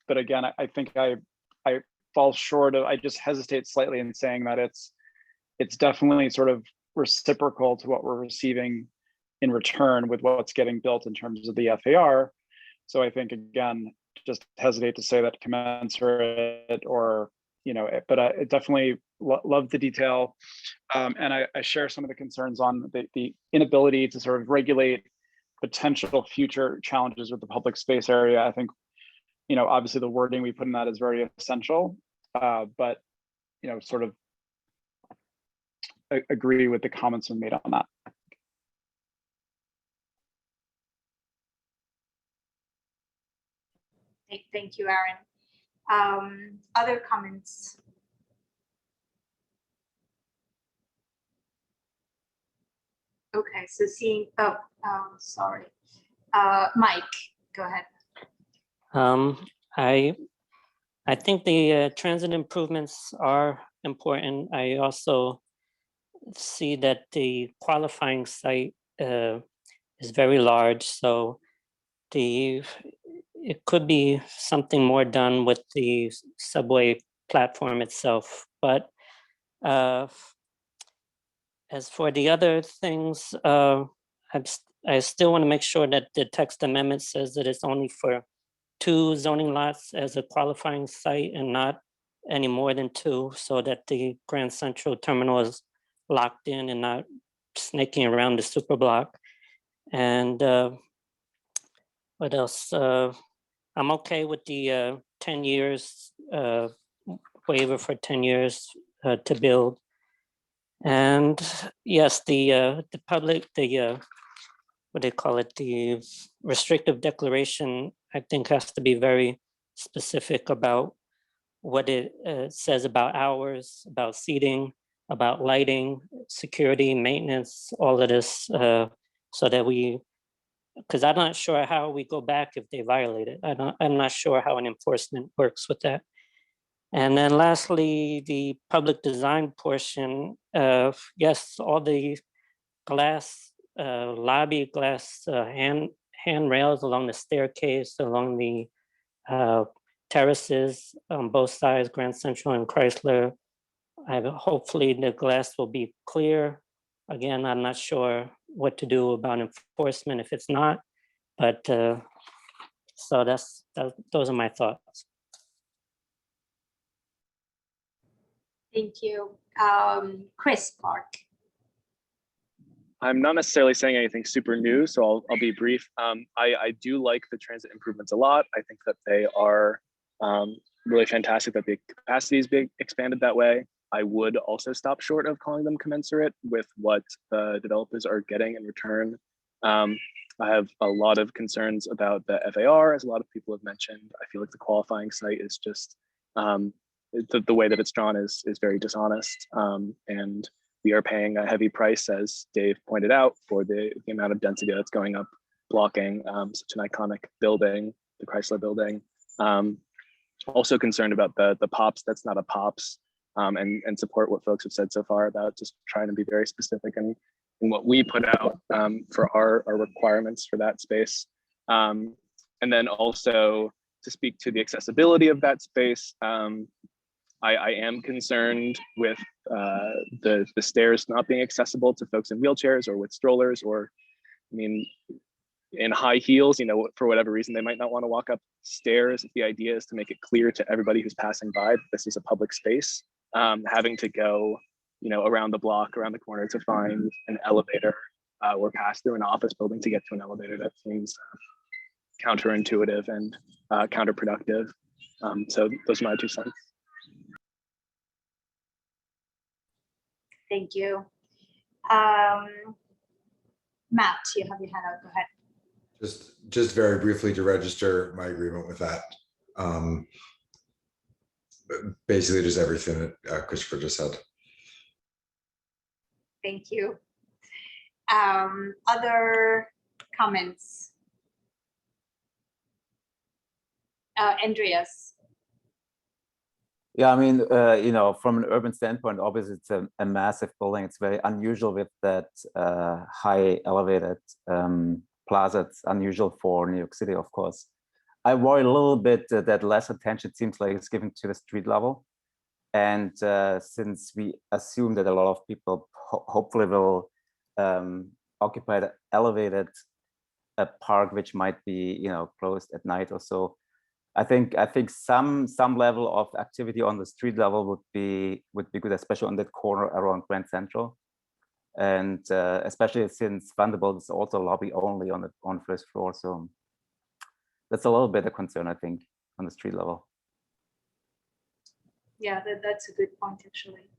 again, I think I fall short of, I just hesitate slightly in saying that it's definitely sort of reciprocal to what we're receiving in return with what's getting built in terms of the FAR. So I think, again, just hesitate to say that commensurate or, you know, but I definitely love the detail. And I share some of the concerns on the inability to sort of regulate potential future challenges with the public space area. I think, you know, obviously the wording we put in that is very essential, but, you know, sort of agree with the comments we made on that. Thank you, Aaron. Other comments? Okay, so seeing, sorry. Mike, go ahead. I think the transit improvements are important. I also see that the qualifying site is very large, so it could be something more done with the subway platform itself. But as for the other things, I still want to make sure that the text amendment says that it's only for 2 zoning lots as a qualifying site and not any more than 2, so that the Grand Central terminal is locked in and not snaking around the super block. And what else? I'm okay with the 10 years waiver for 10 years to build. And yes, the public, what do they call it? The restrictive declaration, I think, has to be very specific about what it says about hours, about seating, about lighting, security, maintenance, all of this, so that because I'm not sure how we go back if they violate it. I'm not sure how an enforcement works with that. And then lastly, the public design portion, yes, all the glass, lobby glass handrails along the staircase, along the terraces on both sides, Grand Central and Chrysler. Hopefully the glass will be clear. Again, I'm not sure what to do about enforcement if it's not, but so those are my thoughts. Thank you. Chris Clark. I'm not necessarily saying anything super new, so I'll be brief. I do like the transit improvements a lot. I think that they are really fantastic that the capacity is expanded that way. I would also stop short of calling them commensurate with what the developers are getting in return. I have a lot of concerns about the FAR, as a lot of people have mentioned. I feel like the qualifying site is just, the way that it's drawn is very dishonest. And we are paying a heavy price, as Dave pointed out, for the amount of density that's going up, blocking such an iconic building, the Chrysler building. Also concerned about the POPs, that's not a POPs, and support what folks have said so far about just trying to be very specific in what we put out for our requirements for that space. And then also to speak to the accessibility of that space, I am concerned with the stairs not being accessible to folks in wheelchairs or with strollers, or, I mean, in high heels, for whatever reason, they might not want to walk up stairs. If the idea is to make it clear to everybody who's passing by that this is a public space, having to go, around the block, around the corner to find an elevator or pass through an office building to get to an elevator, that seems counterintuitive and counterproductive. So those are my 2 cents. Thank you. Matt, you have your hand up. Go ahead. Just very briefly to register my agreement with that. Basically, just everything that Christopher just said. Thank you. Other comments? Andreas. Yeah, I mean, from an urban standpoint, obviously it's a massive building. It's very unusual with that high elevated plaza. It's unusual for New York City, of course. I worry a little bit that less attention seems like it's given to the street level. And since we assume that a lot of people hopefully will occupy the elevated park, which might be, closed at night or so, I think some level of activity on the street level would be good, especially on that corner around Grand Central, and especially since Vanderbilt is also lobby only on the first floor. So that's a little bit of concern, I think, on the street level. Yeah, that's a good point, actually.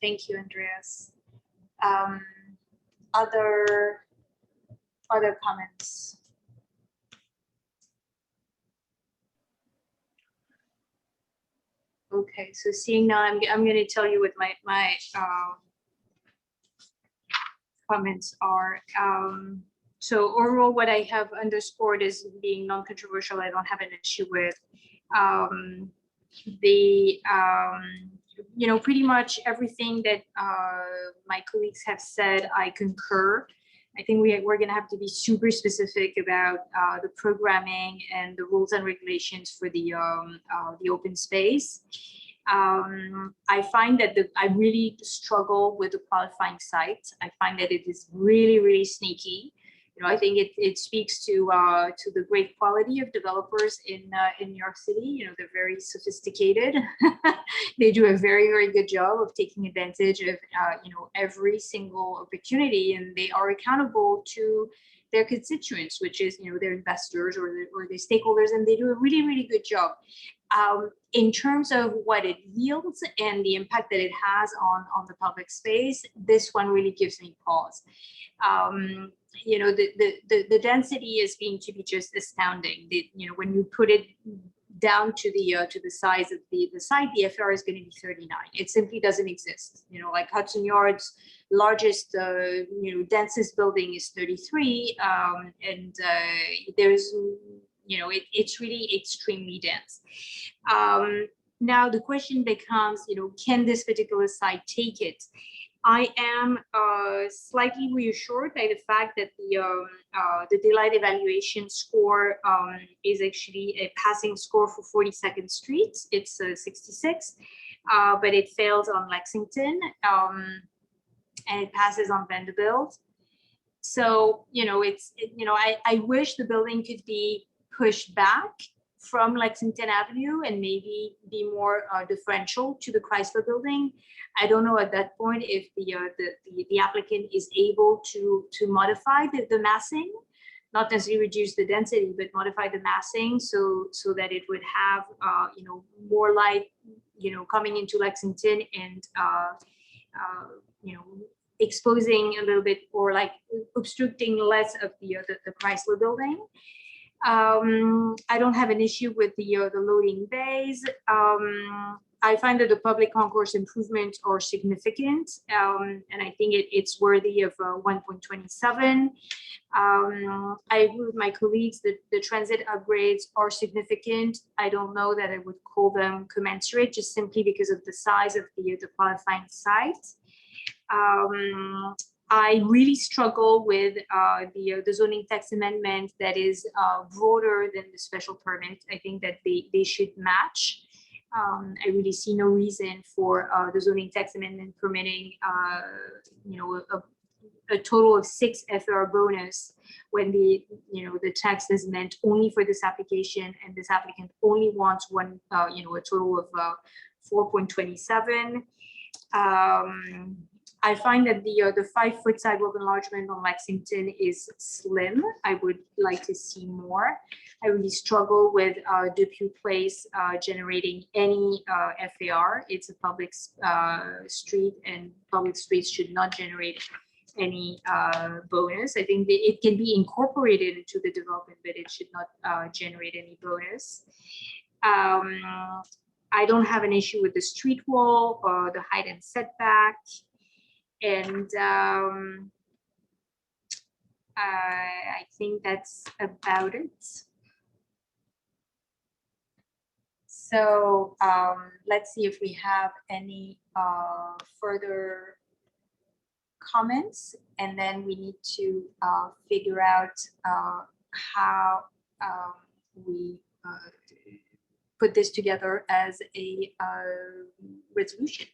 Thank you, Andreas. Other comments? Okay, so seeing now, I'm going to tell you what my comments are. So overall, what I have underscored is being non-controversial. I don't have an issue with pretty much everything that my colleagues have said. I concur. I think we're going to have to be super specific about the programming and the rules and regulations for the open space. I find that I really struggle with the qualifying site. I find that it is really, really sneaky. I think it speaks to the great quality of developers in New York City. They're very sophisticated. They do a very, very good job of taking advantage of every single opportunity, and they are accountable to their constituents, which is their investors or their stakeholders, and they do a really, really good job. In terms of what it yields and the impact that it has on the public space, this one really gives me pause. The density is being to be just astounding. When you put it down to the size of the site, the FAR is going to be 39. It simply doesn't exist. Like Hudson Yards, largest, densest building is 33, and there's, it's really extremely dense. Now the question becomes, can this particular site take it? I am slightly reassured by the fact that the daylight evaluation score is actually a passing score for 42nd Street. It's 66, but it fails on Lexington, and it passes on Vanderbilt. So, I wish the building could be pushed back from Lexington Avenue and maybe be more differential to the Chrysler Building. I don't know at that point if the applicant is able to modify the massing, not necessarily reduce the density, but modify the massing so that it would have more light coming into Lexington and exposing a little bit, or like obstructing less of the Chrysler Building. I don't have an issue with the loading bays. I find that the public concourse improvements are significant, and I think it's worthy of 1.27. I agree with my colleagues that the transit upgrades are significant. I don't know that I would call them commensurate, just simply because of the size of the qualifying site. I really struggle with the zoning text amendment that is broader than the special permit. I think that they should match. I really see no reason for the zoning text amendment permitting a total of 6 FAR bonus when the text is meant only for this application, and this applicant only wants one, a total of 4.27. I find that the 5-foot sidewalk enlargement on Lexington is slim. I would like to see more. I really struggle with Depew Place generating any FAR. It's a public street, and public streets should not generate any bonus. I think that it can be incorporated into the development, but it should not generate any bonus. I don't have an issue with the street wall or the height and setback. And I think that's about it. So let's see if we have any further comments, and then we need to figure out how we put this together as a resolution.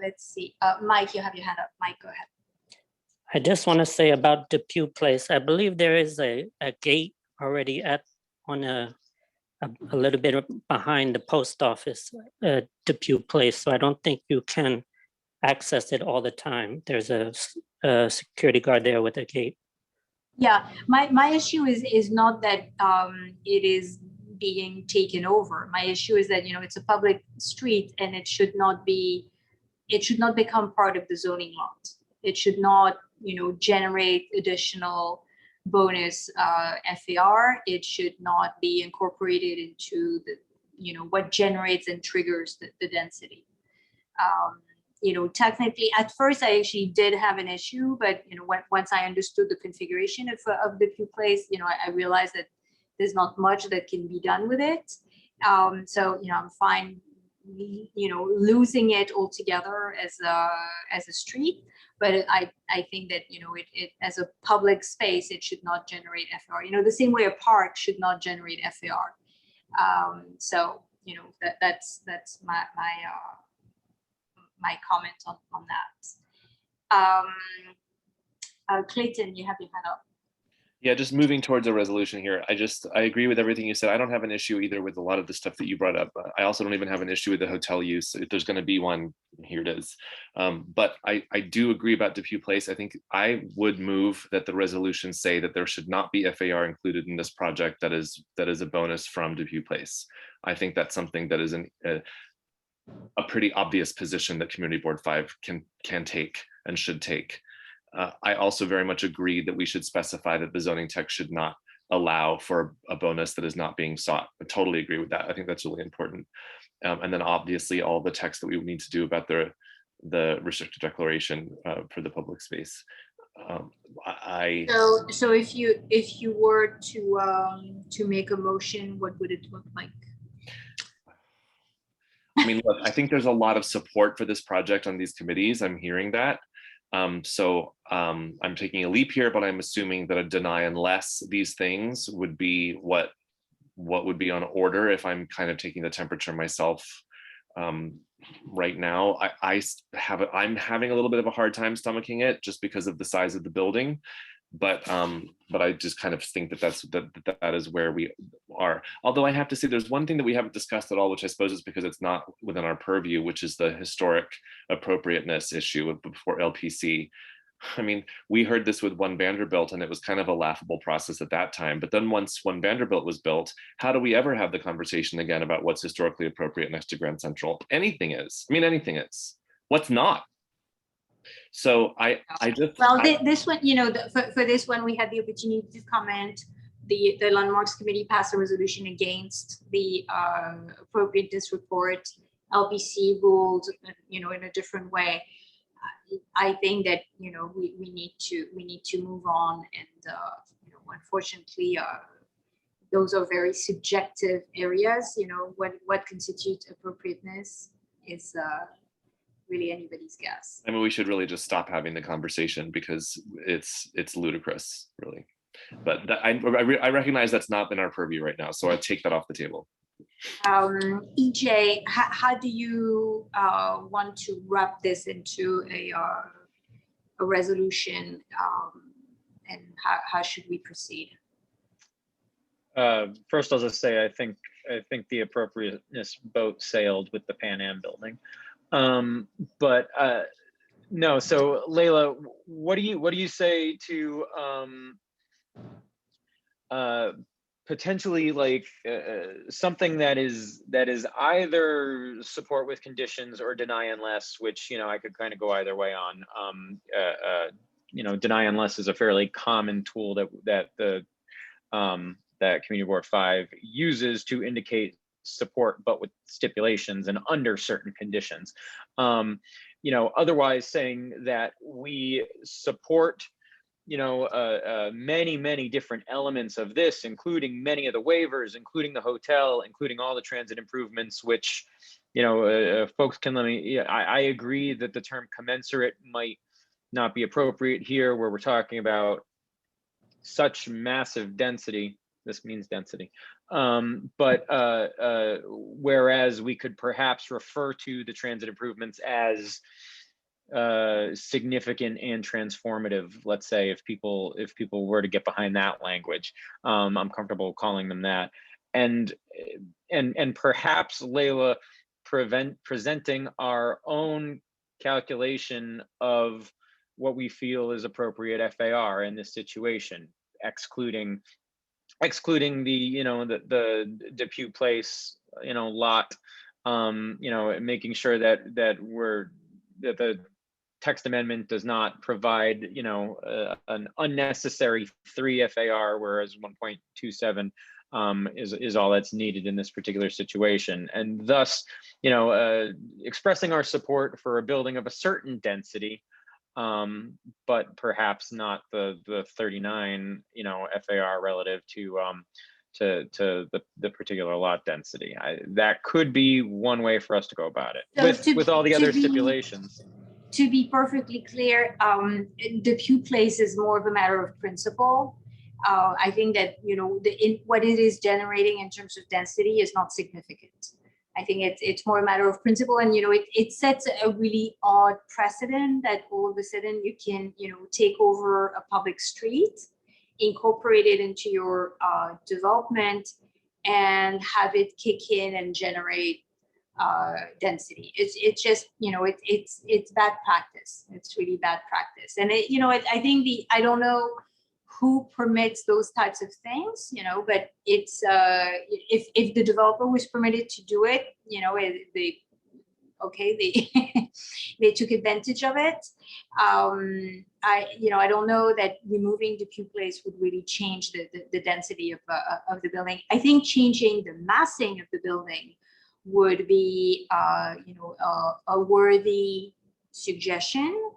Let's see. Mike, you have your hand up. Mike, go ahead. I just want to say about Depew Place. I believe there is a gate already on a little bit behind the post office, Depew Place. So I don't think you can access it all the time. There's a security guard there with a gate. Yeah, my issue is not that it is being taken over. My issue is that it's a public street, and it should not become part of the zoning lot. It should not, generate additional bonus FAR. It should not be incorporated into the, what generates and triggers the density. Technically, at first I actually did have an issue, but once I understood the configuration of the Depew Place, I realized that there's not much that can be done with it. So I'm fine losing it altogether as a street, but I think that it as a public space, it should not generate FAR. The same way a park should not generate FAR. So that's my comment on that. Clayton, you have your hand up. Yeah, just moving towards a resolution here. I agree with everything you said. I don't have an issue either with a lot of the stuff that you brought up. I also don't even have an issue with the hotel use. If there's going to be one, here it is. But I do agree about Depew Place. I think I would move that the resolution say that there should not be FAR included in this project that is a bonus from Depew Place. I think that's something that is a pretty obvious position that Community Board 5 can take and should take. I also very much agree that we should specify that the zoning text should not allow for a bonus that is not being sought. I totally agree with that. I think that's really important. And then obviously all the text that we would need to do about the restricted declaration for the public space. So if you were to make a motion, what would it look like? I mean, look, I think there's a lot of support for this project on these committees. I'm hearing that. I'm taking a leap here, but I'm assuming that a deny unless these things would be what would be on order if I'm kind of taking the temperature myself right now. I'm having a little bit of a hard time stomaching it just because of the size of the building. But I just kind of think that that is where we are. Although I have to say there's one thing that we haven't discussed at all, which I suppose is because it's not within our purview, which is the historic appropriateness issue before LPC. I mean, we heard this with One Vanderbilt and it was kind of a laughable process at that time. But then once One Vanderbilt was built, how do we ever have the conversation again about what's historically appropriate next to Grand Central? Anything is. I mean, anything is. What's not? So this one, you know, for this one, we had the opportunity to comment. The Landmarks Committee passed a resolution against the appropriateness report. LPC ruled, you know, in a different way. I think that, you know, we need to move on, and you know, unfortunately, those are very subjective areas. You know, what constitutes appropriateness is really anybody's guess. I mean, we should really just stop having the conversation because it's ludicrous, really. But I recognize that's not in our purview right now, so I take that off the table. EJ, how do you want to wrap this into a resolution, and how should we proceed? First, I'll just say I think the appropriateness boat sailed with the Pan Am building. But no, so Leila, what do you say to potentially like something that is either support with conditions or deny unless, which, you know, I could kind of go either way on. You know, deny unless is a fairly common tool that Community Board 5 uses to indicate support, but with stipulations and under certain conditions. You know, otherwise saying that we support, you know, many different elements of this, including many of the waivers, including the hotel, including all the transit improvements, which, you know, folks can let me, yeah, I agree that the term commensurate might not be appropriate here, where we're talking about such massive density. This means density. But whereas we could perhaps refer to the transit improvements as significant and transformative, let's say, if people were to get behind that language, I'm comfortable calling them that. And perhaps, Leila, presenting our own calculation of what we feel is appropriate FAR in this situation, excluding the, you know, the Depew Place, you know, lot, you know, making sure that the text amendment does not provide, you know, an unnecessary 3 FAR, whereas 1.27 is all that's needed in this particular situation. And thus, you know, expressing our support for a building of a certain density, but perhaps not the 39, you know, FAR relative to the particular lot density. That could be one way for us to go about it, so with all the other stipulations. To be perfectly clear, Depew Place is more of a matter of principle. I think that, you know, what it is generating in terms of density is not significant. I think it's more a matter of principle, and, you know, it sets a really odd precedent that all of a sudden you can, you know, take over a public street, incorporate it into your development, and have it kick in and generate density. It's just, you know, it's bad practice. It's really bad practice, and you know, I think I don't know who permits those types of things, you know, but it's if the developer was permitted to do it, you know, they they took advantage of it. I don't know that removing the Depew Place would really change the density of the building. I think changing the massing of the building would be you know, a worthy suggestion.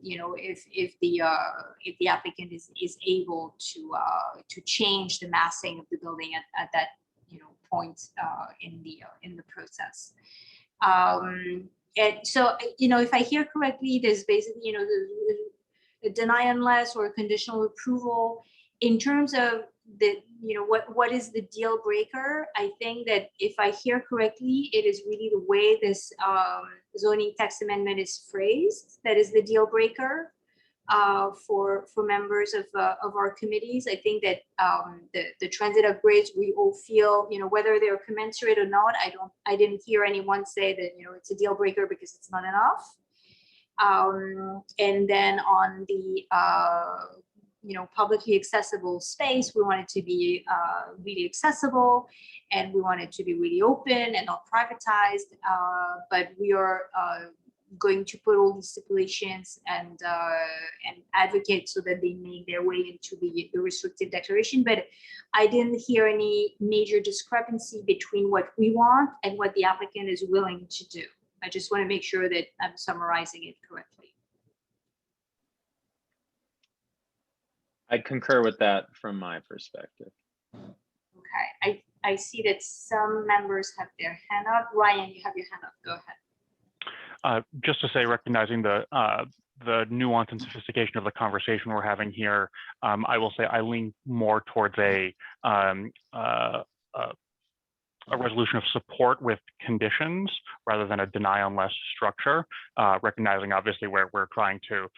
You know, if the applicant is able to change the massing of the building at that, you know, point in the process. And so, if I hear correctly, there's basically, the deny unless or conditional approval. In terms of the, what is the deal breaker? I think that if I hear correctly, it is really the way this zoning text amendment is phrased that is the deal breaker for members of our committees. I think that the transit upgrades, we all feel, whether they're commensurate or not, I didn't hear anyone say that, it's a deal breaker because it's not enough. And then on the publicly accessible space, we want it to be really accessible, and we want it to be really open and not privatized. But we are going to put all these stipulations and advocate so that they make their way into the restrictive declaration. But I didn't hear any major discrepancy between what we want and what the applicant is willing to do. I just want to make sure that I'm summarizing it correctly. I concur with that from my perspective. Okay, I see that some members have their hand up. Ryan, you have your hand up. Go ahead. Just to say, recognizing the nuance and sophistication of the conversation we're having here, I will say I lean more towards a resolution of support with conditions rather than a deny unless structure, recognizing obviously where we're trying to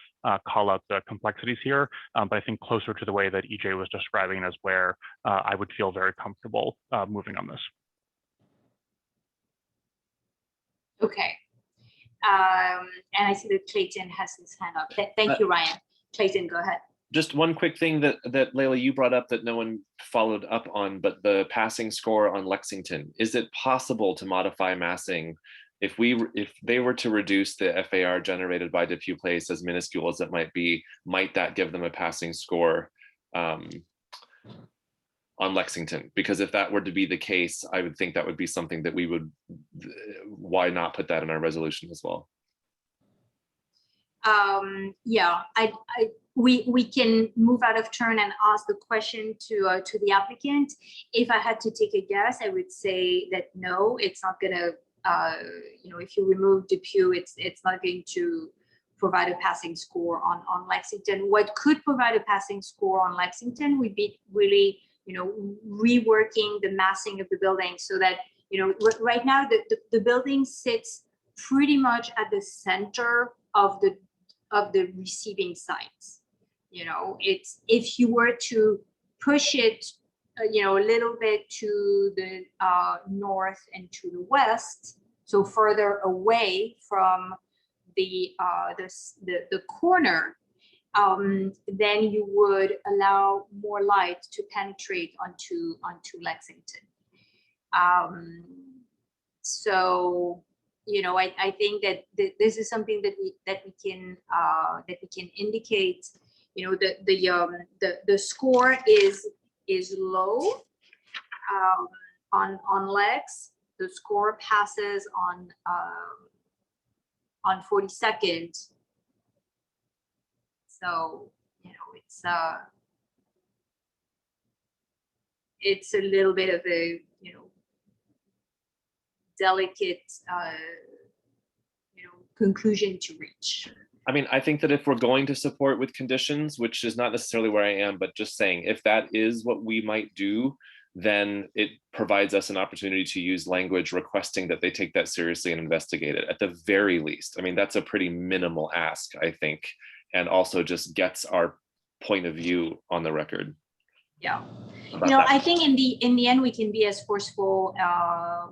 call out the complexities here, but I think closer to the way that EJ was describing is where I would feel very comfortable moving on this. Okay. And I see that Clayton has his hand up. Thank you, Ryan. Clayton, go ahead. Just one quick thing that Leila, you brought up that no one followed up on, but the passing score on Lexington. Is it possible to modify massing if they were to reduce the FAR generated by Depew Place, as minuscule as it might be? Might that give them a passing score on Lexington? Because if that were to be the case, I would think that would be something that we would, why not put that in our resolution as well? Yeah, we can move out of turn and ask the question to the applicant. If I had to take a guess, I would say that no, it's not gonna, if you remove Depew, it's not going to provide a passing score on Lexington. What could provide a passing score on Lexington would be really, reworking the massing of the building so that, right now the building sits pretty much at the center of the receiving sites. It's, if you were to push it, a little bit to the north and to the west, so further away from the corner, then you would allow more light to penetrate onto Lexington. So, I think that this is something that we can indicate. The score is low on Lex. The score passes on 42nd. So it's a little bit of a delicate conclusion to reach. I mean, I think that if we're going to support with conditions, which is not necessarily where I am, but just saying if that is what we might do, then it provides us an opportunity to use language requesting that they take that seriously and investigate it at the very least. I mean, that's a pretty minimal ask, I think, and also just gets our point of view on the record. Yeah, I think in the end we can be as forceful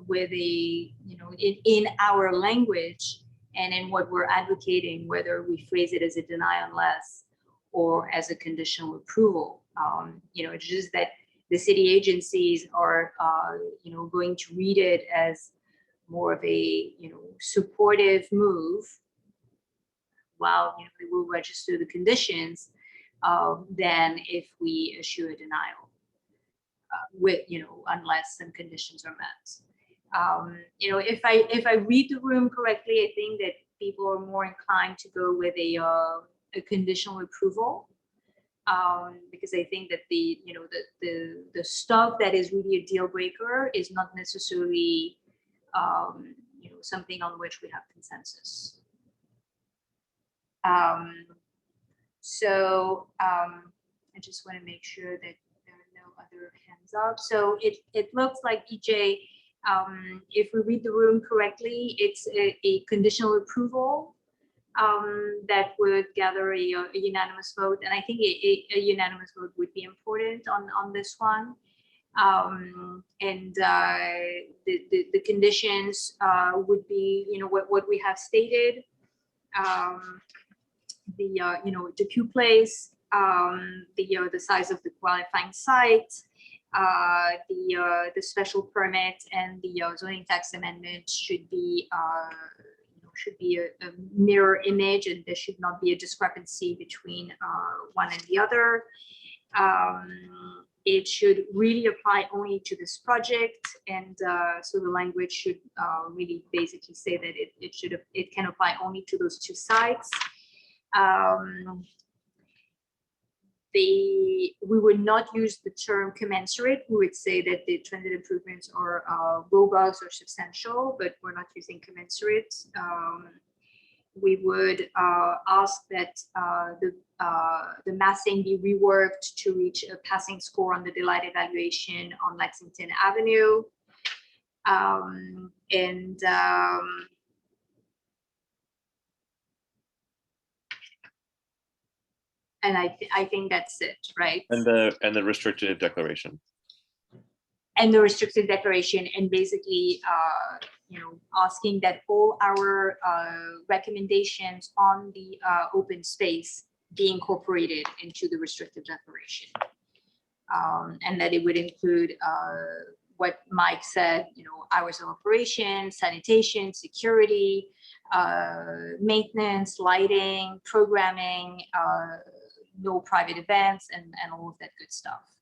with in our language and in what we're advocating, whether we phrase it as a deny unless or as a conditional approval. It's just that the city agencies are going to read it as more of a supportive move, while they will register the conditions. Than if we issue a denial with, unless some conditions are met. If I read the room correctly, I think that people are more inclined to go with a conditional approval because I think that the stuff that is really a deal breaker is not necessarily something on which we have consensus. I just want to make sure that there are no other hands up. So it looks like, EJ, if we read the room correctly, it's a conditional approval that would gather a unanimous vote. And I think a unanimous vote would be important on this one. The conditions would be, what we have stated, the queue place, the size of the qualifying site, the special permit, and the zoning tax amendment should be a mirror image, and there should not be a discrepancy between one and the other. It should really apply only to this project, and so the language should really basically say that it can apply only to those two sites. We would not use the term commensurate. We would say that the transit improvements are robust or substantial, but we're not using commensurate. We would ask that the massing be reworked to reach a passing score on the daylight evaluation on Lexington Avenue. And I think that's it, right? And the restrictive declaration. And the restrictive declaration, and basically, asking that all our recommendations on the open space be incorporated into the restrictive declaration, and that it would include what Mike said, hours of operation, sanitation, security, maintenance, lighting, programming, no private events, and all of that good stuff.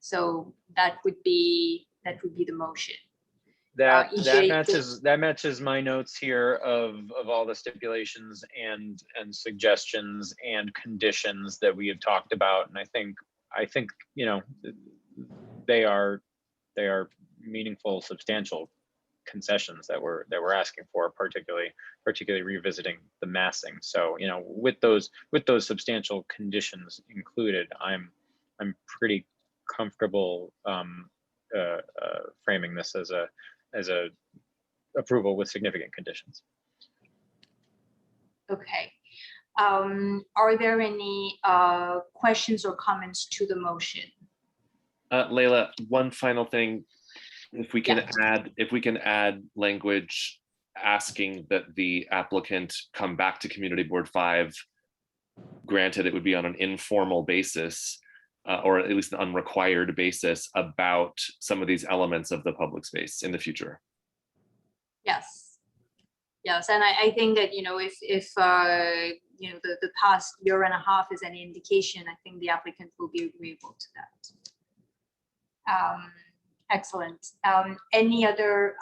So that would be the motion. That EJ, matches my notes here of all the stipulations and suggestions and conditions that we have talked about, and I think they are meaningful, substantial concessions that we're asking for, particularly revisiting the massing. So with those substantial conditions included, I'm pretty comfortable framing this as a approval with significant conditions. Okay. Are there any questions or comments to the motion? Leila, one final thing. If we can add language asking that the applicant come back to Community Board 5, granted it would be on an informal basis, or at least an unrequired basis, about some of these elements of the public space in the future. Yes, and I think that if the past year and a half is any indication, I think the applicant will be agreeable to that. Excellent. Any other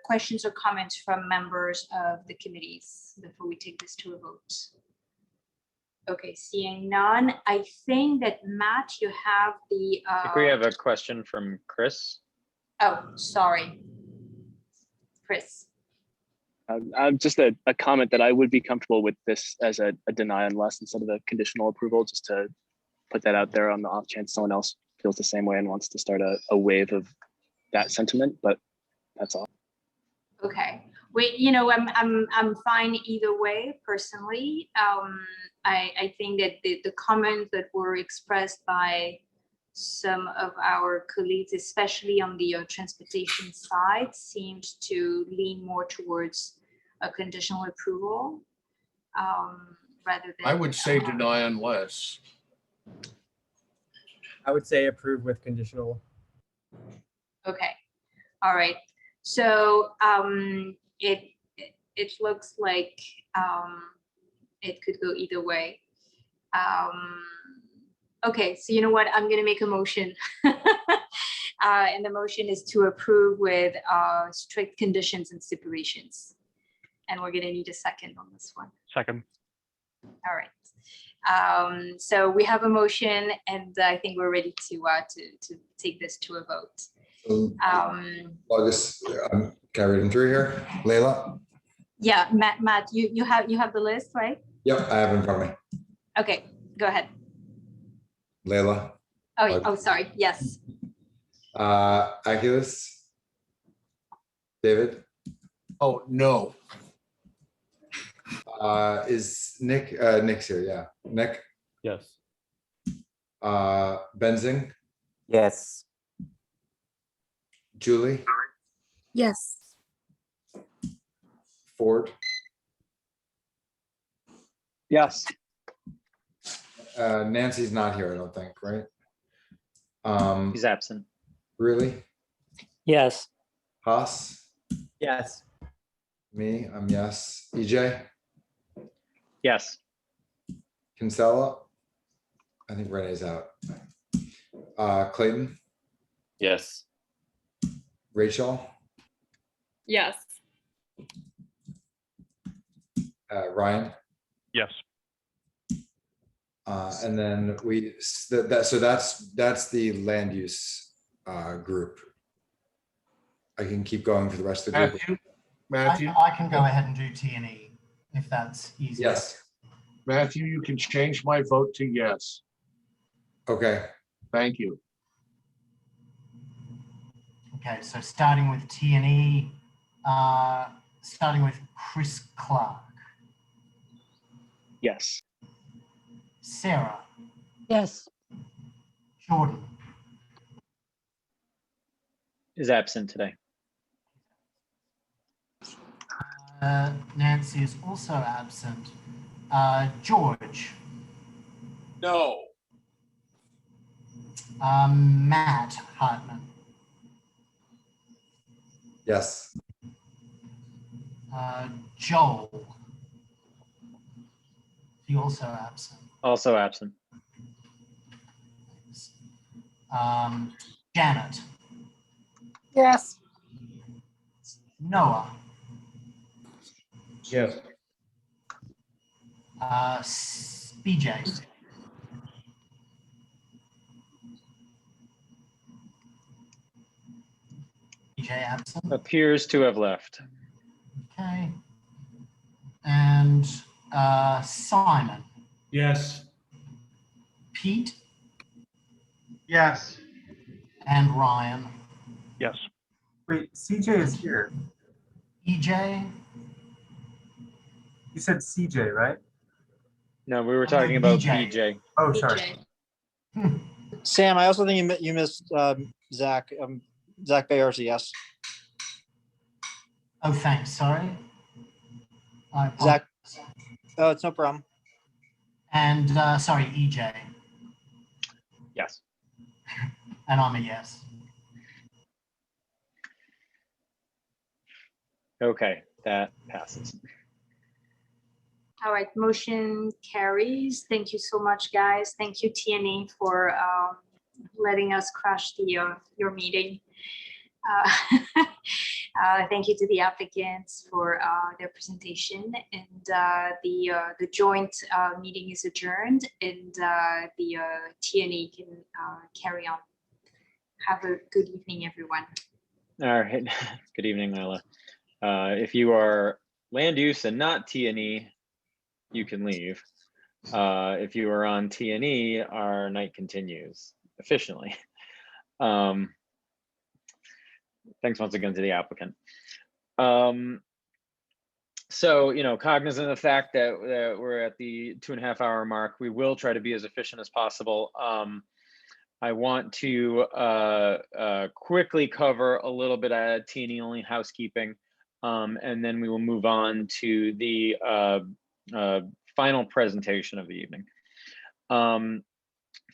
questions or comments from members of the committees before we take this to a vote? Okay, seeing none, I think that Matt, you have the. I think we have a question from Chris. Oh, sorry, Chris. Just a comment that I would be comfortable with this as a deny unless instead of a conditional approval, just to put that out there on the off chance someone else feels the same way and wants to start a wave of that sentiment, but that's all. Okay. Wait, I'm fine either way personally. I think that the comments that were expressed by some of our colleagues, especially on the transportation side, seemed to lean more towards a conditional approval rather than. I would say deny unless. I would say approve with conditional. Okay. All right. So it looks like it could go either way. Okay, so you know what? I'm going to make a motion. And the motion is to approve with strict conditions and stipulations. And we're going to need a second on this one. Second. All right. So we have a motion, and I think we're ready to take this to a vote. August, can I read them through here? Layla? Yeah, Matt, you have the list, right? Yep, I have it in front of me. Okay, go ahead. Layla? Oh, sorry. Yes. Aculus? David? Oh, no. Is Nick, Nick's here, yeah. Nick? Yes. Benzing? Yes. Julie? Yes. Ford? Yes. Nancy's not here, I don't think, right? He's absent. Really? Yes. Haas? Yes. Me, I'm yes. EJ? Yes. Kinsella? I think Renee's out. Clayton? Yes. Rachel? Yes. Ryan? Yes. And then so that's the land use group. I can keep going for the rest of the group. Matthew? I can go ahead and do T&E if that's easier. Yes. Matthew, you can change my vote to yes. Okay. Thank you. Okay, so starting with T&E, starting with Chris Clark. Yes. Sarah. Yes. Jordan. Is absent today. Nancy is also absent. George. No. Matt Hartman. Yes. Joel. He also absent. Also absent. Janet. Yes. Noah. Yes. BJ. BJ absent. Appears to have left. Okay. And Simon. Yes. Pete. Yes. And Ryan. Yes. Wait, CJ is here. EJ. You said CJ, right? No, we were talking about BJ. BJ. Oh, sorry. Sam, I also think you missed Zach. Zach Bayer's a yes. Oh, thanks. Sorry. Zach. Oh, it's no problem. And sorry, EJ. Yes. And I'm a yes. Okay, that passes. All right, motion carries. Thank you so much, guys. Thank you, T&E, for letting us crash your meeting. Thank you to the applicants for their presentation, and the joint meeting is adjourned, and the T&E can carry on. Have a good evening, everyone. All right, good evening, Lila. If you are land use and not T&E, you can leave. If you are on T&E, our night continues efficiently. Thanks once again to the applicant. So, cognizant of the fact that we're at the 2.5 hour mark, we will try to be as efficient as possible. I want to quickly cover a little bit of T&E only housekeeping, and then we will move on to the final presentation of the evening.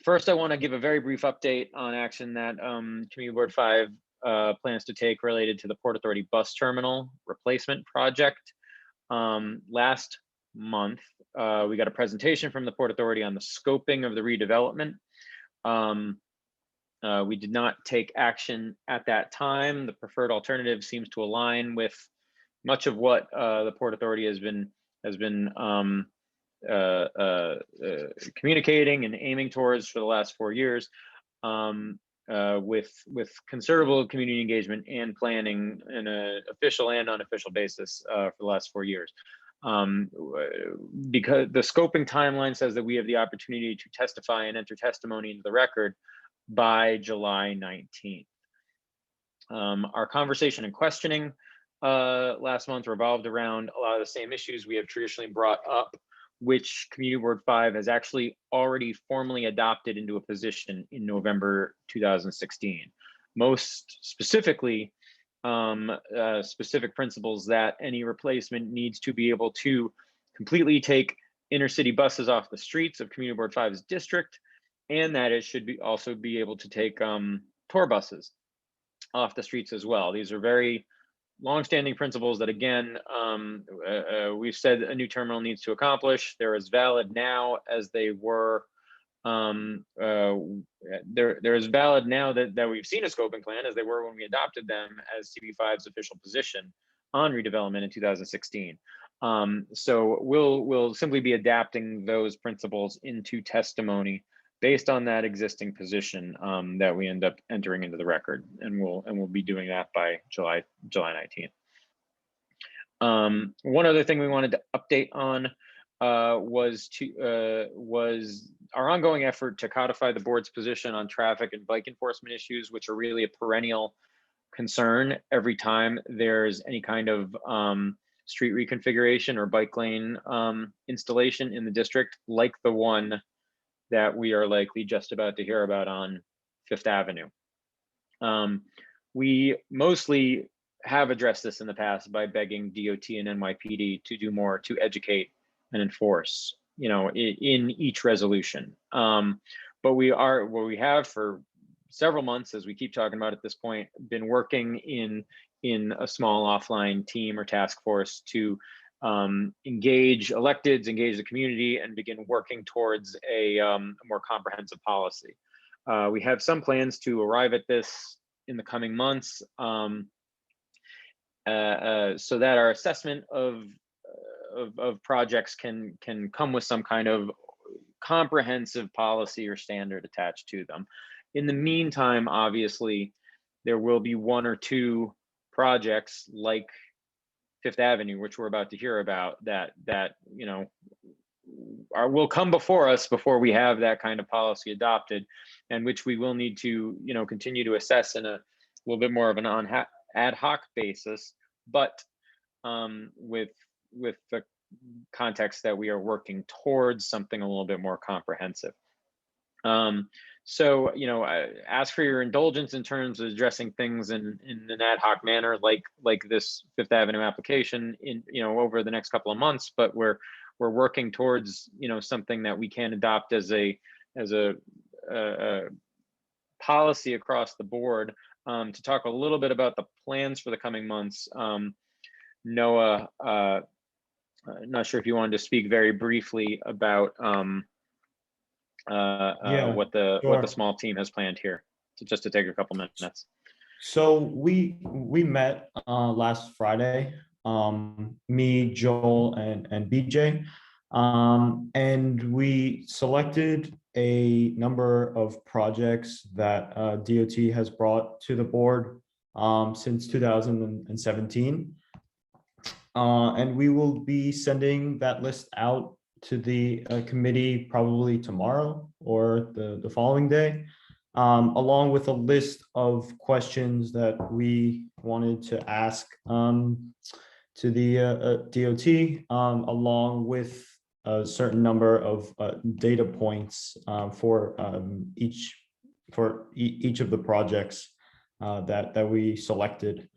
First, I want to give a very brief update on action that Community Board 5 plans to take related to the Port Authority bus terminal replacement project. Last month, we got a presentation from the Port Authority on the scoping of the redevelopment. We did not take action at that time. The preferred alternative seems to align with much of what the Port Authority has been communicating and aiming towards for the last 4 years, with considerable community engagement and planning in an official and unofficial basis for the last 4 years. Because the scoping timeline says that we have the opportunity to testify and enter testimony into the record by July 19th. Our conversation and questioning last month revolved around a lot of the same issues we have traditionally brought up, which Community Board 5 has actually already formally adopted into a position in November 2016. Most specifically, specific principles that any replacement needs to be able to completely take intercity buses off the streets of Community Board 5's district, and that it should also be able to take tour buses off the streets as well. These are very longstanding principles that, again, we've said a new terminal needs to accomplish. They're as valid now as they were. They're as valid now that we've seen a scoping plan as they were when we adopted them as CB5's official position on redevelopment in 2016. So we'll simply be adapting those principles into testimony based on that existing position that we end up entering into the record, and we'll be doing that by July 19th. One other thing we wanted to update on was our ongoing effort to codify the board's position on traffic and bike enforcement issues, which are really a perennial concern every time there's any kind of street reconfiguration or bike lane installation in the district, like the one that we are likely just about to hear about on Fifth Avenue. We mostly have addressed this in the past by begging DOT and NYPD to do more to educate and enforce, in each resolution. But we have for several months, as we keep talking about at this point, been working in a small offline team or task force to engage electeds, engage the community, and begin working towards a more comprehensive policy. We have some plans to arrive at this in the coming months, so that our assessment of projects can come with some kind of comprehensive policy or standard attached to them. In the meantime, obviously, there will be one or two projects like Fifth Avenue, which we're about to hear about, that will come before us before we have that kind of policy adopted, and which we will need to continue to assess in a little bit more of an ad hoc basis, but with the context that we are working towards something a little bit more comprehensive. So, I ask for your indulgence in terms of addressing things in an ad hoc manner, like this Fifth Avenue application over the next couple of months, but we're working towards, something that we can adopt as a policy across the board. To talk a little bit about the plans for the coming months, Noah, not sure if you wanted to speak very briefly about what the small team has planned here, just to take a couple minutes. So we met last Friday, me, Joel, and BJ, and we selected a number of projects that DOT has brought to the board since 2017. And we will be sending that list out to the committee probably tomorrow or the following day, along with a list of questions that we wanted to ask to the DOT, along with a certain number of data points for each of the projects that we selected.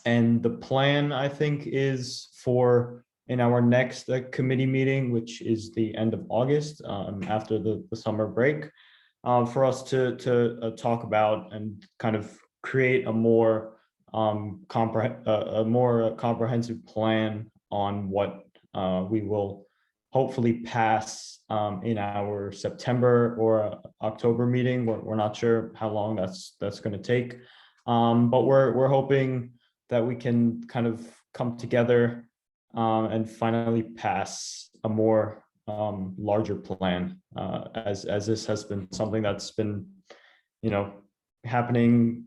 And the plan, I think, is for in our next committee meeting, which is the end of August, after the summer break, for us to talk about and kind of create a more comprehensive plan on what we will hopefully pass in our September or October meeting. We're not sure how long that's going to take, but we're hoping that we can kind of come together and finally pass a more larger plan, as this has been something that's been, happening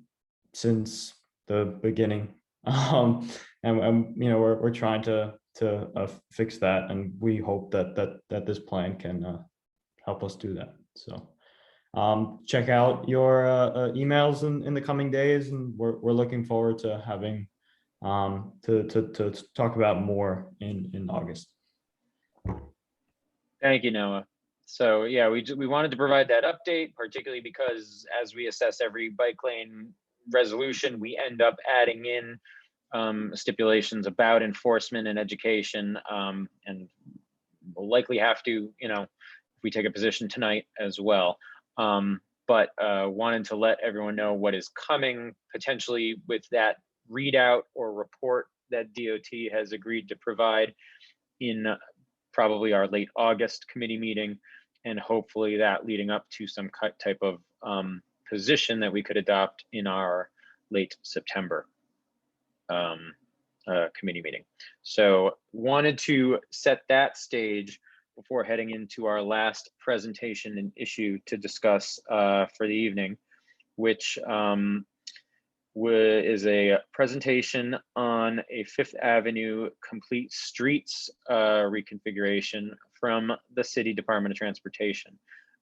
since the beginning. And we're trying to fix that, and we hope that this plan can help us do that. So check out your emails in the coming days, and we're looking forward to having to talk about more in August. Thank you, Noah. So yeah, we wanted to provide that update, particularly because as we assess every bike lane resolution, we end up adding in stipulations about enforcement and education, and we'll likely have to, if we take a position tonight as well. But wanted to let everyone know what is coming potentially with that readout or report that DOT has agreed to provide in probably our late August committee meeting, and hopefully that leading up to some type of position that we could adopt in our late September committee meeting. So wanted to set that stage before heading into our last presentation and issue to discuss for the evening, which is a presentation on a Fifth Avenue complete streets reconfiguration from the City Department of Transportation.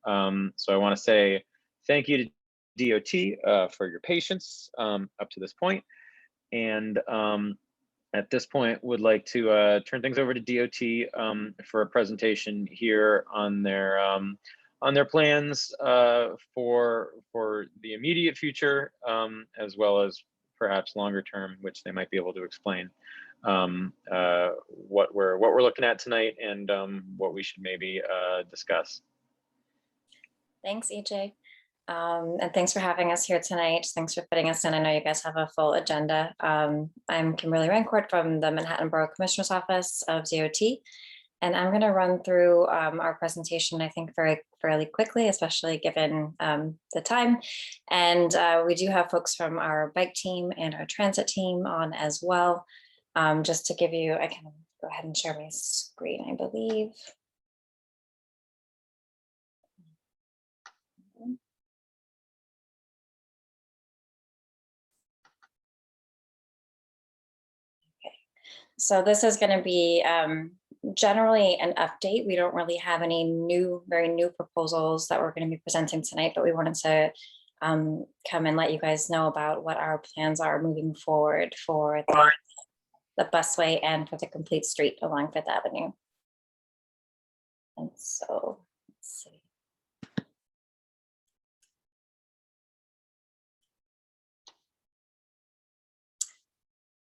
So I want to say thank you to DOT for your patience up to this point. And at this point, would like to turn things over to DOT for a presentation here on their plans for the immediate future, as well as perhaps longer term, which they might be able to explain what we're looking at tonight and what we should maybe discuss. Thanks, EJ. And thanks for having us here tonight. Thanks for fitting us in. I know you guys have a full agenda. I'm Kimberly Rancourt from the Manhattan Borough Commissioner's Office of DOT. And I'm going to run through our presentation, I think, fairly quickly, especially given the time. And we do have folks from our bike team and our transit team on as well. Just to give you, I can go ahead and share my screen, I believe. Okay. So this is going to be generally an update. We don't really have any very new proposals that we're going to be presenting tonight, but we wanted to come and let you guys know about what our plans are moving forward for the busway and for the complete street along Fifth Avenue. And so, let's see.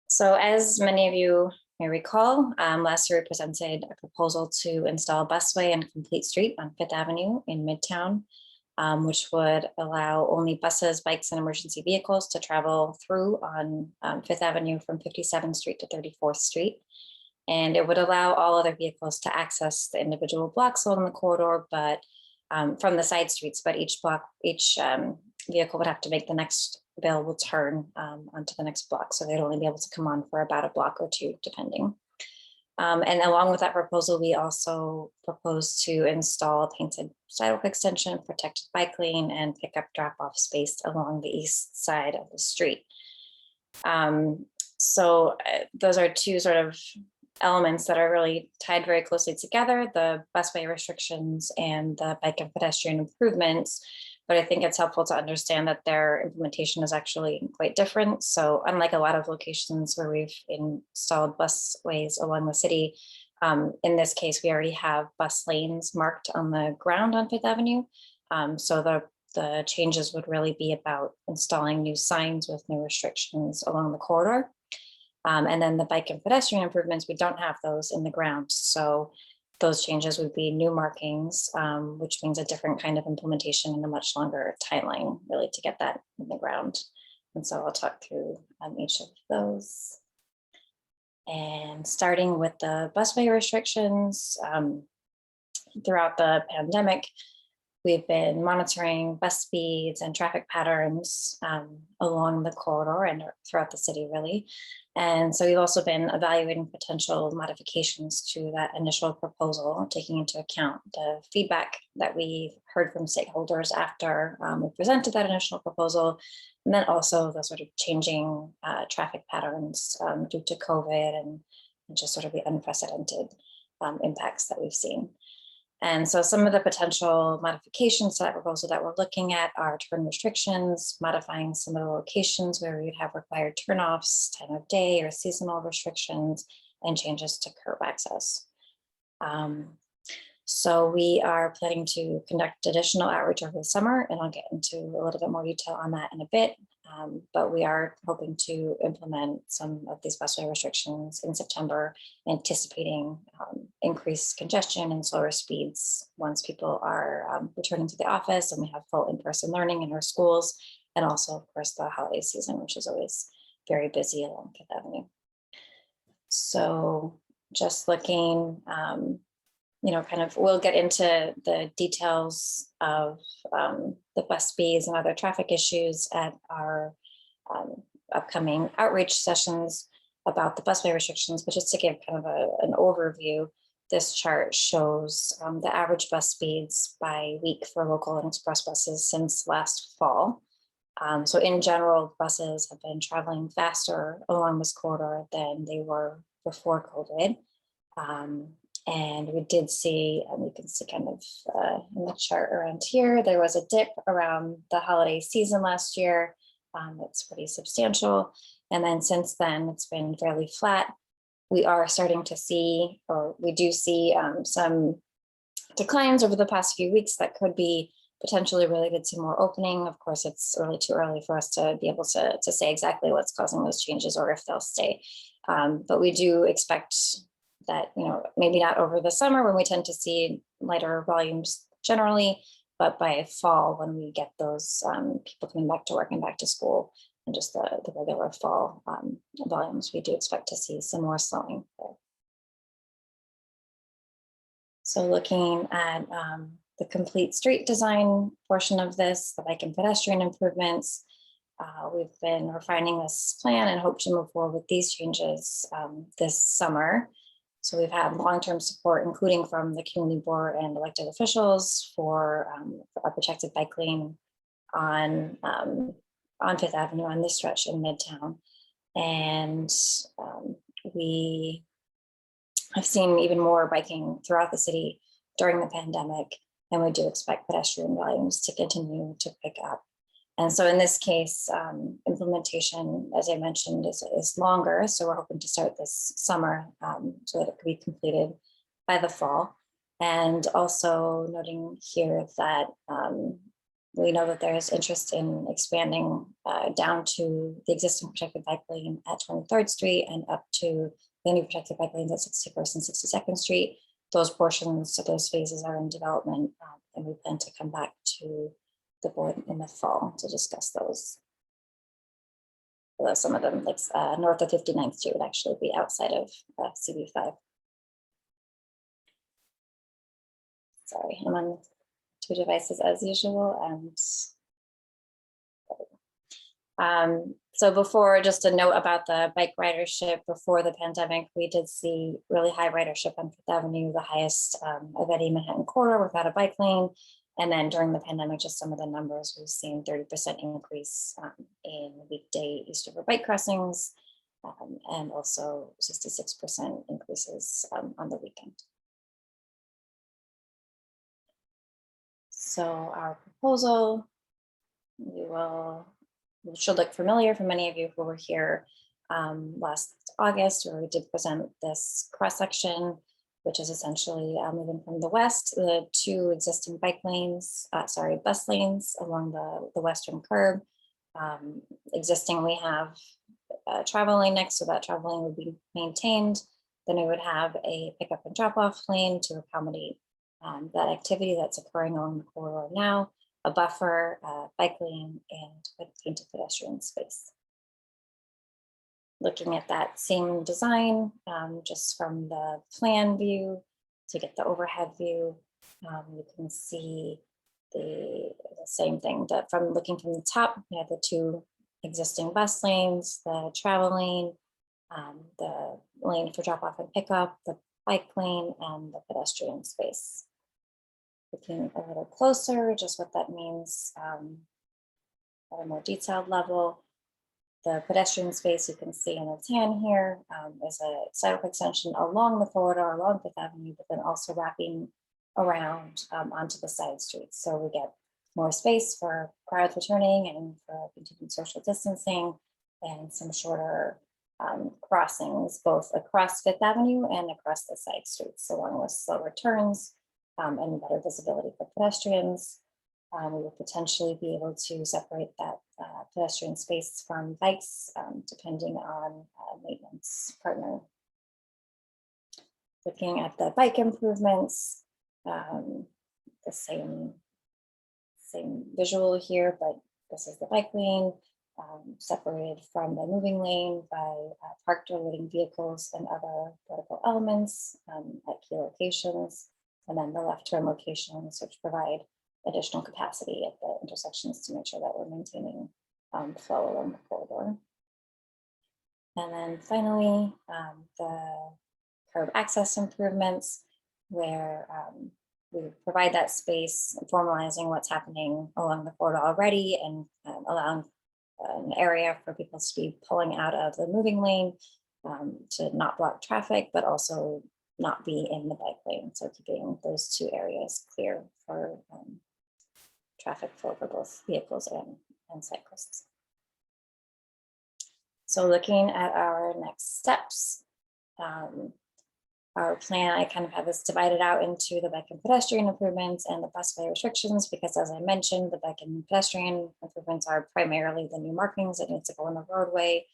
So as many of you may recall, last year we presented a proposal to install a busway and complete street on Fifth Avenue in Midtown, which would allow only buses, bikes, and emergency vehicles to travel through on Fifth Avenue from 57th Street to 34th Street. And it would allow all other vehicles to access the individual blocks along the corridor, but from the side streets, but each vehicle would have to make the next available turn onto the next block. So they'd only be able to come on for about a block or two, depending. And along with that proposal, we also proposed to install a painted sidewalk extension, protected bike lane, and pickup drop-off space along the east side of the street. So those are two sort of elements that are really tied very closely together, the busway restrictions and the bike and pedestrian improvements. But I think it's helpful to understand that their implementation is actually quite different. So unlike a lot of locations where we've installed busways along the city, in this case, we already have bus lanes marked on the ground on Fifth Avenue. So the changes would really be about installing new signs with new restrictions along the corridor. And then the bike and pedestrian improvements, we don't have those in the ground. So those changes would be new markings, which means a different kind of implementation and a much longer timeline really to get that in the ground. And so I'll talk through each of those. And starting with the busway restrictions, throughout the pandemic, we've been monitoring bus speeds and traffic patterns along the corridor and throughout the city, really. And so we've also been evaluating potential modifications to that initial proposal, taking into account the feedback that we heard from stakeholders after we presented that initial proposal, and then also the sort of changing traffic patterns due to COVID and just sort of the unprecedented impacts that we've seen. And so some of the potential modifications to that proposal that we're looking at are turn restrictions, modifying some of the locations where we'd have required turnoffs, time of day or seasonal restrictions, and changes to curb access. So we are planning to conduct additional outreach over the summer, and I'll get into a little bit more detail on that in a bit. But we are hoping to implement some of these busway restrictions in September, anticipating increased congestion and slower speeds once people are returning to the office and we have full in-person learning in our schools, and also, of course, the holiday season, which is always very busy along Fifth Avenue. So just looking, kind of, we'll get into the details of the bus speeds and other traffic issues at our upcoming outreach sessions about the busway restrictions, but just to give kind of an overview, this chart shows the average bus speeds by week for local and express buses since last fall. So in general, buses have been traveling faster along this corridor than they were before COVID. And we did see, you can see kind of in the chart around here, there was a dip around the holiday season last year. That's pretty substantial. And then since then, it's been fairly flat. We are starting to see, or we do see some declines over the past few weeks that could be potentially related to more opening. Of course, it's too early for us to be able to say exactly what's causing those changes or if they'll stay. But we do expect that, maybe not over the summer when we tend to see lighter volumes generally, but by fall when we get those people coming back to work and back to school and just the regular fall volumes, we do expect to see some more slowing there. So looking at the complete street design portion of this, the bike and pedestrian improvements, we've been refining this plan and hope to move forward with these changes this summer. So we've had long-term support, including from the community board and elected officials for a protected bike lane on Fifth Avenue on this stretch in Midtown. And we have seen even more biking throughout the city during the pandemic, and we do expect pedestrian volumes to continue to pick up. And so in this case, implementation, as I mentioned, is longer. So we're hoping to start this summer so that it could be completed by the fall. And also noting here that we know that there is interest in expanding down to the existing protected bike lane at 23rd Street and up to the new protected bike lanes at 61st and 62nd Street. Those portions, so those phases are in development, and we plan to come back to the board in the fall to discuss those. Although some of them, like north of 59th Street, would actually be outside of CB5. Sorry, I'm on 2 devices as usual, and so before, just a note about the bike ridership. Before the pandemic, we did see really high ridership on Fifth Avenue, the highest of any Manhattan corridor without a bike lane. And then during the pandemic, just some of the numbers, we've seen 30% increase in weekday East River bike crossings, and also 66% increases on the weekend. So our proposal, should look familiar for many of you who were here last August, where we did present this cross section, which is essentially moving from the west, the 2 existing bus lanes along the western curb. Existing, we have a travel lane next, so that travel lane would be maintained. Then we would have a pickup and drop off lane to accommodate that activity that's occurring along the corridor now, a buffer, bike lane, and a painted pedestrian space. Looking at that same design, just from the plan view to get the overhead view, you can see the same thing, that from looking from the top, we have the two existing bus lanes, the travel lane, the lane for drop off and pickup, the bike lane, and the pedestrian space. Looking a little closer, just what that means at a more detailed level. The pedestrian space you can see in the tan here is a sidewalk extension along the corridor, along Fifth Avenue, but then also wrapping around onto the side streets. So we get more space for crowds returning and for continued social distancing, and some shorter crossings both across Fifth Avenue and across the side streets, along with slower turns and better visibility for pedestrians. We will potentially be able to separate that pedestrian space from bikes, depending on maintenance partner. Looking at the bike improvements, the same visual here, but this is the bike lane, separated from the moving lane by parked or loading vehicles and other vertical elements at key locations, and then the left turn locations, which provide additional capacity at the intersections to make sure that we're maintaining flow along the corridor. And then finally, the curb access improvements, where we provide that space, formalizing what's happening along the corridor already, and allowing an area for people to be pulling out of the moving lane to not block traffic, but also not be in the bike lane. So keeping those two areas clear for traffic flow for both vehicles and cyclists. So looking at our next steps, our plan, I kind of have this divided out into the bike and pedestrian improvements and the busway restrictions, because as I mentioned, the bike and pedestrian improvements are primarily the new markings that need to go on the roadway.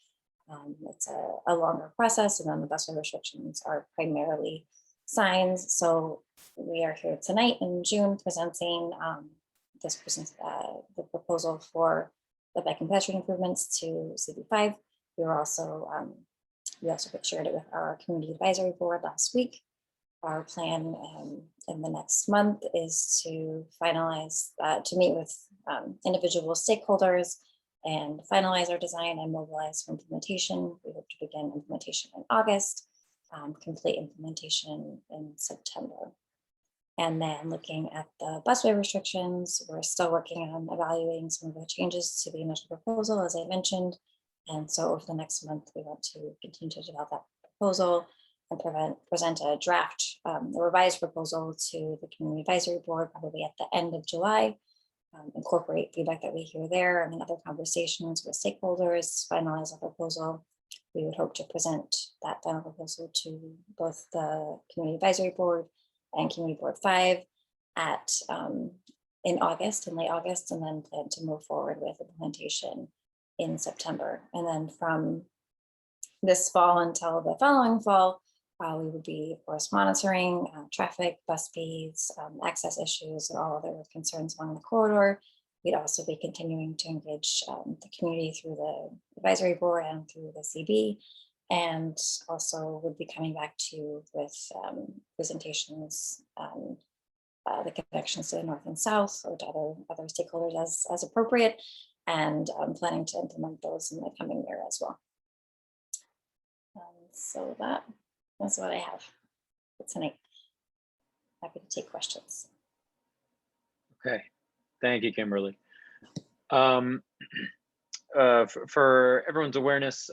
It's a longer process, and then the busway restrictions are primarily signs. So we are here tonight in June presenting the proposal for the bike and pedestrian improvements to CB5. We also shared it with our community advisory board last week. Our plan in the next month is to finalize, to meet with individual stakeholders and finalize our design and mobilize for implementation. We hope to begin implementation in August, complete implementation in September. And then looking at the busway restrictions, we're still working on evaluating some of the changes to the initial proposal, as I mentioned. And so over the next month, we want to continue to develop that proposal and present a draft, a revised proposal to the community advisory board, probably at the end of July. Incorporate feedback that we hear there, and then other conversations with stakeholders, finalize a proposal. We would hope to present that final proposal to both the community advisory board and community board 5 in August, in late August, and then plan to move forward with implementation in September. And then from this fall until the following fall, we would be, of course, monitoring traffic, bus speeds, access issues, and all other concerns along the corridor. We'd also be continuing to engage the community through the advisory board and through the CB, and also would be coming back to you with presentations on the connections to the north and south, or to other stakeholders as appropriate, and I'm planning to implement those in the coming year as well. So that's what I have for tonight. Happy to take questions. Okay, thank you, Kimberly. For everyone's awareness,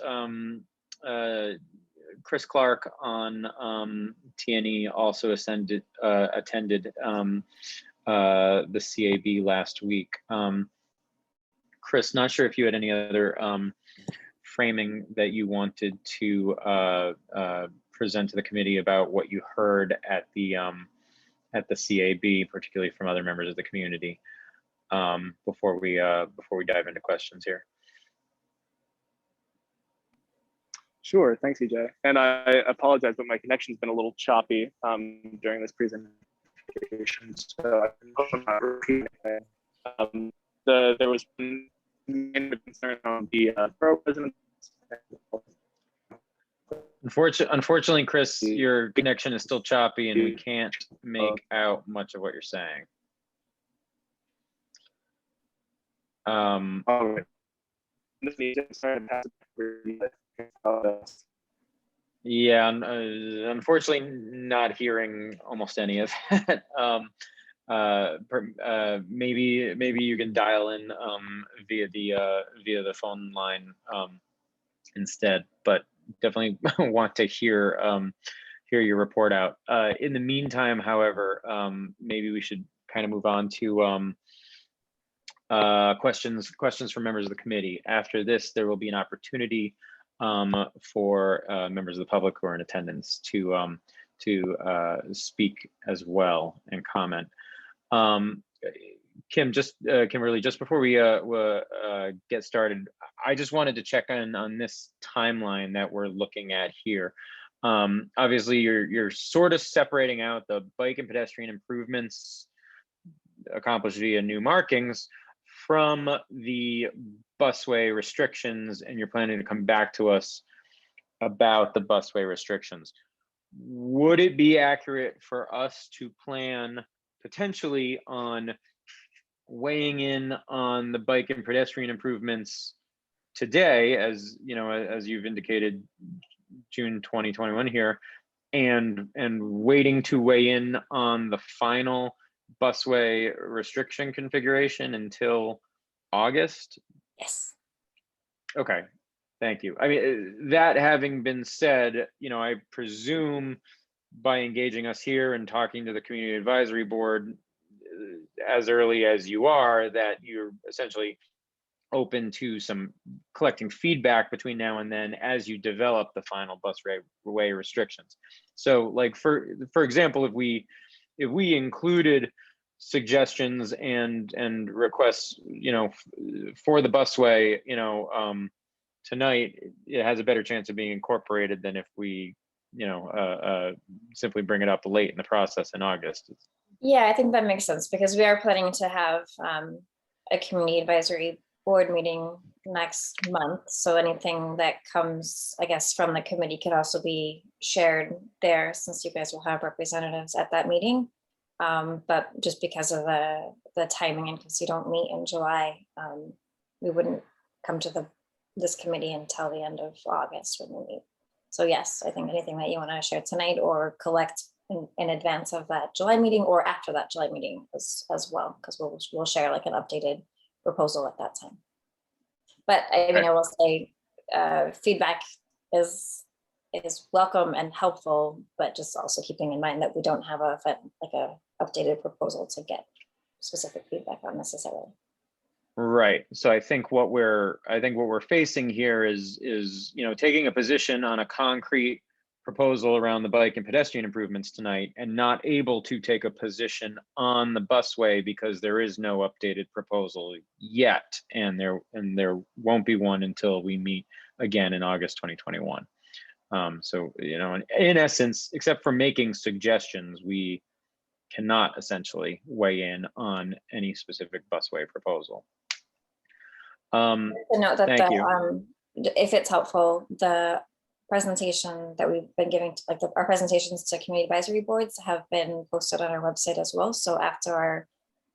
Chris Clark on TNE also attended the CAB last week. Chris, not sure if you had any other framing that you wanted to present to the committee about what you heard at the CAB, particularly from other members of the community, before we dive into questions here. Sure, thanks, EJ. And I apologize, but my connection's been a little choppy during this presentation, so I'm not repeating anything. There was concern on the borough residents. Unfortunately, Chris, your connection is still choppy and we can't make out much of what you're saying. Oh, this meeting started to pass it. Yeah, unfortunately, not hearing almost any of that. Maybe you can dial in via the phone line instead, but definitely want to hear your report out. In the meantime, however, maybe we should kind of move on to questions from members of the committee. After this, there will be an opportunity for members of the public who are in attendance to speak as well and comment. Kimberly, just before we get started, I just wanted to check in on this timeline that we're looking at here. Obviously, you're sort of separating out the bike and pedestrian improvements accomplished via new markings from the busway restrictions, and you're planning to come back to us about the busway restrictions. Would it be accurate for us to plan potentially on weighing in on the bike and pedestrian improvements today, as you know, as you've indicated, June 2021 here, and waiting to weigh in on the final busway restriction configuration until August? Yes. Okay, thank you. I mean, that having been said, you know, I presume by engaging us here and talking to the community advisory board as early as you are, that you're essentially open to some collecting feedback between now and then as you develop the final busway restrictions. So like for example, if we included suggestions and requests, you know, for the busway, you know, tonight, it has a better chance of being incorporated than if we, you know, simply bring it up late in the process in August. Yeah, I think that makes sense, because we are planning to have a community advisory board meeting next month. So anything that comes, I guess, from the committee could also be shared there, since you guys will have representatives at that meeting. But just because of the timing, and because you don't meet in July, we wouldn't come to this committee until the end of August when we meet. So yes, I think anything that you want to share tonight or collect in advance of that July meeting or after that July meeting as well, because we'll share like an updated proposal at that time. But I mean, I will say feedback is welcome and helpful, but just also keeping in mind that we don't have a updated proposal to get specific feedback on necessarily. Right. So I think what we're facing here is you know, taking a position on a concrete proposal around the bike and pedestrian improvements tonight, and not able to take a position on the busway because there is no updated proposal yet, and there won't be one until we meet again in August 2021. So, you know, in essence, except for making suggestions, we cannot essentially weigh in on any specific busway proposal. To note that thank you. If it's helpful, the presentation that we've been giving, our presentations to community advisory boards have been posted on our website as well. So after our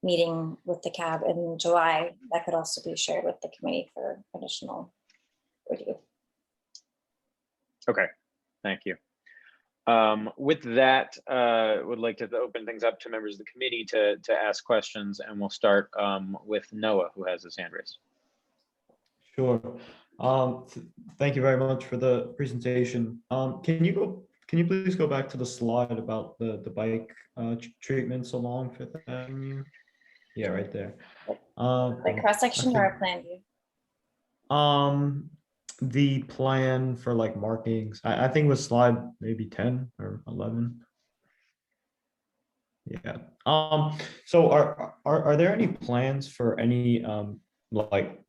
meeting with the CAB in July, that could also be shared with the committee for additional review. Okay, thank you. With that, would like to open things up to members of the committee to ask questions, and we'll start with Noah, who has his hand raised. Sure. Thank you very much for the presentation. Can you please go back to the slide about the bike treatments along Fifth Avenue? Yeah, right there. Like cross section or a plan view? The plan for like markings. I think it was slide maybe 10 or 11. Yeah. So are there any plans for any like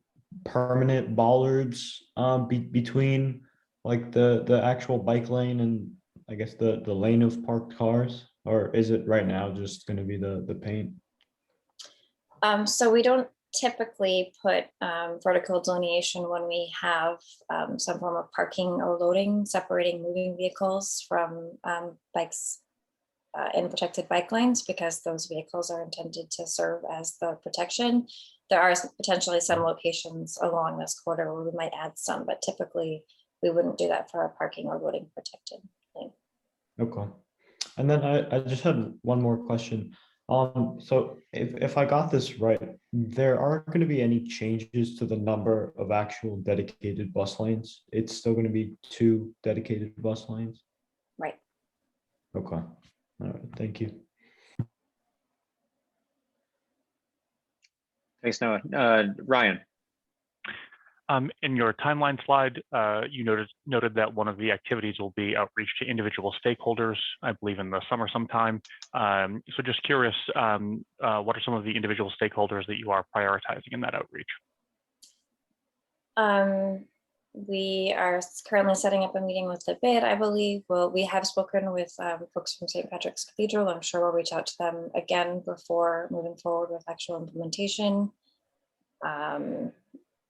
permanent bollards between like the actual bike lane and I guess the lane of parked cars, or is it right now just going to be the paint? So we don't typically put vertical delineation when we have some form of parking or loading, separating moving vehicles from bikes in protected bike lanes, because those vehicles are intended to serve as the protection. there are potentially some locations along this corridor where we might add some, but typically we wouldn't do that for a parking or loading protected lane. Okay. And then I just had one more question. So if I got this right, there aren't going to be any changes to the number of actual dedicated bus lanes. It's still going to be 2 dedicated bus lanes. Right. Okay. All right. Thank you. Thanks, Noah. Ryan. In your timeline slide, you noted that one of the activities will be outreach to individual stakeholders, I believe in the summer sometime. So just curious, what are some of the individual stakeholders that you are prioritizing in that outreach? We are currently setting up a meeting with the BID, I believe. Well, we have spoken with folks from St. Patrick's Cathedral. I'm sure we'll reach out to them again before moving forward with actual implementation.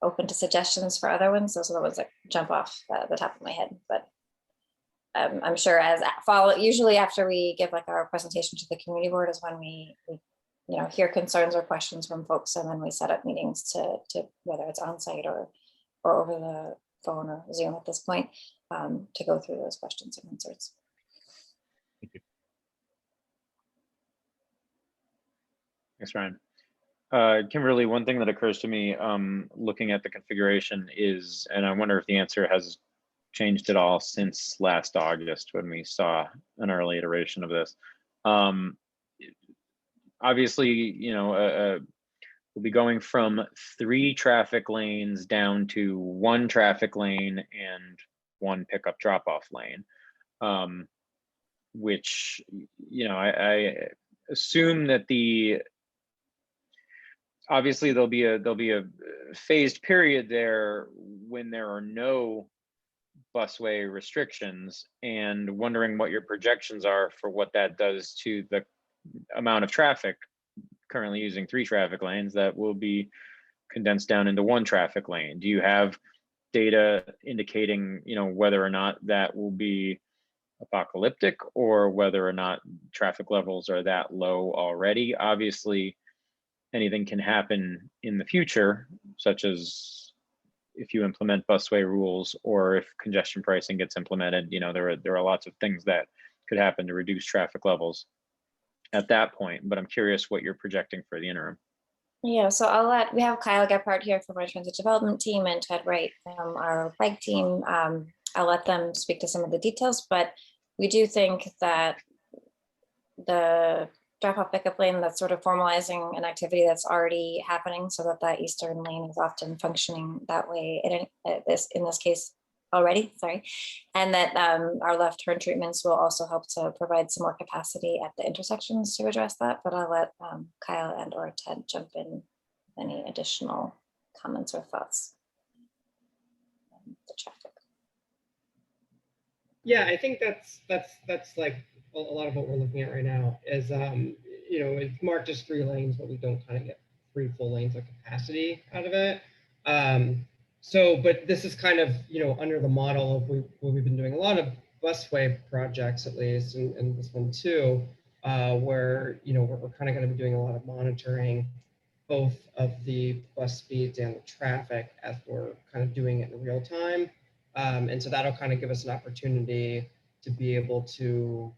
Open to suggestions for other ones. Those are the ones that jump off the top of my head, but I'm sure as usually after we give like our presentation to the community board is when we hear concerns or questions from folks, and then we set up meetings to whether it's on site or over the phone or Zoom at this point, to go through those questions and concerns. Thank you. Thanks, Ryan. Kimberly, one thing that occurs to me looking at the configuration is, and I wonder if the answer has changed at all since last August when we saw an early iteration of this. Obviously, we'll be going from 3 traffic lanes down to 1 traffic lane and 1 pickup drop-off lane, which, I assume that obviously there'll be a phased period there when there are no busway restrictions, and wondering what your projections are for what that does to the amount of traffic currently using 3 traffic lanes that will be condensed down into 1 traffic lane. Do you have data indicating, whether or not that will be apocalyptic or whether or not traffic levels are that low already? Obviously, anything can happen in the future, such as if you implement busway rules or if congestion pricing gets implemented. There are lots of things that could happen to reduce traffic levels at that point, but I'm curious what you're projecting for the interim. Yeah, so we have Kyle Gephardt here from our transit development team and Ted Wright from our bike team. I'll let them speak to some of the details, but we do think that the drop-off pickup lane, that's sort of formalizing an activity that's already happening, so that eastern lane is often functioning that way in this case already, sorry. And that our left turn treatments will also help to provide some more capacity at the intersections to address that, but I'll let Kyle and or Ted jump in with any additional comments or thoughts on the traffic. Yeah, I think that's like a lot of what we're looking at right now is, it's marked as 3 lanes, but we don't kind of get 3 full lanes of capacity out of it. But this is kind of, under the model of what we've been doing a lot of busway projects, at least, and this one too, where, we're kind of going to be doing a lot of monitoring, both of the bus speeds and the traffic as we're kind of doing it in real time. And so that'll kind of give us an opportunity to be able to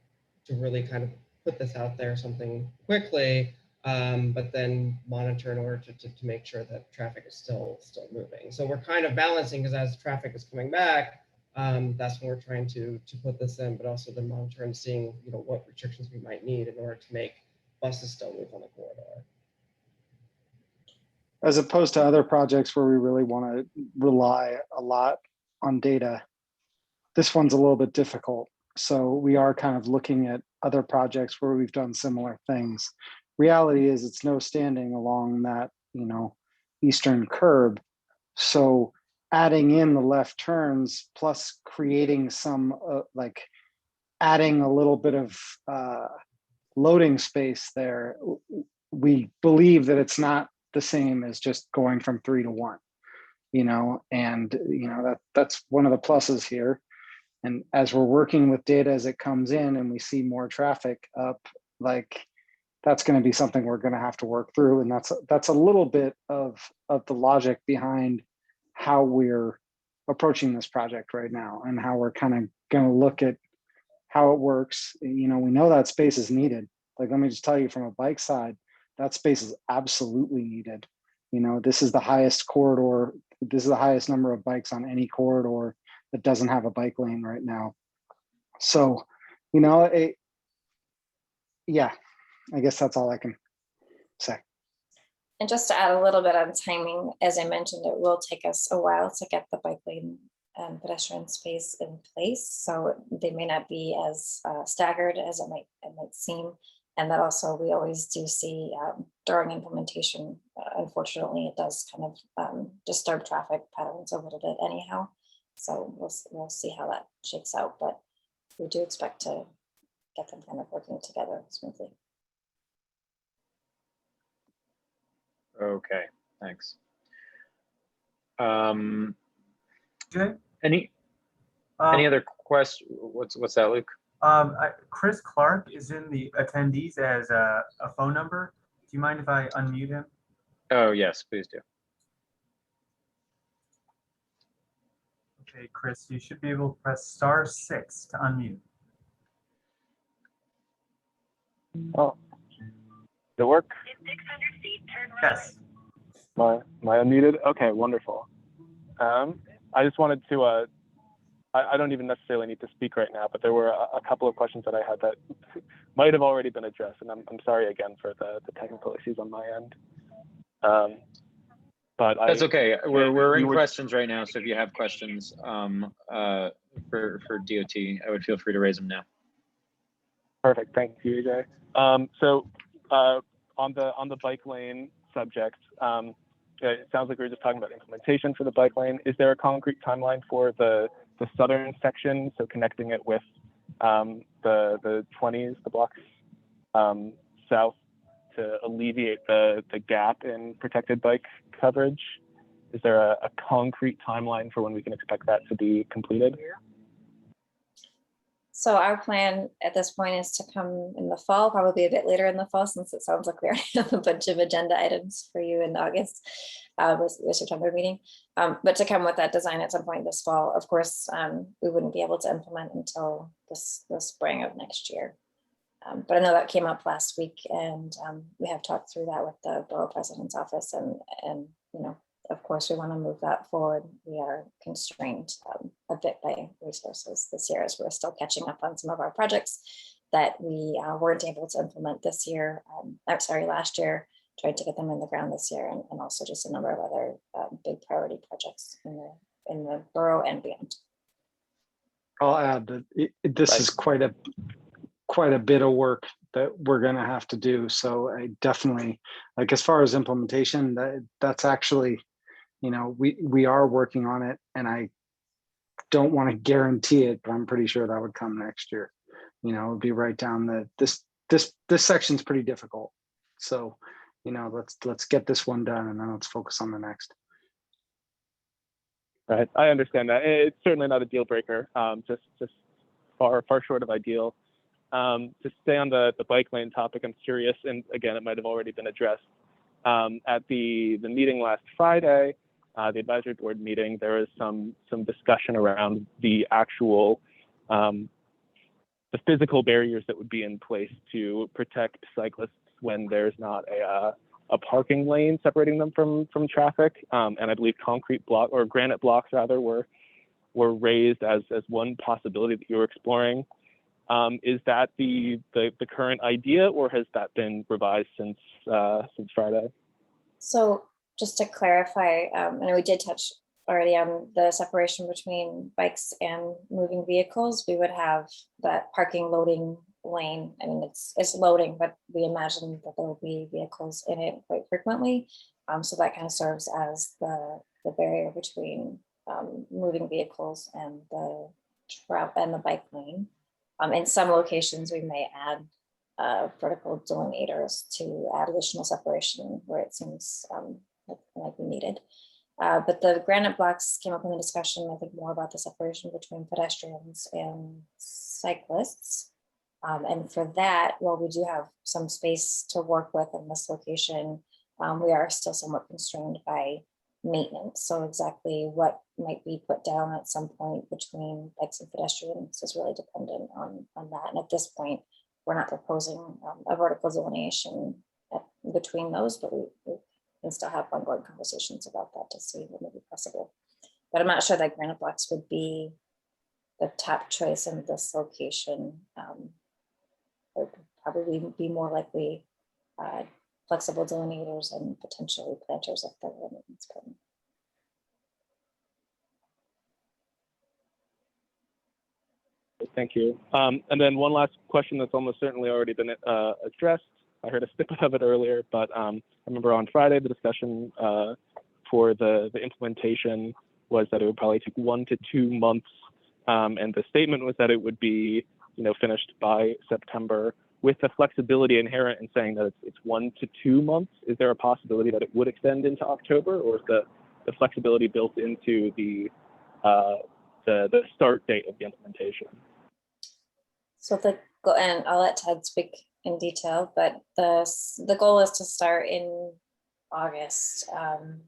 really kind of put this out there something quickly, but then monitor in order to make sure that traffic is still moving. So we're kind of balancing, because as traffic is coming back, that's when we're trying to put this in, but also then monitor and seeing what restrictions we might need in order to make buses still move on the corridor. As opposed to other projects where we really want to rely a lot on data, this one's a little bit difficult. So we are kind of looking at other projects where we've done similar things. Reality is it's no standing along that, eastern curb. So adding in the left turns plus creating some, adding a little bit of loading space there, we believe that it's not the same as just going from 3 to 1, that's one of the pluses here. And as we're working with data as it comes in and we see more traffic up, that's going to be something we're going to have to work through. And that's a little bit of the logic behind how we're approaching this project right now and how we're kind of going to look at how it works. We know that space is needed. Like, let me just tell you from a bike side, that space is absolutely needed. This is the highest corridor. This is the highest number of bikes on any corridor that doesn't have a bike lane right now. So, yeah, I guess that's all I can say. And just to add a little bit on timing, as I mentioned, it will take us a while to get the bike lane and pedestrian space in place. So they may not be as staggered as it might seem. And that also, we always do see during implementation, unfortunately, it does kind of disturb traffic patterns a little bit anyhow. So we'll see how that shakes out, but we do expect to get them kind of working together smoothly. Okay, thanks. Okay. Any other questions? What's that, Luke? Chris Clark is in the attendees as a phone number. Do you mind if I unmute him? Oh, yes, please do. Okay, Chris, you should be able to press *6 to unmute. Oh, did it work? Yes. Am I unmuted? Okay, wonderful. I just wanted to, I don't even necessarily need to speak right now, but there were a couple of questions that I had that might have already been addressed, and I'm sorry again for the technical issues on my end. But that's okay. We're in questions right now, so if you have questions for DOT, I would feel free to raise them now. Perfect, thank you, AJ. So on the bike lane subject, it sounds like we were just talking about implementation for the bike lane. Is there a concrete timeline for the southern section, so connecting it with the 20s, the blocks south, to alleviate the gap in protected bike coverage? Is there a concrete timeline for when we can expect that to be completed? So our plan at this point is to come in the fall, probably a bit later in the fall, since it sounds like we already have a bunch of agenda items for you in August, the September meeting. But to come with that design at some point this fall. Of course, we wouldn't be able to implement until the spring of next year. But I know that came up last week, and we have talked through that with the borough president's office, and of course, we want to move that forward. We are constrained a bit by resources this year, as we're still catching up on some of our projects that we weren't able to implement this year. Last year, tried to get them in the ground this year, and also just a number of other big priority projects in the borough and beyond. I'll add that this is quite a bit of work that we're going to have to do. So I definitely, like, as far as implementation, that's actually, we are working on it, and I don't want to guarantee it, but I'm pretty sure that would come next year. It would be right down this section's pretty difficult. So, let's get this one done, and then let's focus on the next. Right, I understand that. It's certainly not a deal breaker. Just far short of ideal. To stay on the bike lane topic, I'm curious, and again, it might have already been addressed at the meeting last Friday, the advisory board meeting. There was some discussion around the actual the physical barriers that would be in place to protect cyclists when there's not a parking lane separating them from traffic. And I believe concrete block, or granite blocks rather, were raised as one possibility that you were exploring. Is that the current idea, or has that been revised since Friday? So just to clarify, and we did touch already on the separation between bikes and moving vehicles. We would have that parking loading lane. I mean, it's loading, but we imagine that there will be vehicles in it quite frequently. So that kind of serves as the barrier between moving vehicles and the bike lane. In some locations, we may add vertical delineators to add additional separation where it seems like we needed. But the granite blocks came up in the discussion, I think, more about the separation between pedestrians and cyclists. And for that, while we do have some space to work with in this location, we are still somewhat constrained by maintenance. So exactly what might be put down at some point between bikes and pedestrians is really dependent on that. And at this point, we're not proposing a vertical delineation between those, but we can still have ongoing conversations about that to see what may be possible. But I'm not sure that granite blocks would be the top choice in this location. It would probably be more likely flexible delineators and potentially planters if they're in maintenance permit. Thank you. And then one last question that's almost certainly already been addressed. I heard a snippet of it earlier, but I remember on Friday the discussion for the implementation was that it would probably take 1 to 2 months, and the statement was that it would be finished by September. With the flexibility inherent in saying that it's 1 to 2 months, is there a possibility that it would extend into October, or is the flexibility built into the start date of the implementation? So and I'll let Ted speak in detail, but the goal is to start in August, and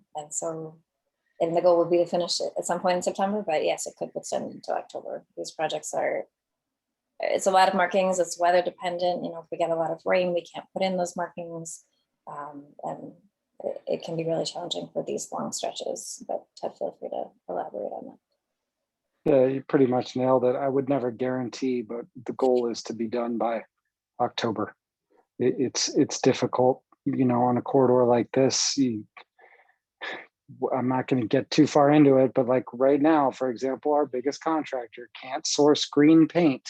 the goal would be to finish it at some point in September. But yes, it could extend into October. These projects it's a lot of markings. It's weather dependent. If we get a lot of rain, we can't put in those markings, and it can be really challenging for these long stretches. But Ted, feel free to elaborate on that. Yeah, you pretty much nailed it. I would never guarantee, but the goal is to be done by October. It's difficult, on a corridor like this. I'm not going to get too far into it, but like right now, for example, our biggest contractor can't source green paint.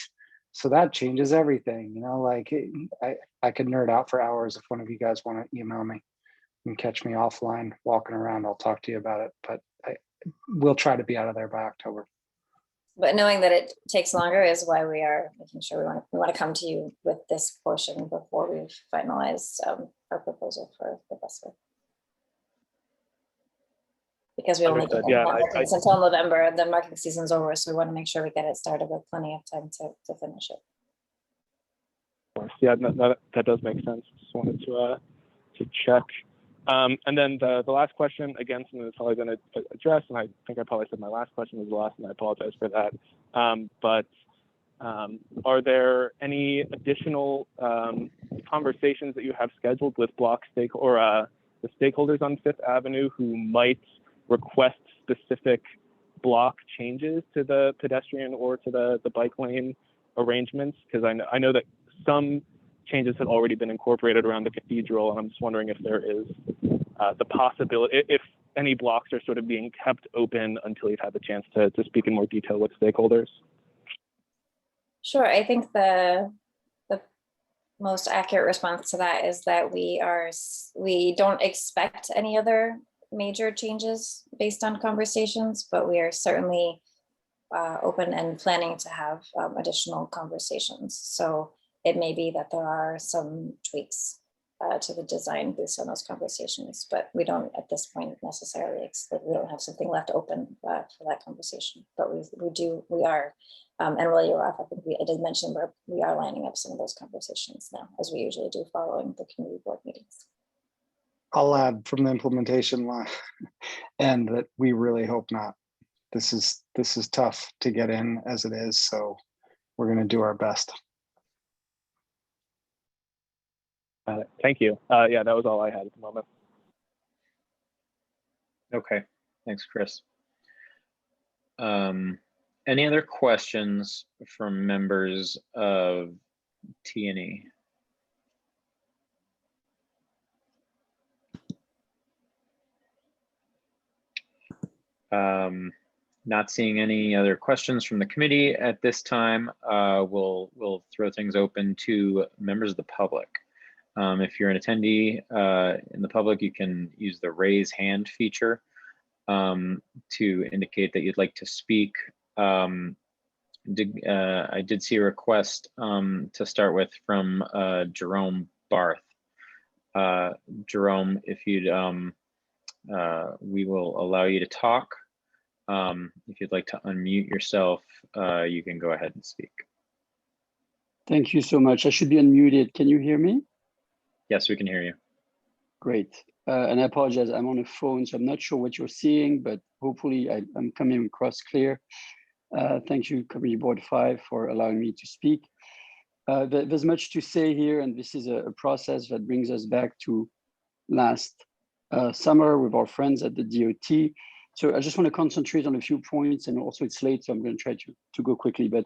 So that changes everything, like I could nerd out for hours. If one of you guys want to email me and catch me offline walking around, I'll talk to you about it, but we'll try to be out of there by October. But knowing that it takes longer is why we are making sure we want to come to you with this portion before we've finalized our proposal for the busway. Because we only get markings until November, the marking season's over, so we want to make sure we get it started with plenty of time to finish it. Of course, yeah, that does make sense. Just wanted to check. And then the last question, again, something that's probably going to address, and I think I probably said my last question was the last, and I apologize for that. But are there any additional conversations that you have scheduled with the stakeholders on Fifth Avenue who might request specific block changes to the pedestrian or to the bike lane arrangements? Because I know that some changes have already been incorporated around the cathedral, and I'm just wondering if there is the possibility, if any blocks are sort of being kept open until you've had the chance to speak in more detail with stakeholders. Sure, I think the most accurate response to that is that we don't expect any other major changes based on conversations, but we are certainly open and planning to have additional conversations. So it may be that there are some tweaks to the design based on those conversations, but we don't at this point necessarily exclude, we don't have something left open for that conversation, but we are, and while you're off, I think I did mention we are lining up some of those conversations now, as we usually do following the community board meetings. I'll add from the implementation line and that we really hope not. This is tough to get in as it is, so we're going to do our best. Thank you. Yeah, that was all I had at the moment. Okay, thanks, Chris. Any other questions from members of T&E? Not seeing any other questions from the committee at this time. We'll throw things open to members of the public. If you're an attendee in the public, you can use the raise hand feature to indicate that you'd like to speak. I did see a request to start with from Jerome Barth. Jerome, if you'd, we will allow you to talk. If you'd like to unmute yourself, you can go ahead and speak. Thank you so much. I should be unmuted. Can you hear me? Yes, we can hear you. Great. And I apologize, I'm on a phone, so I'm not sure what you're seeing, but hopefully I'm coming across clear. Thank you, Community Board 5, for allowing me to speak. There's much to say here, and this is a process that brings us back to last summer with our friends at the DOT. So I just want to concentrate on a few points, and also it's late, so I'm going to try to go quickly. But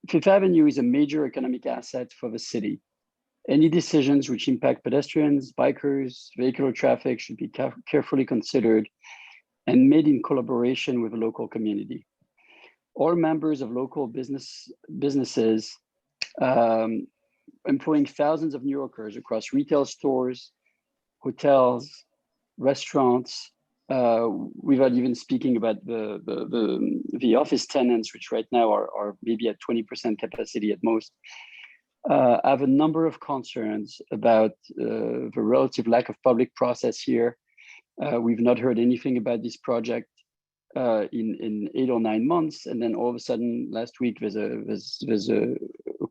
Fifth Avenue is a major economic asset for the city. Any decisions which impact pedestrians, bikers, vehicular traffic should be carefully considered and made in collaboration with the local community. All members of local businesses employing thousands of New Yorkers across retail stores, hotels, restaurants, without even speaking about the office tenants, which right now are maybe at 20% capacity at most, have a number of concerns about the relative lack of public process here. We've not heard anything about this project in 8 or 9 months, and then all of a sudden last week there's a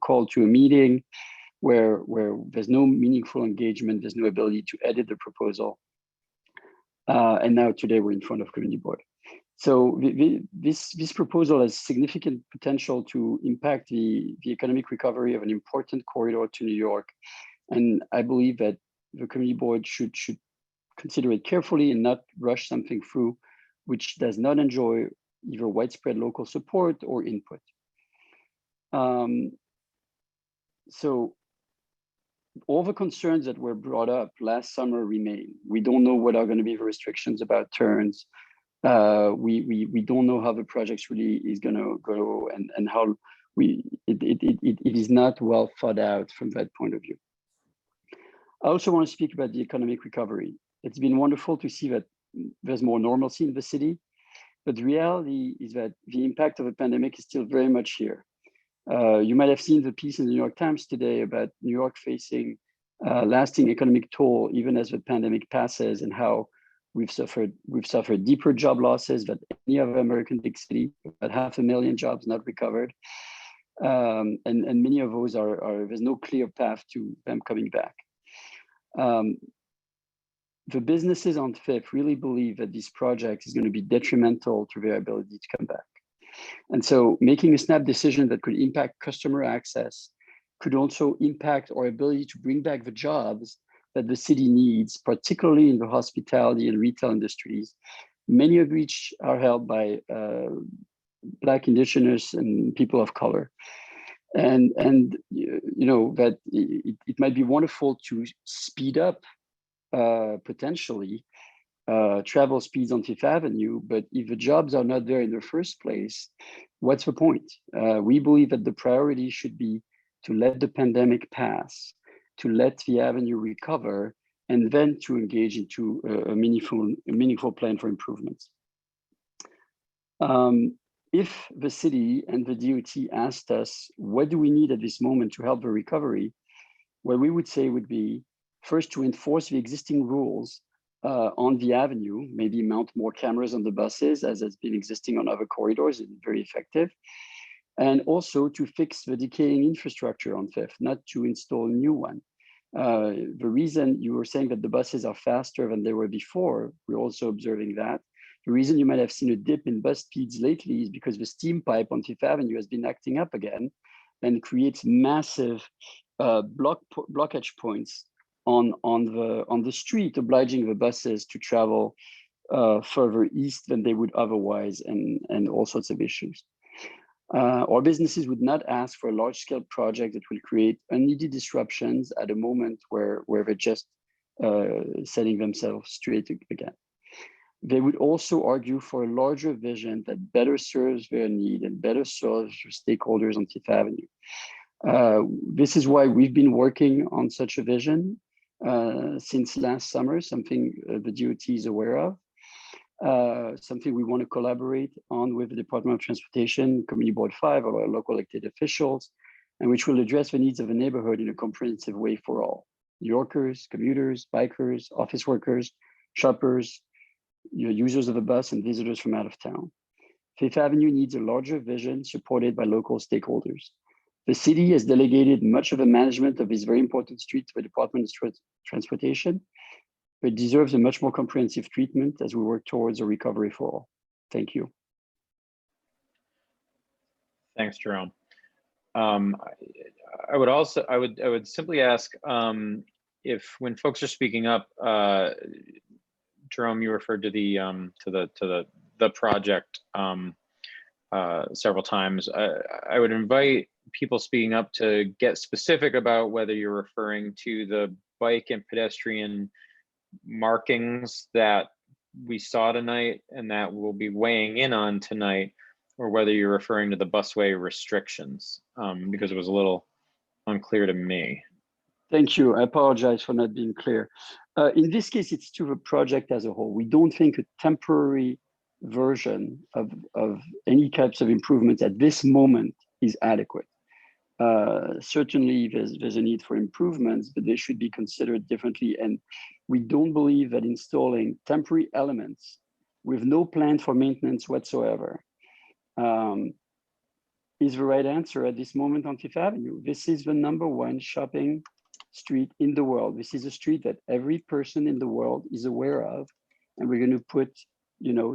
call to a meeting where there's no meaningful engagement, there's no ability to edit the proposal, and now today we're in front of Community Board. So this proposal has significant potential to impact the economic recovery of an important corridor to New York, and I believe that the Community Board should consider it carefully and not rush something through which does not enjoy either widespread local support or input. So all the concerns that were brought up last summer remain. We don't know what are going to be the restrictions about turns. We don't know how the project really is going to go, and how it is not well thought out from that point of view. I also want to speak about the economic recovery. It's been wonderful to see that there's more normalcy in the city, but the reality is that the impact of the pandemic is still very much here. You might have seen the piece in the New York Times today about New York facing lasting economic toll even as the pandemic passes, and how we've suffered deeper job losses than any other American big city, about 500,000 jobs not recovered, and many of those are there's no clear path to them coming back. The businesses on Fifth really believe that this project is going to be detrimental to their ability to come back. And so making a snap decision that could impact customer access could also impact our ability to bring back the jobs that the city needs, particularly in the hospitality and retail industries, many of which are held by Black, Indigenous, and people of color. And you know that it might be wonderful to speed up potentially travel speeds on Fifth Avenue, but if the jobs are not there in the first place, what's the point? We believe that the priority should be to let the pandemic pass, to let the avenue recover, and then to engage into a meaningful plan for improvements. If the city and the DOT asked us, what do we need at this moment to help the recovery? What we would say would be, first, to enforce the existing rules on the avenue, maybe mount more cameras on the buses as has been existing on other corridors and very effective. And also to fix the decaying infrastructure on Fifth, not to install a new one. The reason you were saying that the buses are faster than they were before, we're also observing that. The reason you might have seen a dip in bus speeds lately is because the steam pipe on Fifth Avenue has been acting up again and creates massive blockage points on the street, obliging the buses to travel further east than they would otherwise, and all sorts of issues. Our businesses would not ask for a large-scale project that will create unneeded disruptions at a moment where they're just setting themselves straight again. They would also argue for a larger vision that better serves their need and better serves stakeholders on Fifth Avenue. This is why we've been working on such a vision since last summer, something the DOT is aware of, something we want to collaborate on with the Department of Transportation, Community Board 5, our local elected officials, and which will address the needs of the neighborhood in a comprehensive way for all: New Yorkers, commuters, bikers, office workers, shoppers, users of the bus, and visitors from out of town. Fifth Avenue needs a larger vision supported by local stakeholders. The city has delegated much of the management of this very important street to the Department of Transportation, but it deserves a much more comprehensive treatment as we work towards a recovery for all. Thank you. Thanks, Jerome. I would simply ask if when folks are speaking up, Jerome, you referred to the project several times. I would invite people speaking up to get specific about whether you're referring to the bike and pedestrian markings that we saw tonight and that we'll be weighing in on tonight, or whether you're referring to the busway restrictions, because it was a little unclear to me. Thank you. I apologize for not being clear. In this case, it's to the project as a whole. We don't think a temporary version of any types of improvements at this moment is adequate. Certainly, there's a need for improvements, but they should be considered differently. And we don't believe that installing temporary elements with no plan for maintenance whatsoever is the right answer at this moment on Fifth Avenue. This is the #1 shopping street in the world. This is a street that every person in the world is aware of. And we're going to put,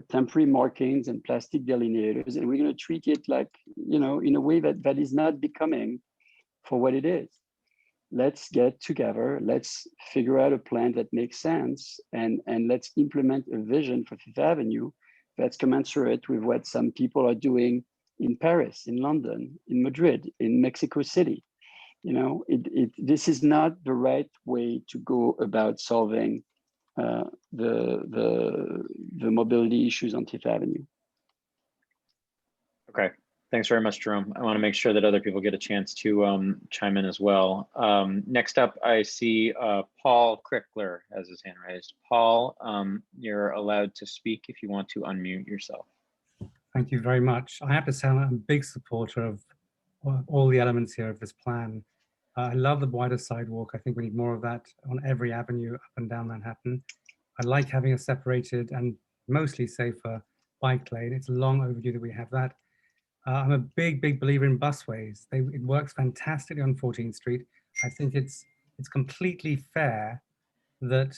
temporary markings and plastic delineators, and we're going to treat it like, in a way that is not becoming for what it is. Let's get together, let's figure out a plan that makes sense, and let's implement a vision for Fifth Avenue that's commensurate with what some people are doing in Paris, in London, in Madrid, in Mexico City. This is not the right way to go about solving the mobility issues on Fifth Avenue. Okay, thanks very much, Jerome. I want to make sure that other people get a chance to chime in as well. Next up, I see Paul Crickler has his hand raised. Paul, you're allowed to speak if you want to unmute yourself. Thank you very much. I have to say I'm a big supporter of all the elements here of this plan. I love the wider sidewalk. I think we need more of that on every avenue up and down Manhattan. I like having a separated and mostly safer bike lane. It's long overdue that we have that. I'm a big believer in busways. It works fantastically on 14th Street. I think it's completely fair that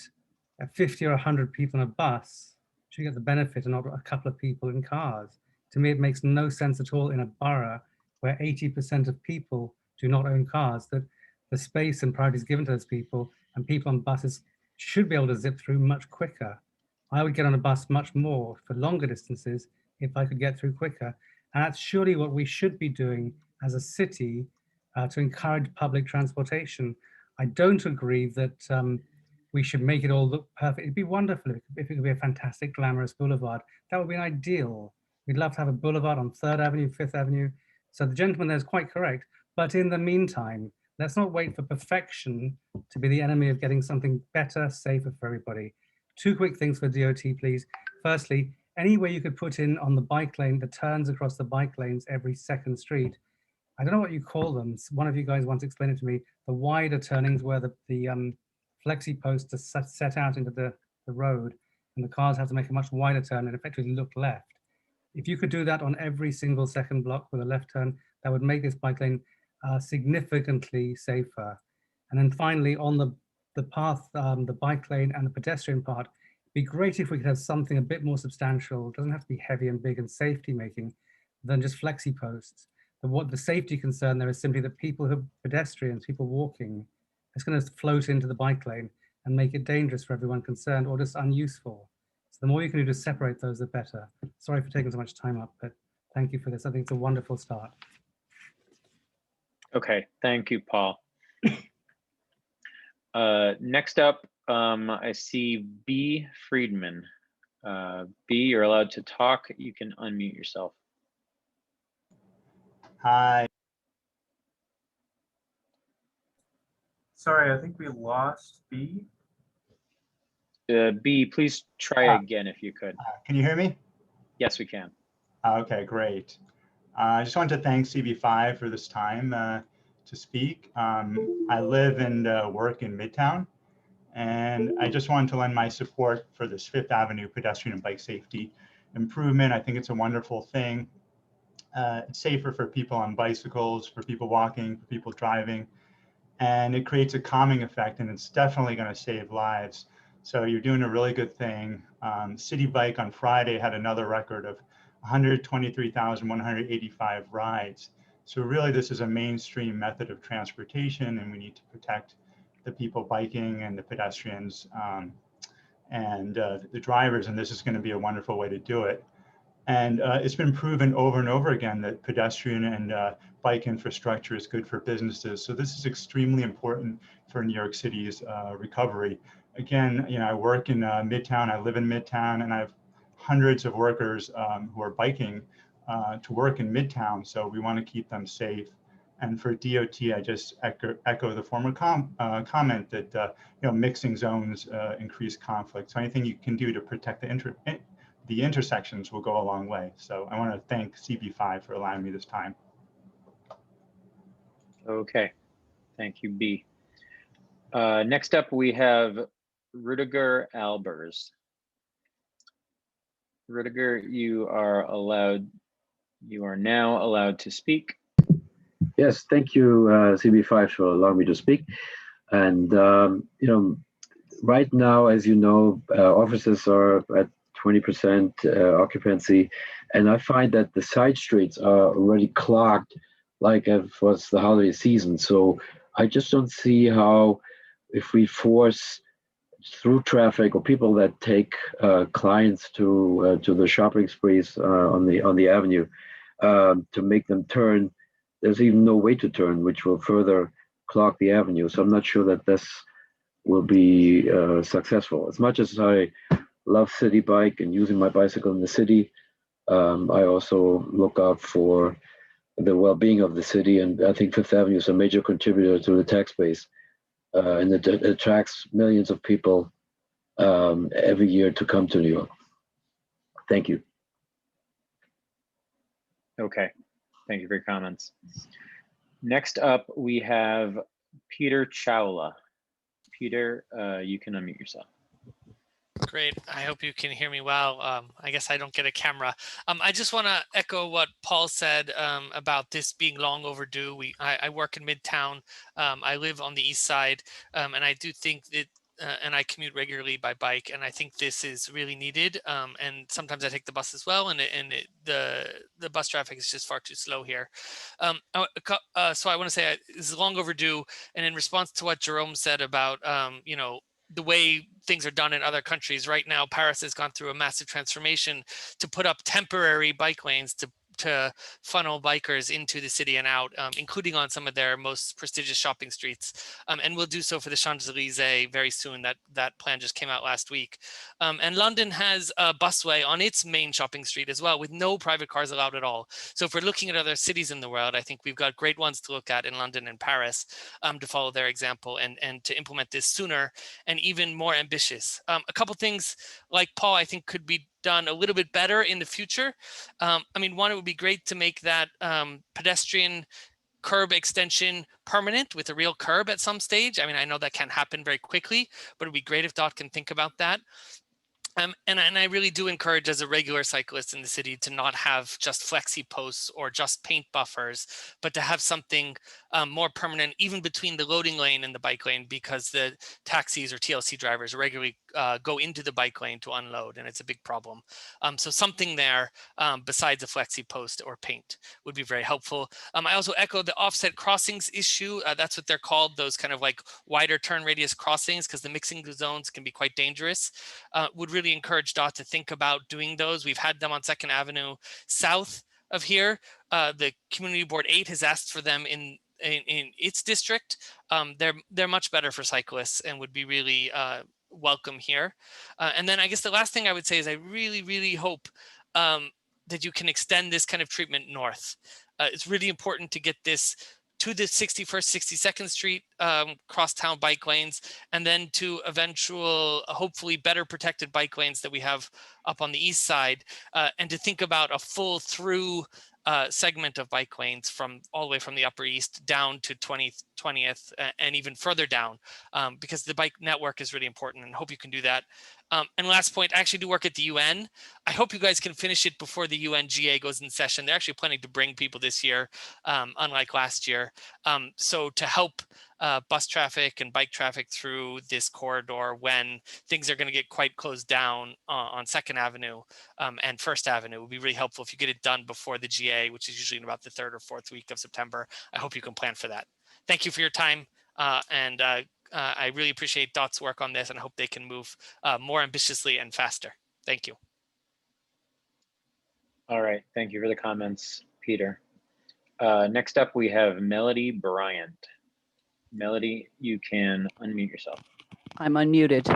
50 or 100 people in a bus should get the benefit and not a couple of people in cars. To me, it makes no sense at all in a borough where 80% of people do not own cars, that the space and priority is given to those people, and people on buses should be able to zip through much quicker. I would get on a bus much more for longer distances if I could get through quicker. And that's surely what we should be doing as a city to encourage public transportation. I don't agree that we should make it all look perfect. It'd be wonderful if it could be a fantastic, glamorous boulevard. That would be an ideal. We'd love to have a boulevard on 3rd Avenue, 5th Avenue. So the gentleman there is quite correct. But in the meantime, let's not wait for perfection to be the enemy of getting something better, safer for everybody. 2 quick things for DOT, please. Firstly, any way you could put in on the bike lane, the turns across the bike lanes every 2nd street. I don't know what you call them. One of you guys once explained it to me. The wider turnings where the flexi posts are set out into the road, and the cars have to make a much wider turn and effectively look left. If you could do that on every single 2nd block with a left turn, that would make this bike lane significantly safer. And then finally, on the path, the bike lane and the pedestrian part, it'd be great if we could have something a bit more substantial. It doesn't have to be heavy and big and safety making than just flexi posts. What the safety concern there is simply that people who are pedestrians, people walking, it's going to float into the bike lane and make it dangerous for everyone concerned or just unuseful. So the more you can do to separate those, the better. Sorry for taking so much time up, but thank you for this. I think it's a wonderful start. Okay, thank you, Paul. Next up, I see B. Friedman. B, you're allowed to talk. You can unmute yourself. Hi. Sorry, I think we lost B. B, please try again if you could. Can you hear me? Yes, we can. Okay, great. I just wanted to thank CV5 for this time to speak. I live and work in Midtown, and I just wanted to lend my support for this 5th Avenue pedestrian and bike safety improvement. I think it's a wonderful thing. It's safer for people on bicycles, for people walking, for people driving, and it creates a calming effect, and it's definitely going to save lives. So you're doing a really good thing. City Bike on Friday had another record of 123,185 rides. So really, this is a mainstream method of transportation, and we need to protect the people biking and the pedestrians and the drivers, and this is going to be a wonderful way to do it. And it's been proven over and over again that pedestrian and bike infrastructure is good for businesses. So this is extremely important for New York City's recovery. Again, you know, I work in Midtown, I live in Midtown, and I have hundreds of workers who are biking to work in Midtown. So we want to keep them safe. And for DOT, I just echo the former comment that you know, mixing zones increase conflict. So anything you can do to protect the intersections will go a long way. So I want to thank CB5 for allowing me this time. Okay, thank you, B. Next up, we have Rudiger Albers. Rudiger, you are now allowed to speak. Yes, thank you, CB5, for allowing me to speak. And, you know, right now, as you know, offices are at 20% occupancy, and I find that the side streets are already clogged like it was the holiday season. So I just don't see how, if we force through traffic or people that take clients to the shopping sprees on the avenue to make them turn, there's even no way to turn, which will further clog the avenue. So I'm not sure that this will be successful. As much as I love City Bike and using my bicycle in the city, I also look out for the well-being of the city, and I think Fifth Avenue is a major contributor to the tax base, and it attracts millions of people every year to come to New York. Thank you. Okay, thank you for your comments. Next up, we have Peter Chawla. Peter, you can unmute yourself. Great. I hope you can hear me well. I guess I don't get a camera. I just want to echo what Paul said about this being long overdue. I work in Midtown. I live on the East Side, and I do think that, and I commute regularly by bike, and I think this is really needed. And sometimes I take the bus as well, and the bus traffic is just far too slow here. So I want to say this is long overdue. And in response to what Jerome said about, you know, the way things are done in other countries right now, Paris has gone through a massive transformation to put up temporary bike lanes to funnel bikers into the city and out, including on some of their most prestigious shopping streets. And we'll do so for the Champs-Élysées very soon. That plan just came out last week. And London has a busway on its main shopping street as well, with no private cars allowed at all. So if we're looking at other cities in the world, I think we've got great ones to look at in London and Paris to follow their example and to implement this sooner and even more ambitious. A couple things like Paul, I think could be done a little bit better in the future. I mean, one, it would be great to make that pedestrian curb extension permanent with a real curb at some stage. I mean, I know that can't happen very quickly, but it'd be great if DOT can think about that. And I really do encourage, as a regular cyclist in the city, to not have just flexi posts or just paint buffers, but to have something more permanent, even between the loading lane and the bike lane, because the taxis or TLC drivers regularly go into the bike lane to unload, and it's a big problem. So something there besides a flexi post or paint would be very helpful. I also echo the offset crossings issue. That's what they're called, those kind of like wider turn radius crossings, because the mixing zones can be quite dangerous. Would really encourage DOT to think about doing those. We've had them on 2nd Avenue south of here. The Community Board 8 has asked for them in its district. They're much better for cyclists and would be really welcome here. And then I guess the last thing I would say is I really, really hope that you can extend this kind of treatment north. It's really important to get this to the 61st, 62nd Street crosstown bike lanes, and then to eventual, hopefully better protected bike lanes that we have up on the East Side, and to think about a full through segment of bike lanes from all the way from the Upper East down to 20th 20th, and even further down, because the bike network is really important, and hope you can do that. And last point, I actually do work at the UN. I hope you guys can finish it before the UNGA goes in session. They're actually planning to bring people this year, unlike last year. So to help bus traffic and bike traffic through this corridor when things are going to get quite closed down on 2nd Avenue and 1st Avenue, it would be really helpful if you get it done before the GA, which is usually in about the 3rd or 4th week of September. I hope you can plan for that. Thank you for your time. I really appreciate DOT's work on this, and I hope they can move more ambitiously and faster. Thank you. All right, thank you for the comments, Peter. Next up, we have Melody Bryant. Melody, you can unmute yourself. I'm unmuted.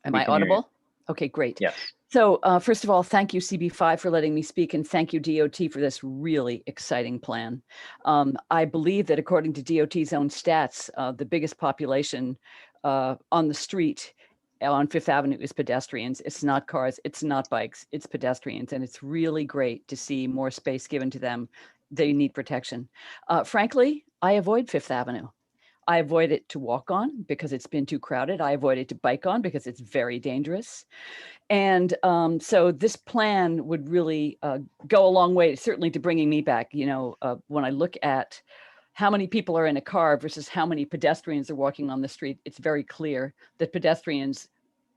Am We I can hear you. audible? Okay, great. Yes. So first of all, thank you CB5 for letting me speak, and thank you DOT for this really exciting plan. I believe that according to DOT's own stats, the biggest population on the street on 5th Avenue is pedestrians. It's not cars, it's not bikes, it's pedestrians. And it's really great to see more space given to them. They need protection. Frankly, I avoid 5th Avenue. I avoid it to walk on because it's been too crowded. I avoid it to bike on because it's very dangerous. And so this plan would really go a long way, certainly to bringing me back. You know, when I look at how many people are in a car versus how many pedestrians are walking on the street, it's very clear that pedestrians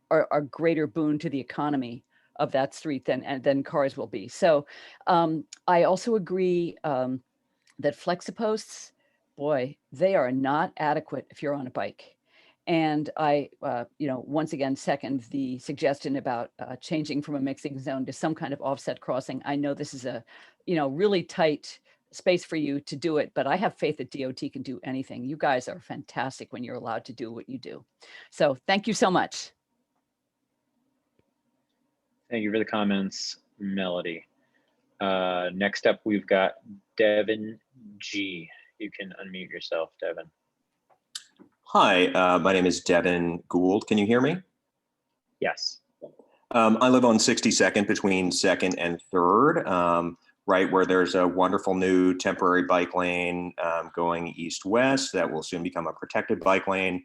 are a greater boon to the economy of that street than cars will be. So I also agree that FlexiPosts, boy, they are not adequate if you're on a bike. And I, once again, second the suggestion about changing from a mixing zone to some kind of offset crossing. I know this is a, really tight space for you to do it, but I have faith that DOT can do anything. You guys are fantastic when you're allowed to do what you do. So thank you so much. Thank you for the comments, Melody. Next up, we've got Devin G. You can unmute yourself, Devin. Hi, my name is Devin Gould. Can you hear me? Yes. I live on 62nd between 2nd and 3rd, right where there's a wonderful new temporary bike lane going east-west that will soon become a protected bike lane.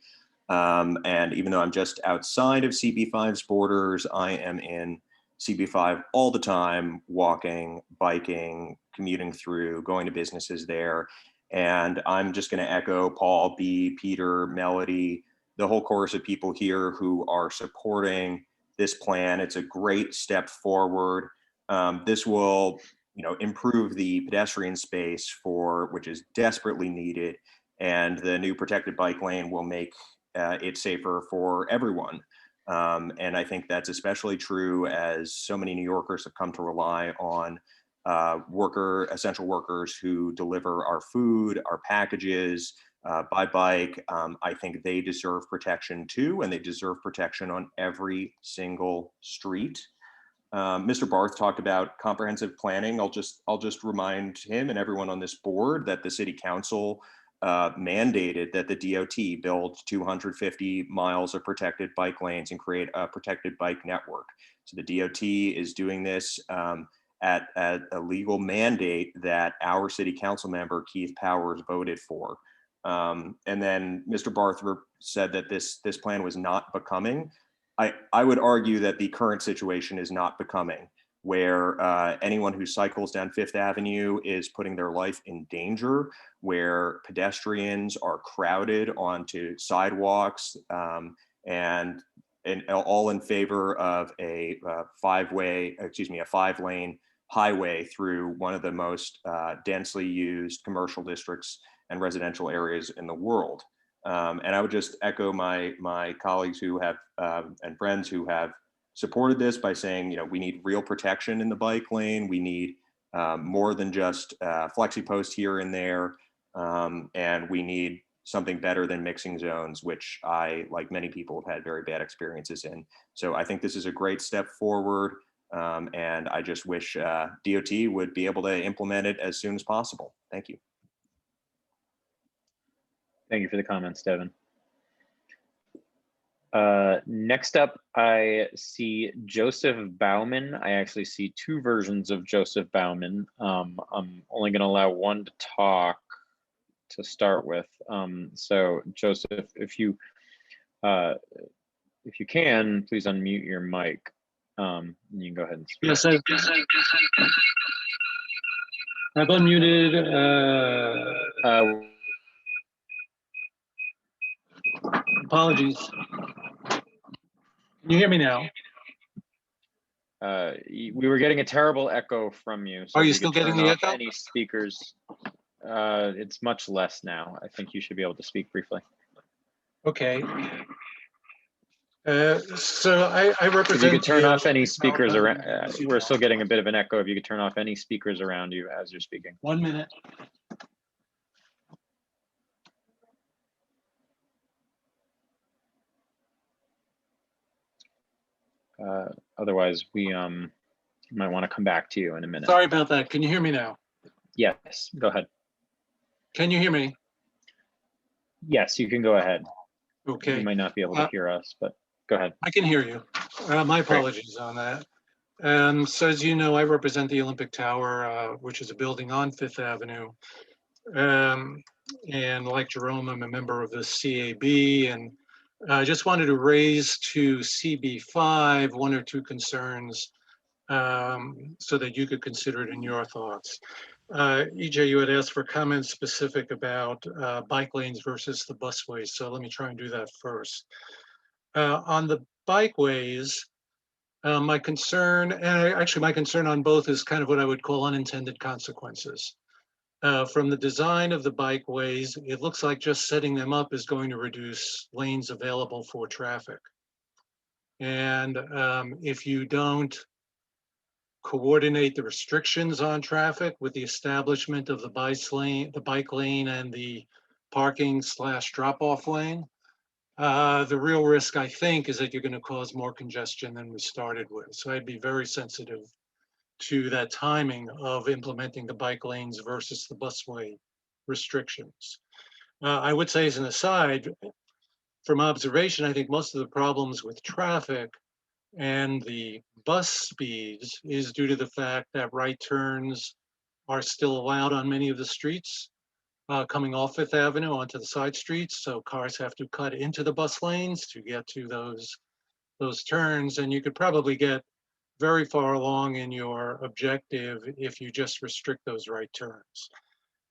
And even though I'm just outside of CB5's borders, I am in CB5 all the time, walking, biking, commuting through, going to businesses there. And I'm just going to echo Paul, B, Peter, Melody, the whole chorus of people here who are supporting this plan. It's a great step forward. This will, improve the pedestrian space which is desperately needed. And the new protected bike lane will make it safer for everyone. And I think that's especially true as so many New Yorkers have come to rely on essential workers who deliver our food, our packages by bike. I think they deserve protection too, and they deserve protection on every single street. Mr. Barth talked about comprehensive planning. I'll just remind him and everyone on this board that the City Council mandated that the DOT build 250 miles of protected bike lanes and create a protected bike network. So the DOT is doing this at a legal mandate that our City Council member, Keith Powers, voted for. And then Mr. Barth said that this plan was not becoming. I would argue that the current situation is not becoming, where anyone who cycles down 5th Avenue is putting their life in danger, where pedestrians are crowded onto sidewalks, and all in favor of a 5-lane highway through one of the most densely used commercial districts and residential areas in the world. And I would just echo my colleagues who have and friends who have supported this by saying, we need real protection in the bike lane. We need more than just FlexiPost here and there. And we need something better than mixing zones, which I, like many people, have had very bad experiences in. So I think this is a great step forward. And I just wish DOT would be able to implement it as soon as possible. Thank you. Thank you for the comments, Devin. Next up, I see Joseph Bauman. I actually see two versions of Joseph Bauman. I'm only going to allow one to talk to start with. So Joseph, if you can, please unmute your mic. You can go ahead and speak. Yes, I've unmuted. Apologies. Can you hear me now? We were getting a terrible echo from you. So Are if you could still getting turn the off echo? Any speakers? It's much less now. I think you should be able to speak briefly. Okay. So I represent. If you could turn the, off any speakers around, municipality. we're still getting a bit of an echo. If you could turn off any speakers around you as you're speaking. 1 minute. Otherwise, we might want to come back to you in a minute. Sorry about that. Can you hear me now? Yes, go ahead. Can you hear me? Yes, you can go ahead. Okay. You might not be able to hear us, but go ahead. I can hear you. My apologies on that. So as you know, I represent the Olympic Tower, which is a building on Fifth Avenue. And like Jerome, I'm a member of the CAB, and I just wanted to raise to CB5 one or two concerns so that you could consider it in your thoughts. EJ, you had asked for comments specific about bike lanes versus the busways, so let me try and do that first. On the bikeways, my concern, and actually my concern on both is kind of what I would call unintended consequences. From the design of the bikeways, it looks like just setting them up is going to reduce lanes available for traffic. And if you don't coordinate the restrictions on traffic with the establishment of the bike lane and the parking / drop-off lane, the real risk, I think, is that you're going to cause more congestion than we started with. So I'd be very sensitive to that timing of implementing the bike lanes versus the busway restrictions. I would say as an aside, from observation, I think most of the problems with traffic and the bus speeds is due to the fact that right turns are still allowed on many of the streets coming off Fifth Avenue onto the side streets. So cars have to cut into the bus lanes to get to those turns. And you could probably get very far along in your objective if you just restrict those right turns.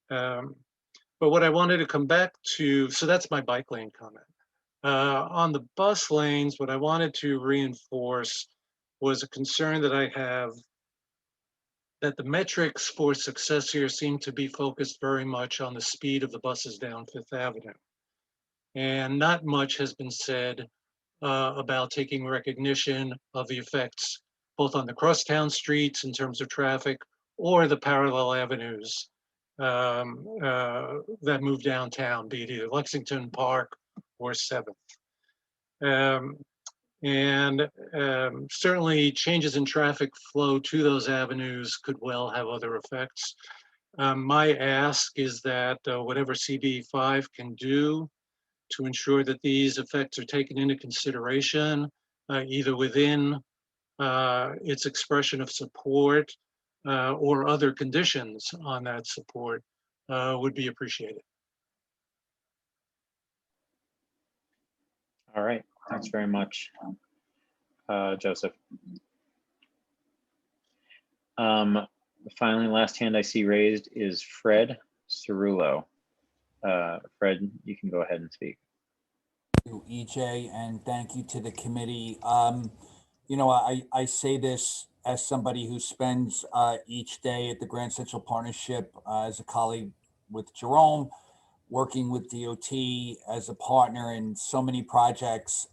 But what I wanted to come back to, so that's my bike lane comment. On the bus lanes, what I wanted to reinforce was a concern that I have that the metrics for success here seem to be focused very much on the speed of the buses down Fifth Avenue. And not much has been said about taking recognition of the effects both on the crosstown streets in terms of traffic or the parallel avenues that move downtown, be it either Lexington Park or 7th. Certainly changes in traffic flow to those avenues could well have other effects. My ask is that whatever CB5 can do to ensure that these effects are taken into consideration, either within its expression of support or other conditions on that support would be appreciated. All right, thanks very much, Joseph. Finally, last hand I see raised is Fred Cerullo. Fred, you can go ahead and speak. Thank you, EJ, and thank you to the committee. You know, I say this as somebody who spends each day at the Grand Central Partnership as a colleague with Jerome, working with DOT as a partner in so many projects.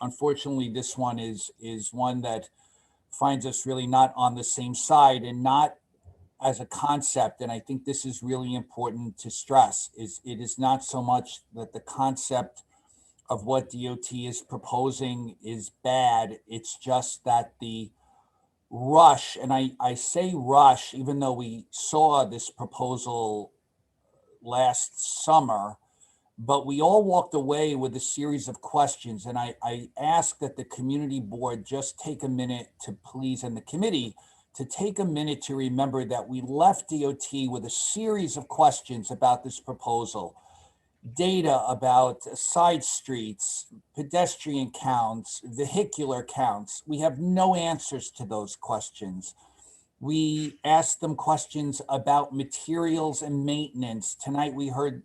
Unfortunately, this one is one that finds us really not on the same side and not as a concept. And I think this is really important to stress, it is not so much that the concept of what DOT is proposing is bad. It's just that the rush, and I say rush, even though we saw this proposal last summer, but we all walked away with a series of questions. And I ask that the community board just take a minute to please, and the committee to take a minute to remember that we left DOT with a series of questions about this proposal. Data about side streets, pedestrian counts, vehicular counts. We have no answers to those questions. We asked them questions about materials and maintenance. Tonight we heard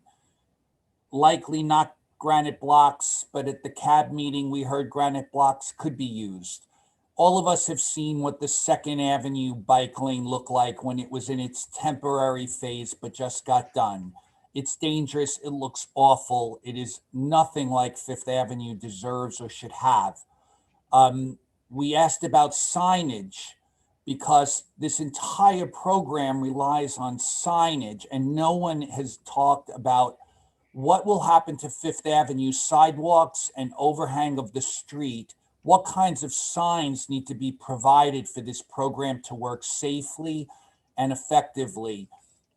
likely not granite blocks, but at the CAB meeting, we heard granite blocks could be used. All of us have seen what the Second Avenue bike lane looked like when it was in its temporary phase, but just got done. It's dangerous. It looks awful. It is nothing like Fifth Avenue deserves or should have. We asked about signage because this entire program relies on signage, and no one has talked about what will happen to Fifth Avenue sidewalks and overhang of the street. What kinds of signs need to be provided for this program to work safely and effectively?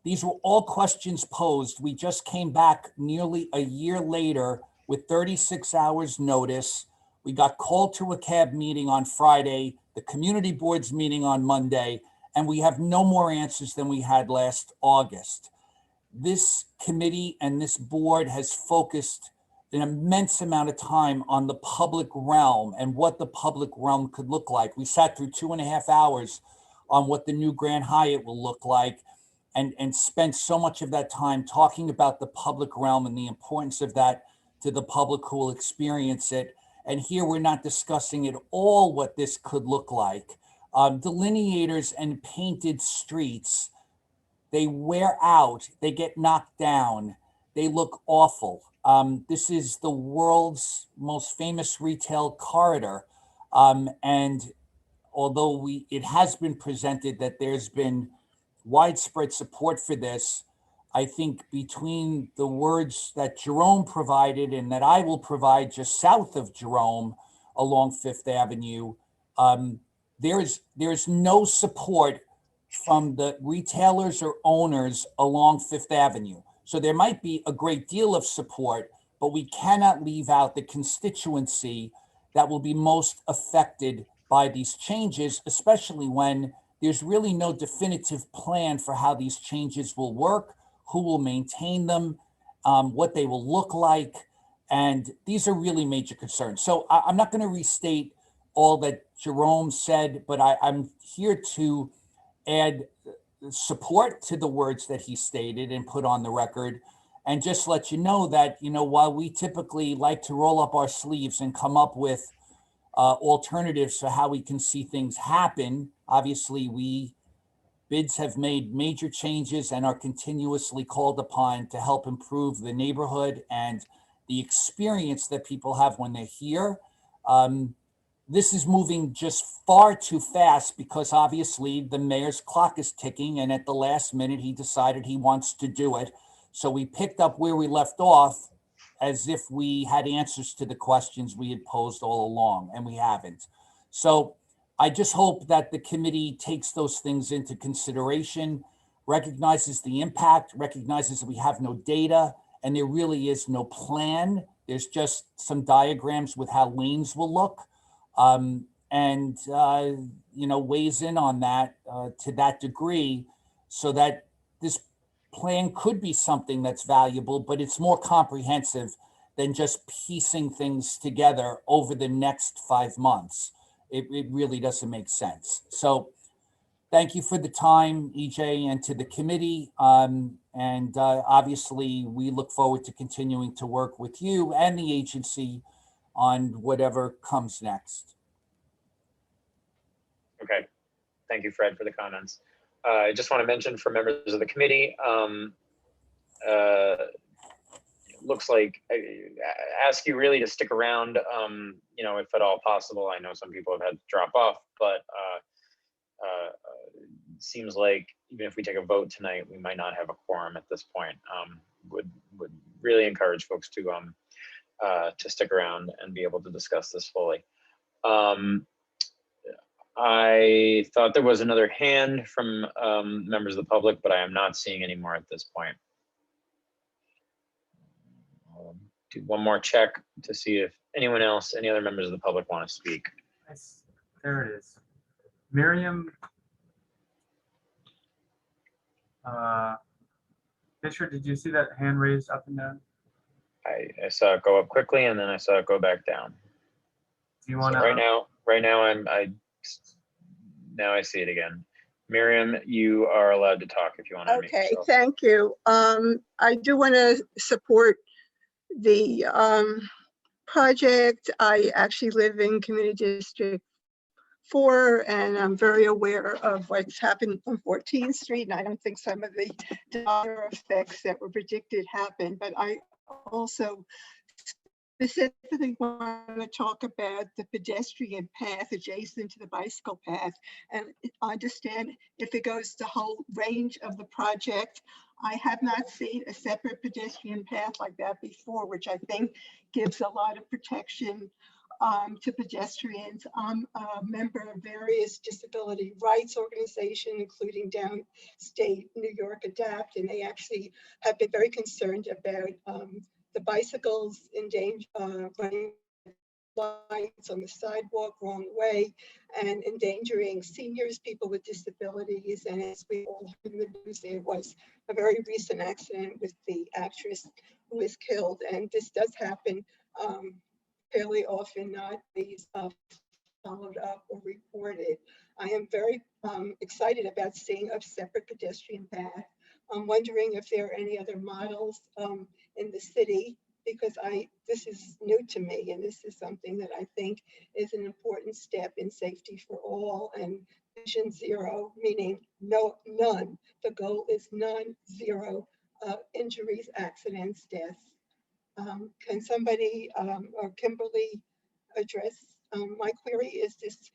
These were all questions posed. We just came back nearly a year later with 36 hours notice. We got called to a CAB meeting on Friday, the community board's meeting on Monday, and we have no more answers than we had last August. This committee and this board has focused an immense amount of time on the public realm and what the public realm could look like. We sat through 2.5 hours on what the new Grand Hyatt will look like and spent so much of that time talking about the public realm and the importance of that to the public who will experience it. And here we're not discussing at all what this could look like. Delineators and painted streets, they wear out, they get knocked down, they look awful. This is the world's most famous retail corridor. And although it has been presented that there's been widespread support for this, I think between the words that Jerome provided and that I will provide just south of Jerome along Fifth Avenue, there's no support from the retailers or owners along Fifth Avenue. So there might be a great deal of support, but we cannot leave out the constituency that will be most affected by these changes, especially when there's really no definitive plan for how these changes will work, who will maintain them, what they will look like. And these are really major concerns. So I'm not going to restate all that Jerome said, but I'm here to add support to the words that he stated and put on the record, and just let you know that, while we typically like to roll up our sleeves and come up with alternatives for how we can see things happen, obviously bids have made major changes and are continuously called upon to help improve the neighborhood and the experience that people have when they're here. This is moving just far too fast because obviously the mayor's clock is ticking, and at the last minute he decided he wants to do it. So we picked up where we left off as if we had answers to the questions we had posed all along, and we haven't. So I just hope that the committee takes those things into consideration, recognizes the impact, recognizes that we have no data, and there really is no plan. There's just some diagrams with how lanes will look. Weighs in on that to that degree, so that this plan could be something that's valuable, but it's more comprehensive than just piecing things together over the next 5 months. It really doesn't make sense. So thank you for the time, EJ, and to the committee. Obviously, we look forward to continuing to work with you and the agency on whatever comes next. Okay. Thank you, Fred, for the comments. I just want to mention for members of the committee, looks like I ask you really to stick around, if at all possible. I know some people have had to drop off, but seems like even if we take a vote tonight, we might not have a quorum at this point. Would really encourage folks to stick around and be able to discuss this fully. I thought there was another hand from members of the public, but I am not seeing any more at this point. I'll do one more check to see if any other members of the public want to speak. There it is. Miriam Fisher, did you see that hand raised up and down? I saw it go up quickly and then I saw it go back down. Do you So want to? right now now I see it again. Miriam, you are allowed to talk if you want to unmute Okay, yourself. thank you. I do want to support the project. I actually live in Community District 4, and I'm very aware of what's happened on 14th Street, and I don't think some of the dire effects that were predicted happened, but I also specifically want to talk about the pedestrian path adjacent to the bicycle path and understand if it goes the whole range of the project. I have not seen a separate pedestrian path like that before, which I think gives a lot of protection to pedestrians. I'm a member of various disability rights organizations, including downstate New York ADAPT, and they actually have been very concerned about the bicycles in danger, running lights on the sidewalk wrong way and endangering seniors, people with disabilities. And as we all heard in the news, there was a very recent accident with the actress who was killed. And this does happen fairly often, not these followed up or reported. I am very excited about seeing a separate pedestrian path. I'm wondering if there are any other models in the city, because this is new to me, and this is something that I think is an important step in safety for all, and vision zero, meaning none. The goal is none, zero injuries, accidents, deaths. Can somebody or Kimberly address my query? Is this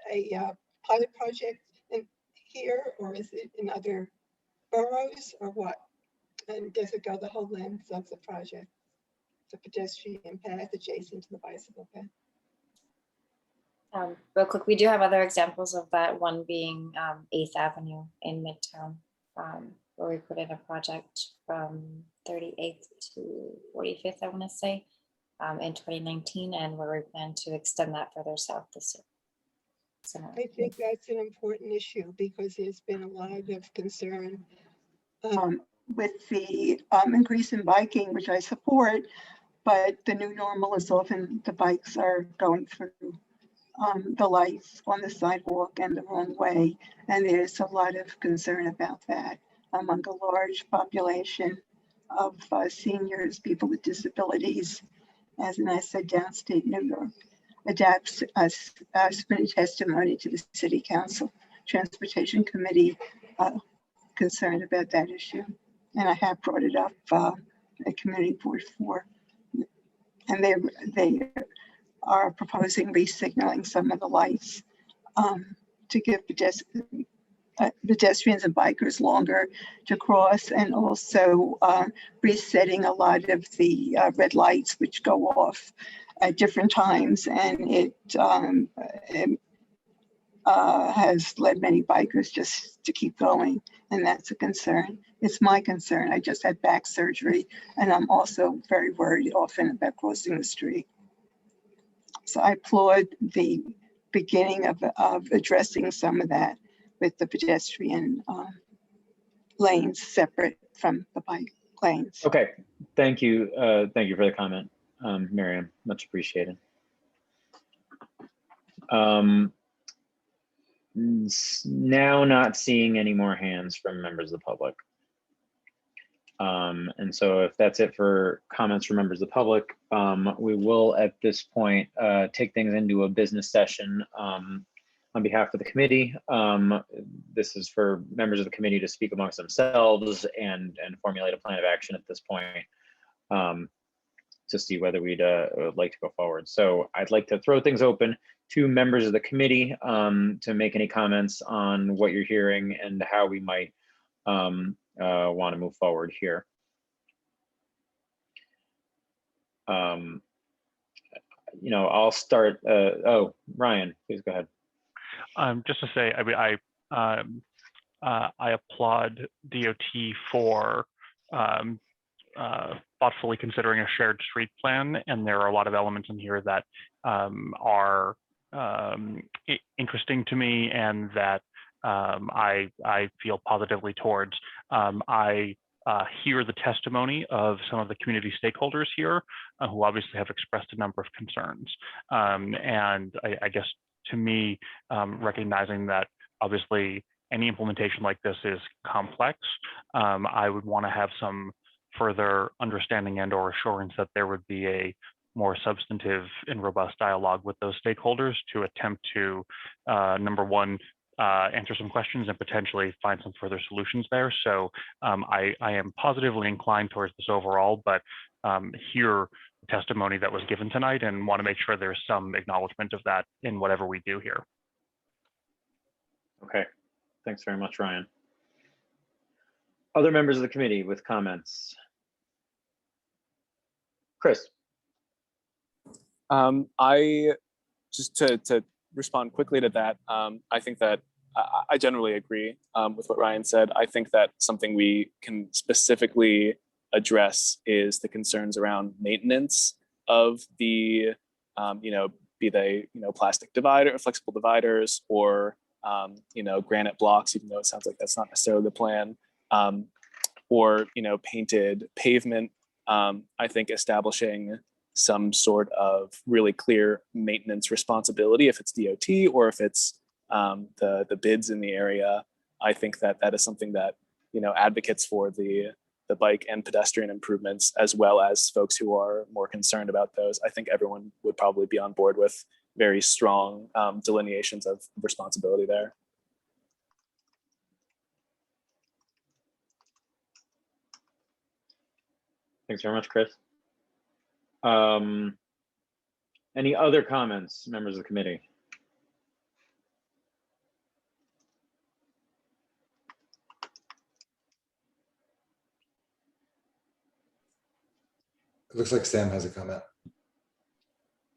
a pilot project in here, or is it in other boroughs, or what? And does it go the whole length of the project, the pedestrian path adjacent to the bicycle path? Real quick, we do have other examples of that, one being 8th Avenue in Midtown, where we put in a project from 38th to 45th, I want to say, in 2019, and where we plan to extend that further south this year. So I think that's an important issue because there's been a lot of concern with the increase in biking, which I support, but the new normal is often the bikes are going through the lights on the sidewalk and the wrong way. And there's a lot of concern about that among a large population of seniors, people with disabilities. As I said, downstate New York adapts submitted testimony to the City Council Transportation Committee concerned about that issue. And I have brought it up at Community Board 4. And they are proposing resignaling some of the lights to give pedestrians and bikers longer to cross, and also resetting a lot of the red lights which go off at different times. And it has led many bikers just to keep going, and that's a concern. It's my concern. I just had back surgery, and I'm also very worried often about crossing the street. So I applaud the beginning of addressing some of that with the pedestrian lanes separate from the bike lanes. Okay, thank you. Thank you for the comment, Miriam, much appreciated. Now not seeing any more hands from members of the public. And so if that's it for comments from members of the public, we will at this point take things into a business session on behalf of the committee. This is for members of the committee to speak amongst themselves and formulate a plan of action at this point to see whether we'd would like to go forward. So I'd like to throw things open to members of the committee to make any comments on what you're hearing and how we might want to move forward here. You know, I'll start. Oh, Ryan, please go ahead. Just to say, I mean, I applaud DOT for thoughtfully considering a shared street plan, and there are a lot of elements in here that are interesting to me, and that I feel positively towards. I hear the testimony of some of the community stakeholders here who obviously have expressed a number of concerns. And I guess to me, recognizing that obviously any implementation like this is complex, I would want to have some further understanding and or assurance that there would be a more substantive and robust dialogue with those stakeholders to attempt to, number one, answer some questions and potentially find some further solutions there. So I am positively inclined towards this overall, but hear the testimony that was given tonight and want to make sure there's some acknowledgement of that in whatever we do here. Okay, thanks very much, Ryan. Other members of the committee with comments? Chris. I just to respond quickly to that, I think that I generally agree with what Ryan said. I think that something we can specifically address is the concerns around maintenance of the, be they, plastic divider, flexible dividers, or, granite blocks, even though it sounds like that's not necessarily the plan, or, painted pavement. I think establishing some sort of really clear maintenance responsibility, if it's DOT or if it's the bids in the area, I think that that is something that advocates for the bike and pedestrian improvements, as well as folks who are more concerned about those. I think everyone would probably be on board with very strong delineations of responsibility there. Thanks very much, Chris. Any other comments, members of the committee? It looks like Sam has a comment.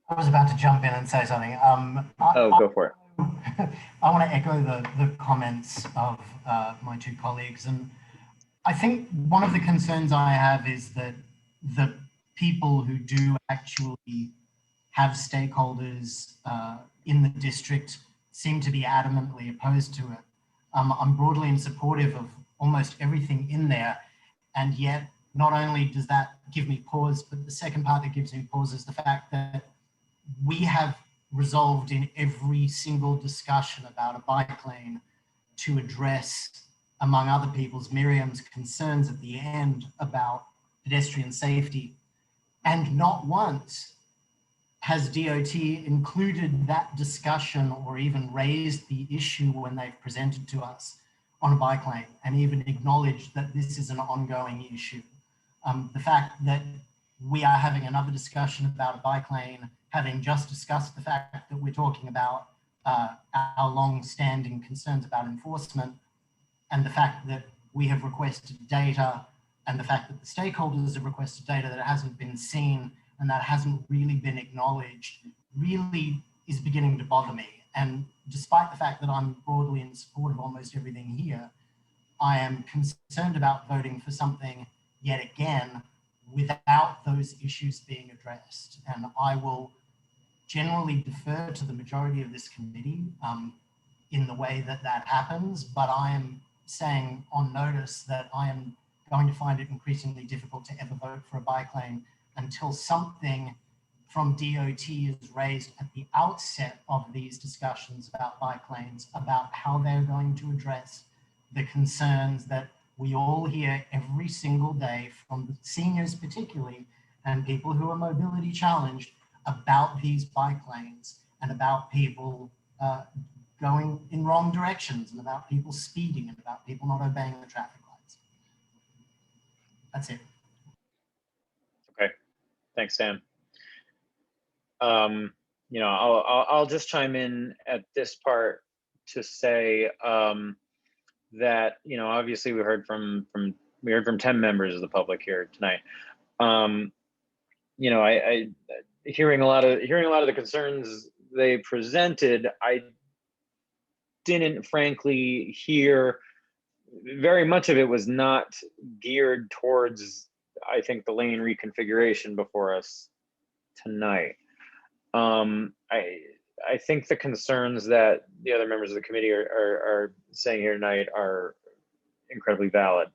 I was about to jump in and say something. Go for it. I want to echo the comments of my two colleagues. And I think one of the concerns I have is that the people who do actually have stakeholders in the district seem to be adamantly opposed to it. I'm broadly supportive of almost everything in there, and yet not only does that give me pause, but the second part that gives me pause is the fact that we have resolved in every single discussion about a bike lane to address, among other people's, Miriam's concerns at the end about pedestrian safety. And not once has DOT included that discussion or even raised the issue when they've presented to us on a bike lane, and even acknowledged that this is an ongoing issue. The fact that we are having another discussion about a bike lane, having just discussed the fact that we're talking about our long-standing concerns about enforcement, and the fact that we have requested data, and the fact that the stakeholders have requested data that hasn't been seen and that hasn't really been acknowledged, really is beginning to bother me. And despite the fact that I'm broadly in support of almost everything here, I am concerned about voting for something yet again without those issues being addressed. And I will generally defer to the majority of this committee in the way that that happens, but I am saying on notice that I am going to find it increasingly difficult to ever vote for a bike lane until something from DOT is raised at the outset of these discussions about bike lanes, about how they're going to address the concerns that we all hear every single day from the seniors particularly, and people who are mobility challenged, about these bike lanes and about people going in wrong directions, and about people speeding, and about people not obeying the traffic lights. That's it. Okay, thanks, Sam. I'll just chime in at this part to say that obviously we heard from 10 members of the public here tonight. I hearing a lot of the concerns they presented, I didn't frankly hear very much of it was not geared towards, I think, the lane reconfiguration before us tonight. I think the concerns that the other members of the committee are saying here tonight are incredibly valid.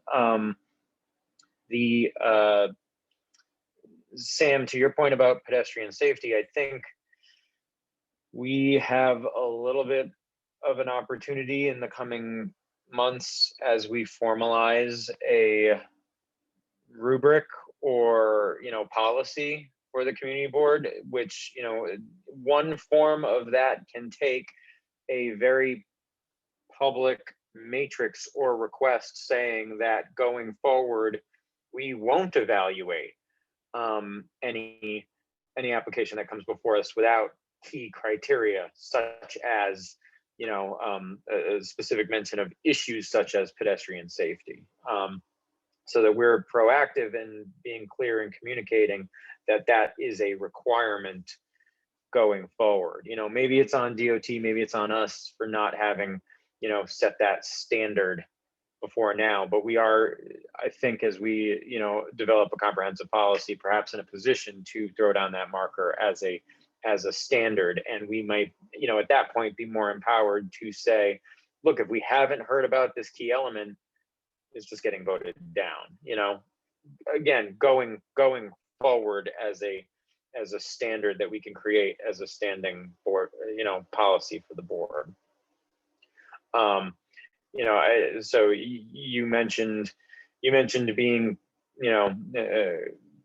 Sam, to your point about pedestrian safety, I think we have a little bit of an opportunity in the coming months as we formalize a rubric or, policy for the community board, which, one form of that can take a very public matrix or request saying that going forward, we won't evaluate any application that comes before us without key criteria, such as a specific mention of issues such as pedestrian safety, so that we're proactive in being clear and communicating that is a requirement going forward. Maybe it's on DOT, maybe it's on us for not having set that standard before now, but we are, I think, as we develop a comprehensive policy, perhaps in a position to throw down that marker as a standard, and we might at that point be more empowered to say, look, if we haven't heard about this key element, it's just getting voted down. Again, going forward as a standard that we can create as a standing board policy for the board. So you mentioned being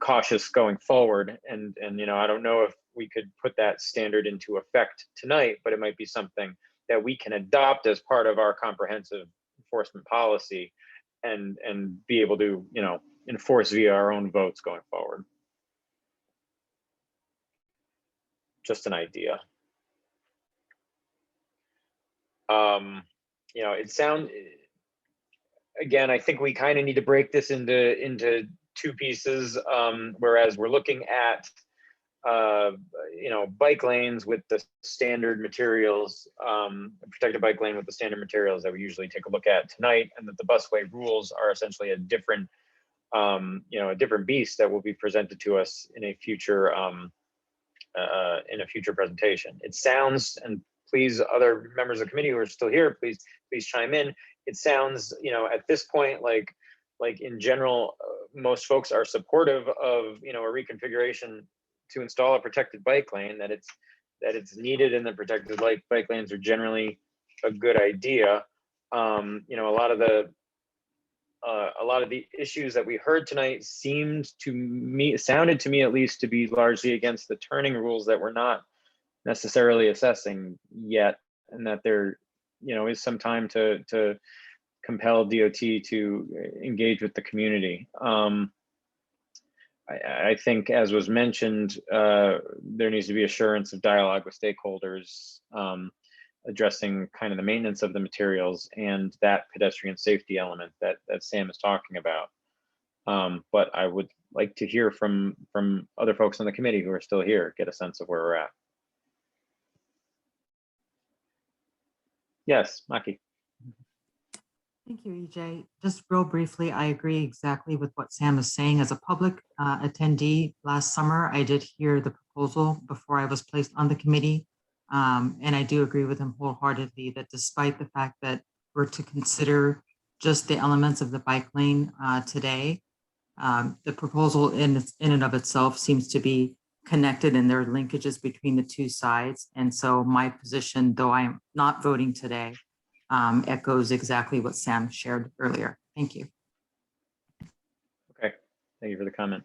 cautious going forward, and I don't know if we could put that standard into effect tonight, but it might be something that we can adopt as part of our comprehensive enforcement policy and be able to enforce via our own votes going forward. Just an idea. Again, I think we kind of need to break this into two pieces, whereas we're looking at bike lanes with the standard materials, protected bike lane with the standard materials that we usually take a look at tonight, and that the busway rules are essentially a different beast that will be presented to us in a future presentation. It sounds, and please, other members of the committee who are still here, please chime in. It sounds, at this point, like in general, most folks are supportive of, a reconfiguration to install a protected bike lane, that it's needed, and the protected bike lanes are generally a good idea. A lot of the issues that we heard tonight sounded to me at least to be largely against the turning rules that we're not necessarily assessing yet, and that there is some time to compel DOT to engage with the community. I think, as was mentioned, there needs to be assurance of dialogue with stakeholders, addressing kind of the maintenance of the materials and that pedestrian safety element that Sam is talking about. But I would like to hear from other folks on the committee who are still here, get a sense of where we're at. Yes, Maki. Thank you, EJ. Just real briefly, I agree exactly with what Sam is saying. As a public attendee last summer, I did hear the proposal before I was placed on the committee. And I do agree with him wholeheartedly that despite the fact that we're to consider just the elements of the bike lane today, the proposal in and of itself seems to be connected, and there are linkages between the two sides. And so my position, though I am not voting today, echoes exactly what Sam shared earlier. Thank you. Okay, thank you for the comment.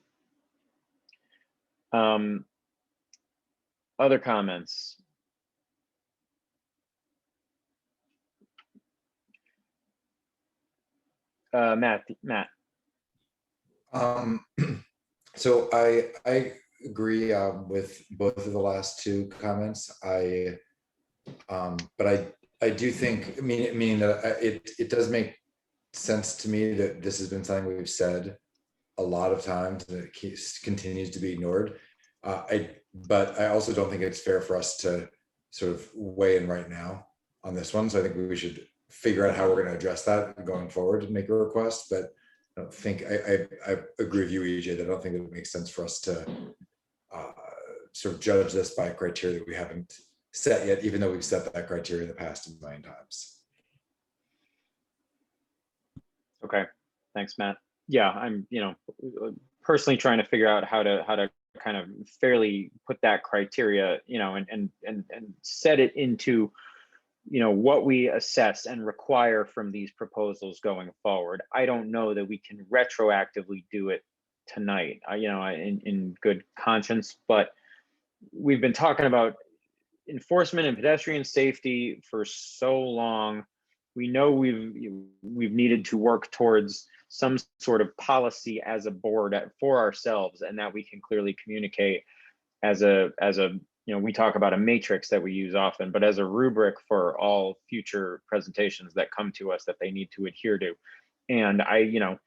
Other comments? Matt. So I agree with both of the last two comments. But I do think, meaning that it does make sense to me that this has been something we've said a lot of times, and it continues to be ignored. But I also don't think it's fair for us to sort of weigh in right now on this one. So I think we should figure out how we're going to address that going forward and make a request. But I don't think, I agree with you, EJ, that I don't think it makes sense for us to sort of judge this by criteria that we haven't set yet, even though we've set that criteria in the past a million times. Okay, thanks, Matt. Yeah, I'm, personally trying to figure out how to kind of fairly put that criteria, and set it into, what we assess and require from these proposals going forward. I don't know that we can retroactively do it tonight, in good conscience, but we've been talking about enforcement and pedestrian safety for so long. We know we've needed to work towards some sort of policy as a board for ourselves, and that we can clearly communicate as a we talk about a matrix that we use often, but as a rubric for all future presentations that come to us that they need to adhere to. And I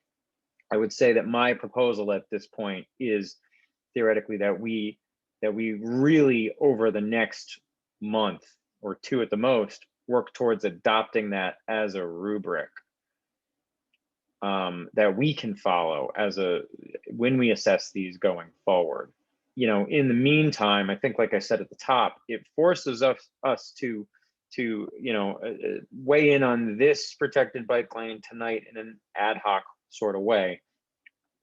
would say that my proposal at this point is theoretically that we really, over the next month or two at the most, work towards adopting that as a rubric that we can follow when we assess these going forward. In the meantime, I think, like I said at the top, it forces us to weigh in on this protected bike lane tonight in an ad hoc sort of way,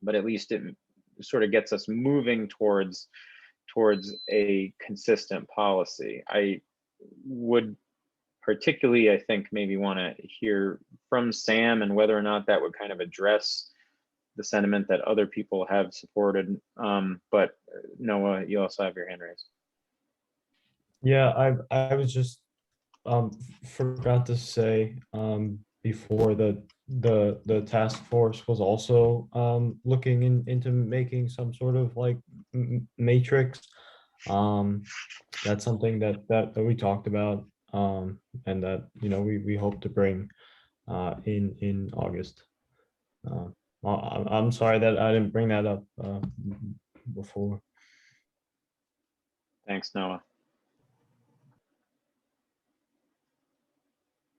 but at least it sort of gets us moving towards a consistent policy. I would particularly, I think, maybe want to hear from Sam and whether or not that would kind of address the sentiment that other people have supported. But Noah, you also have your hand raised. Yeah, I was just forgot to say before that the task force was also looking into making some sort of like matrix. That's something that we talked about, and that we hope to bring in August. I'm sorry that I didn't bring that up before. Thanks, Noah.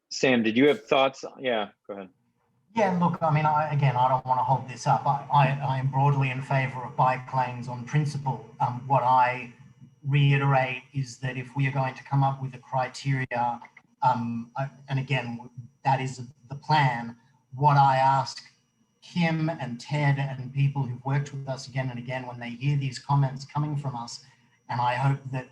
Sam, did you have thoughts? Yeah, go ahead. Yeah, look, I mean, I don't want to hold this up. I am broadly in favor of bike lanes on principle. What I reiterate is that if we are going to come up with a criteria, and again, that is the plan, what I ask Kim and Ted and people who've worked with us again and again when they hear these comments coming from us, and I hope that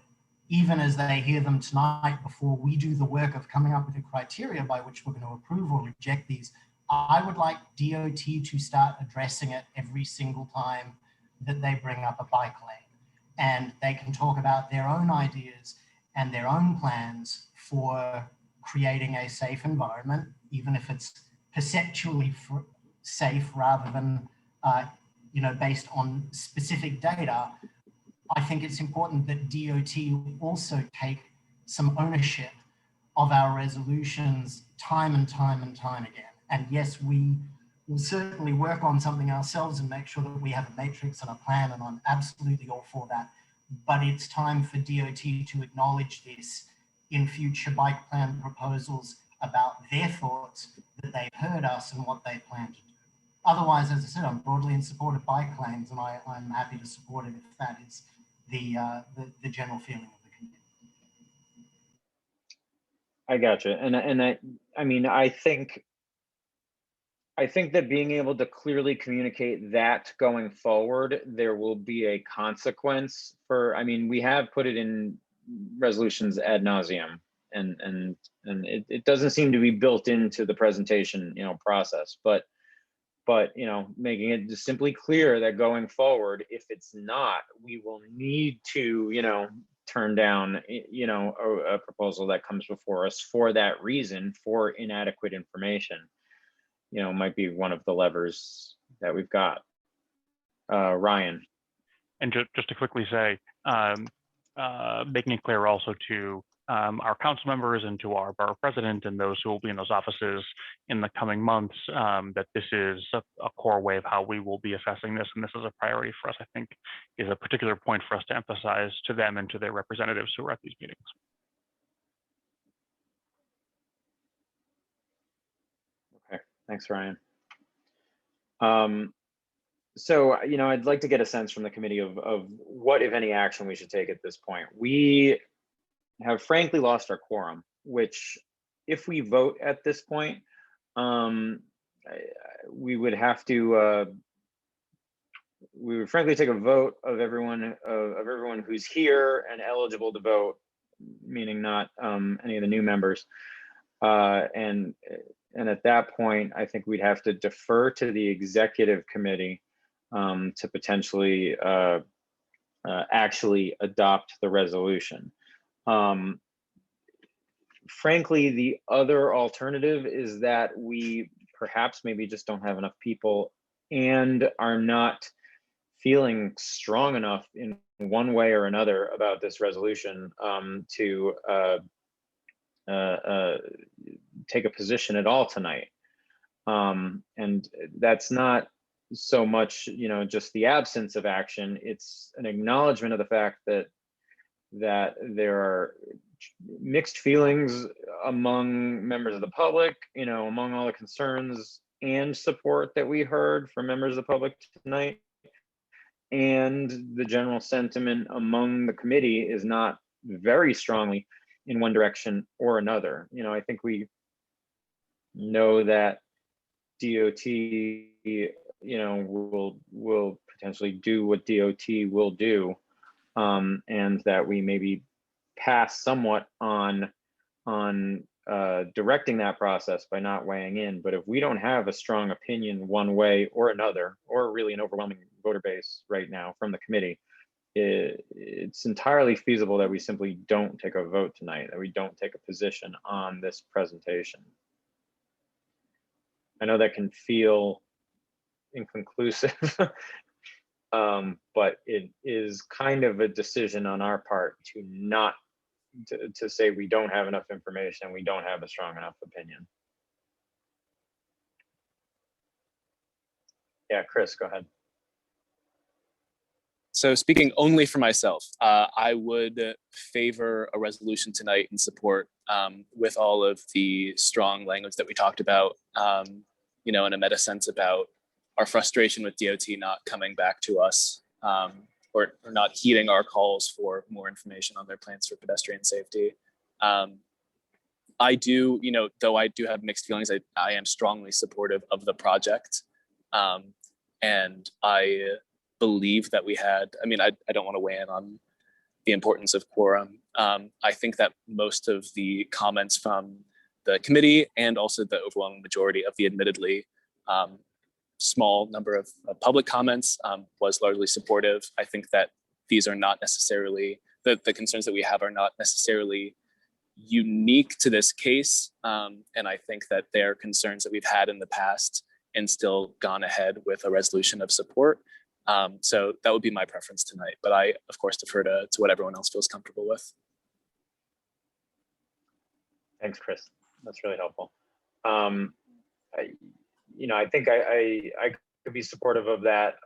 even as they hear them tonight, before we do the work of coming up with a criteria by which we're going to approve or reject these, I would like DOT to start addressing it every single time that they bring up a bike lane. And they can talk about their own ideas and their own plans for creating a safe environment, even if it's perceptually safe rather than based on specific data. I think it's important that DOT also take some ownership of our resolutions time and time and time again. And yes, we will certainly work on something ourselves and make sure that we have a matrix and a plan, and I'm absolutely all for that. But it's time for DOT to acknowledge this in future bike plan proposals about their thoughts, that they've heard us and what they plan to do. Otherwise, as I said, I'm broadly in support of bike lanes, and I'm happy to support it if that is the general feeling of the community. I gotcha. And I think that being able to clearly communicate that going forward, there will be a consequence for, we have put it in resolutions ad nauseum, and it doesn't seem to be built into the presentation, process, but making it just simply clear that going forward, if it's not, we will need to, turn down, a proposal that comes before us for that reason, for inadequate information. Might be one of the levers that we've got. Ryan. And just to quickly say, making it clear also to our council members and to our borough president and those who will be in those offices in the coming months, that this is a core way of how we will be assessing this, and this is a priority for us, I think, is a particular point for us to emphasize to them and to their representatives who are at these meetings. Okay, thanks, Ryan. So, I'd like to get a sense from the committee of what, if any, action we should take at this point. We have frankly lost our quorum, which if we vote at this point, we would have to, we would frankly take a vote of everyone who's here and eligible to vote, meaning not any of the new members. And at that point, I think we'd have to defer to the executive committee to potentially actually adopt the resolution. Frankly, the other alternative is that we perhaps maybe just don't have enough people and are not feeling strong enough in one way or another about this resolution to take a position at all tonight. And that's not so much, just the absence of action. It's an acknowledgement of the fact that there are mixed feelings among members of the public, among all the concerns and support that we heard from members of the public tonight. And the general sentiment among the committee is not very strongly in one direction or another. I think we know that DOT, will potentially do what DOT will do, and that we maybe pass somewhat on directing that process by not weighing in. But if we don't have a strong opinion one way or another, or really an overwhelming voter base right now from the committee, it's entirely feasible that we simply don't take a vote tonight, that we don't take a position on this presentation. I know that can feel inconclusive, but it is kind of a decision on our part to say we don't have enough information, we don't have a strong enough opinion. Yeah, Chris, go ahead. So speaking only for myself, I would favor a resolution tonight in support with all of the strong language that we talked about, in a meta sense about our frustration with DOT not coming back to us or not heeding our calls for more information on their plans for pedestrian safety. I do, though I do have mixed feelings, I am strongly supportive of the project. And I believe that we had, I don't want to weigh in on the importance of quorum. I think that most of the comments from the committee and also the overwhelming majority of the admittedly small number of public comments was largely supportive. I think that these are not necessarily, the concerns that we have are not necessarily unique to this case. And I think that they are concerns that we've had in the past and still gone ahead with a resolution of support. So that would be my preference tonight, but I, of course, defer to what everyone else feels comfortable with. Thanks, Chris. That's really helpful. I think I could be supportive of that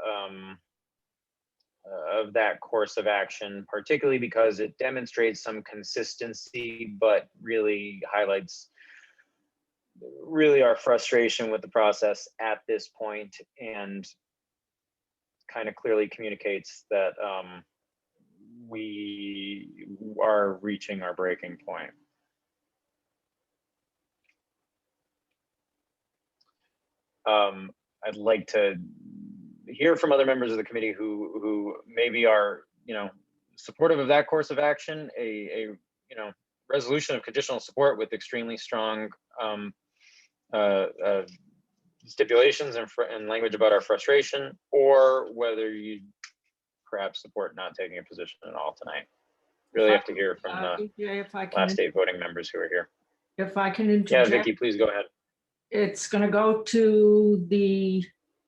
course of action, particularly because it demonstrates some consistency, but really highlights our frustration with the process at this point, and kind of clearly communicates that we are reaching our breaking point. I'd like to hear from other members of the committee who maybe are, supportive of that course of action, a resolution of conditional support with extremely strong stipulations and language about our frustration, or whether you perhaps support not taking a position at all tonight. Really have to hear from the last 8 voting members who are here. If I can interject. Yeah, Vicky, please go ahead. It's going to go to the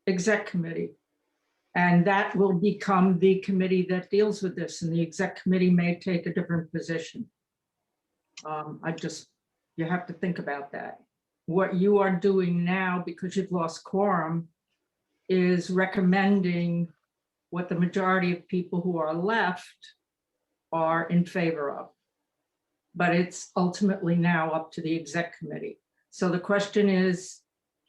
exec committee, and that will become the committee that deals with this, and the exec committee may take a different position. You have to think about that. What you are doing now, because you've lost quorum, is recommending what the majority of people who are left are in favor of. But it's ultimately now up to the exec committee. So the question is,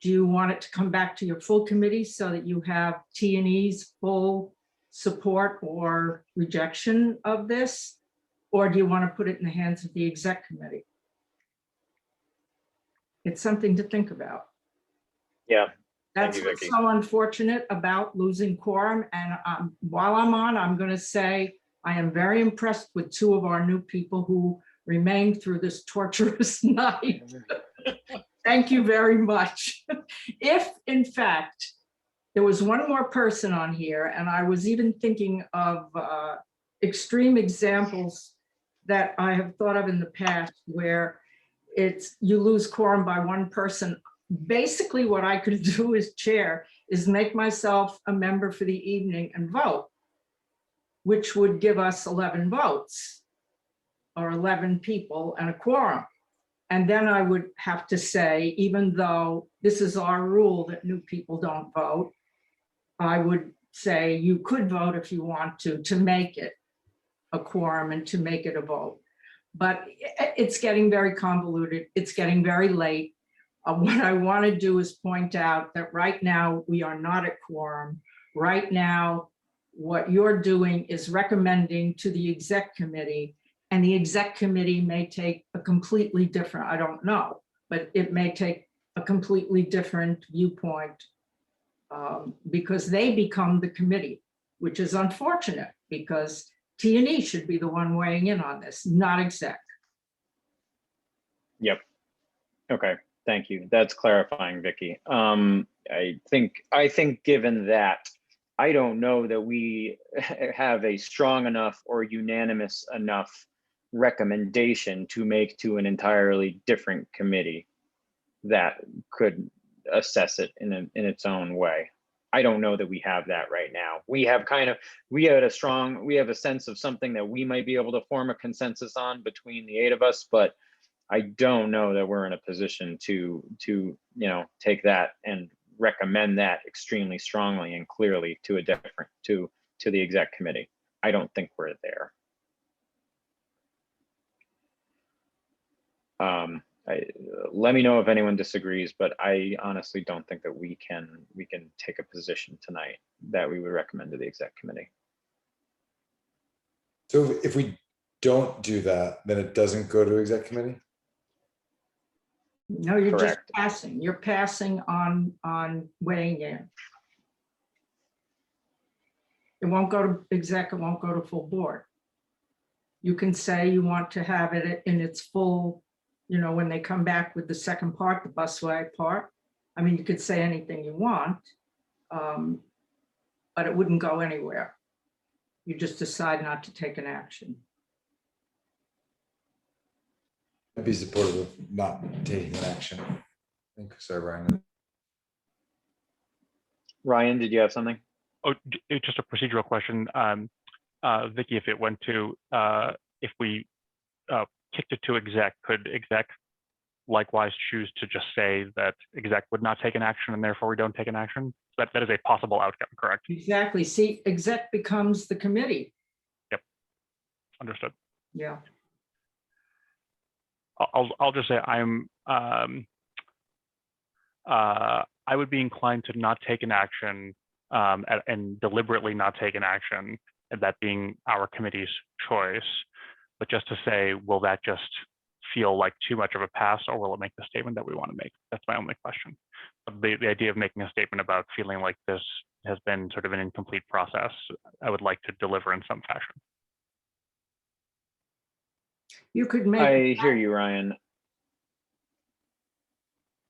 do you want it to come back to your full committee so that you have T&E's full support or rejection of this? Or do you want to put it in the hands of the exec committee? It's something to think about. Yeah. Thank That's you, what's Vicky. so unfortunate about losing quorum. And while I'm on, I'm going to say I am very impressed with two of our new people who remained through this torturous night. Thank you very much. If, in fact, there was one more person on here, and I was even thinking of extreme examples that I have thought of in the past where it's you lose quorum by one person. Basically, what I could do as chair is make myself a member for the evening and vote, which would give us 11 votes or 11 people and a quorum. And then I would have to say, even though this is our rule that new people don't vote, I would say you could vote if you want to make it a quorum and to make it a vote. But it's getting very convoluted. It's getting very late. What I want to do is point out that right now we are not at quorum. Right now, what you're doing is recommending to the exec committee, and the exec committee may take a completely different, I don't know, but it may take a completely different viewpoint because they become the committee, which is unfortunate because T&E should be the one weighing in on this, not exec. Yep. Okay. Thank you. That's clarifying, Vicky. I think given that, I don't know that we have a strong enough or unanimous enough recommendation to make to an entirely different committee that could assess it in its own way. I don't know that we have that right now. We have we have a sense of something that we might be able to form a consensus on between the 8 of us, but I don't know that we're in a position to take that and recommend that extremely strongly and clearly to the exec committee. I don't think we're there. Let me know if anyone disagrees, but I honestly don't think that we can take a position tonight that we would recommend to the exec committee. So if we don't do that, then it doesn't go to exec committee? No, you're Correct. just passing. You're passing on weighing in. It won't go to exec, it won't go to full board. You can say you want to have it in its full, when they come back with the second part, the busway part. I mean, you could say anything you want, but it wouldn't go anywhere. You just decide not to take an action. I'd be supportive of not taking an action. Sorry, Ryan. Ryan, did you have something? Oh, just a procedural question. Vicky, if it went to, if we kicked it to exec, could exec likewise choose to just say that exec would not take an action and therefore we don't take an action? That is a possible outcome, correct? Exactly. See, exec becomes the committee. Yep. Understood. Yeah. I'll just say I would be inclined to not take an action and deliberately not take an action, and that being our committee's choice. But just to say, will that just feel like too much of a pass, or will it make the statement that we want to make? That's my only question. But the idea of making a statement about feeling like this has been sort of an incomplete process, I would like to deliver in some fashion. You could make. I hear you, Ryan.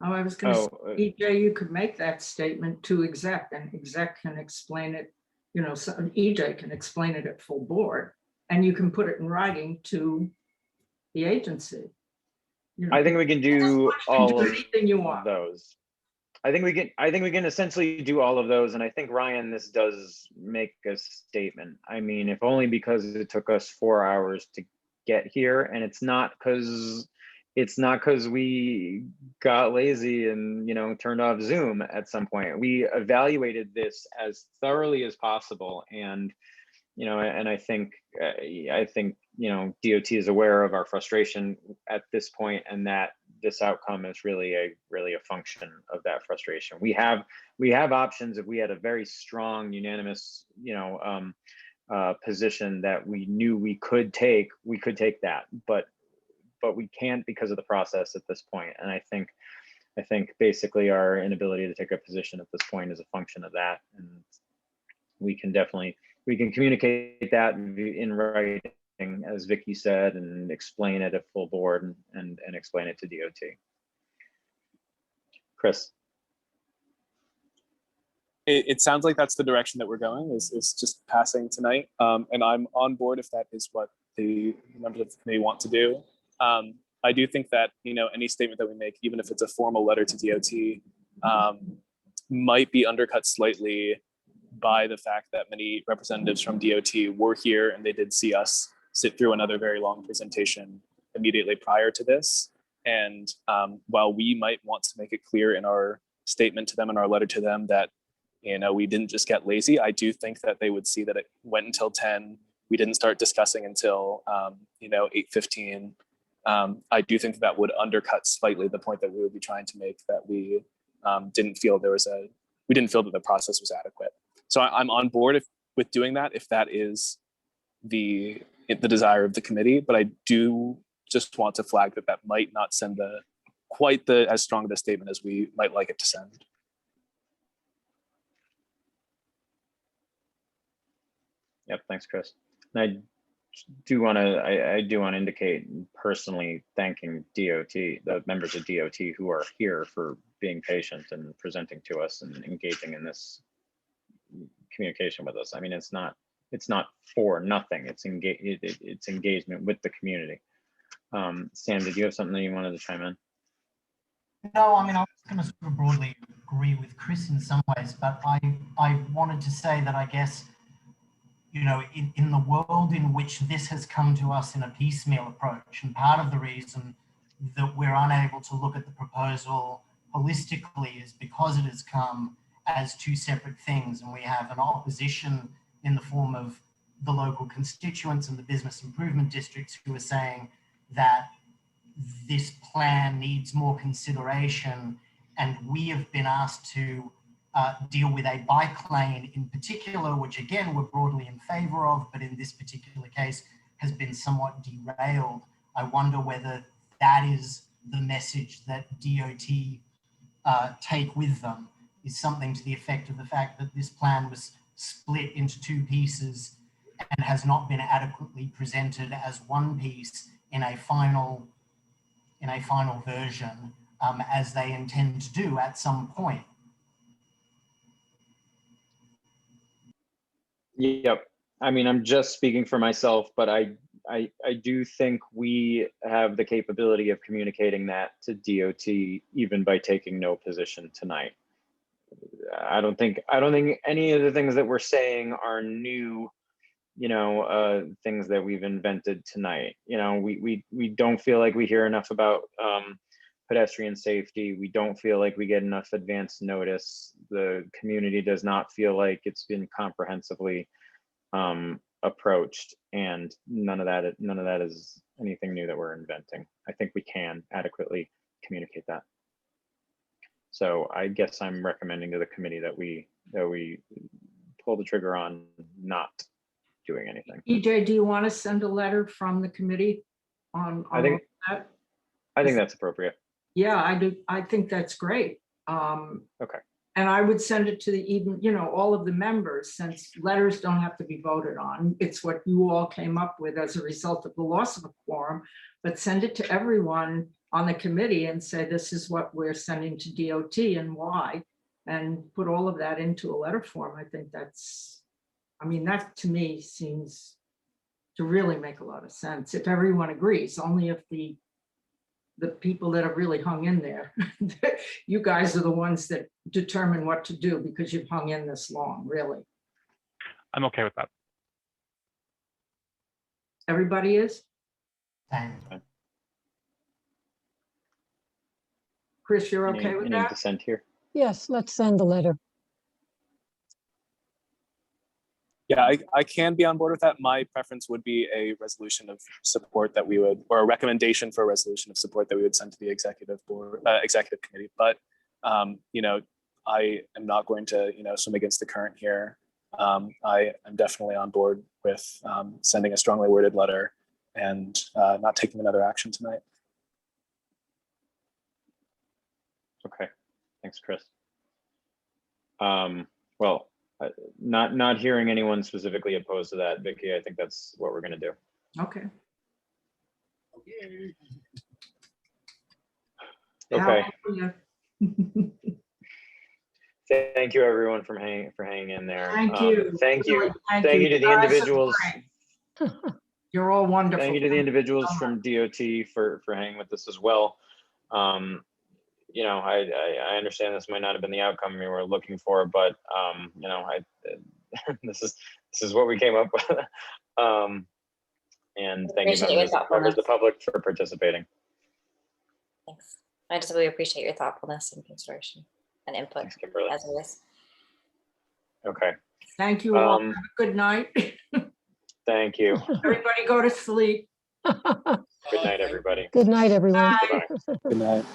Oh, I was going to say, EJ, you could make that statement to exec, and exec can explain it, so EJ can explain it at full board, and you can put it in writing to the agency. I think we can do all of anything you want. those. I think we can essentially do all of those. And I think, Ryan, this does make a statement. I mean, if only because it took us 4 hours to get here, and it's not because we got lazy and turned off Zoom at some point. We evaluated this as thoroughly as possible, and and I think DOT is aware of our frustration at this point, and that this outcome is really a function of that frustration. We have options if we had a very strong unanimous position that we knew we could take that, but we can't because of the process at this point. And I think basically our inability to take a position at this point is a function of that. And we can communicate that in writing, as Vicky said, and explain it at full board and explain it to DOT. Chris. It sounds like that's the direction that we're going, is just passing tonight. And I'm on board if that is what the members of the committee want to do. I do think that, any statement that we make, even if it's a formal letter to DOT, might be undercut slightly by the fact that many representatives from DOT were here and they did see us sit through another very long presentation immediately prior to this. And while we might want to make it clear in our statement to them, in our letter to them, that we didn't just get lazy, I do think that they would see that it went until 10. We didn't start discussing until 8:15. I do think that would undercut slightly the point that we would be trying to make, that we didn't feel that the process was adequate. So I'm on board with doing that if that is the desire of the committee, but I do just want to flag that might not send quite as strong of a statement as we might like it to send. Yep, thanks, Chris. And I do want to indicate personally thanking DOT, the members of DOT who are here, for being patient and presenting to us and engaging in this communication with us. I mean, it's not for nothing. It's engagement with the community. Sam, did you have something that you wanted to chime in? No, I mean, I was going to sort of broadly agree with Chris in some ways, but I wanted to say that I guess, in the world in which this has come to us in a piecemeal approach, and part of the reason that we're unable to look at the proposal holistically is because it has come as two separate things, and we have an opposition in the form of the local constituents and the business improvement districts who are saying that this plan needs more consideration, and we have been asked to deal with a bike lane in particular, which again we're broadly in favor of, but in this particular case has been somewhat derailed. I wonder whether that is the message that DOT take with them, is something to the effect of the fact that this plan was split into two pieces and has not been adequately presented as one piece in a final version, as they intend to do at some point. Yep. I mean, I'm just speaking for myself, but I do think we have the capability of communicating that to DOT even by taking no position tonight. I don't think any of the things that we're saying are new, things that we've invented tonight. We don't feel like we hear enough about pedestrian safety. We don't feel like we get enough advance notice. The community does not feel like it's been comprehensively approached, and none of that is anything new that we're inventing. I think we can adequately communicate that. So I guess I'm recommending to the committee that we pull the trigger on not doing anything. EJ, do you want to send a letter from the committee on I think that? I think that's appropriate. Yeah, I do. I think that's great. Okay. And I would send it to all of the members, since letters don't have to be voted on. It's what you all came up with as a result of the loss of a quorum, but send it to everyone on the committee and say, this is what we're sending to DOT and why, and put all of that into a letter form. I think that to me seems to really make a lot of sense. If everyone agrees, only if the people that have really hung in there, you guys are the ones that determine what to do because you've hung in this long, really. I'm okay with that. Everybody is? Chris, you're okay with that? Dissent here. Yes, let's send the letter. Yeah, I can be on board with that. My preference would be a resolution of support that we would, or a recommendation for a resolution of support that we would send to the executive committee. But I am not going to swim against the current here. I am definitely on board with sending a strongly worded letter and not taking another action tonight. Okay, thanks, Chris. Well, not hearing anyone specifically opposed to that, Vicky, I think that's what we're gonna do. Okay. Okay. Hallelujah. Thank you, everyone, for hanging in there. Thank you. Thank you. Really, Thank you to the guys are individuals. great. You're all wonderful. Thank you to the individuals from DOT for hanging with us as well. You know, I understand this might not have been the outcome we were looking for, but you know, this is what we came up with. And thank you, Appreciate your members of the public, for participating. Thanks. I just really appreciate your thoughtfulness and consideration and input, as always. Okay. Thank you all. Have a good night. Thank you. Everybody go to sleep. Good night, everybody. Good night, everyone. Good night.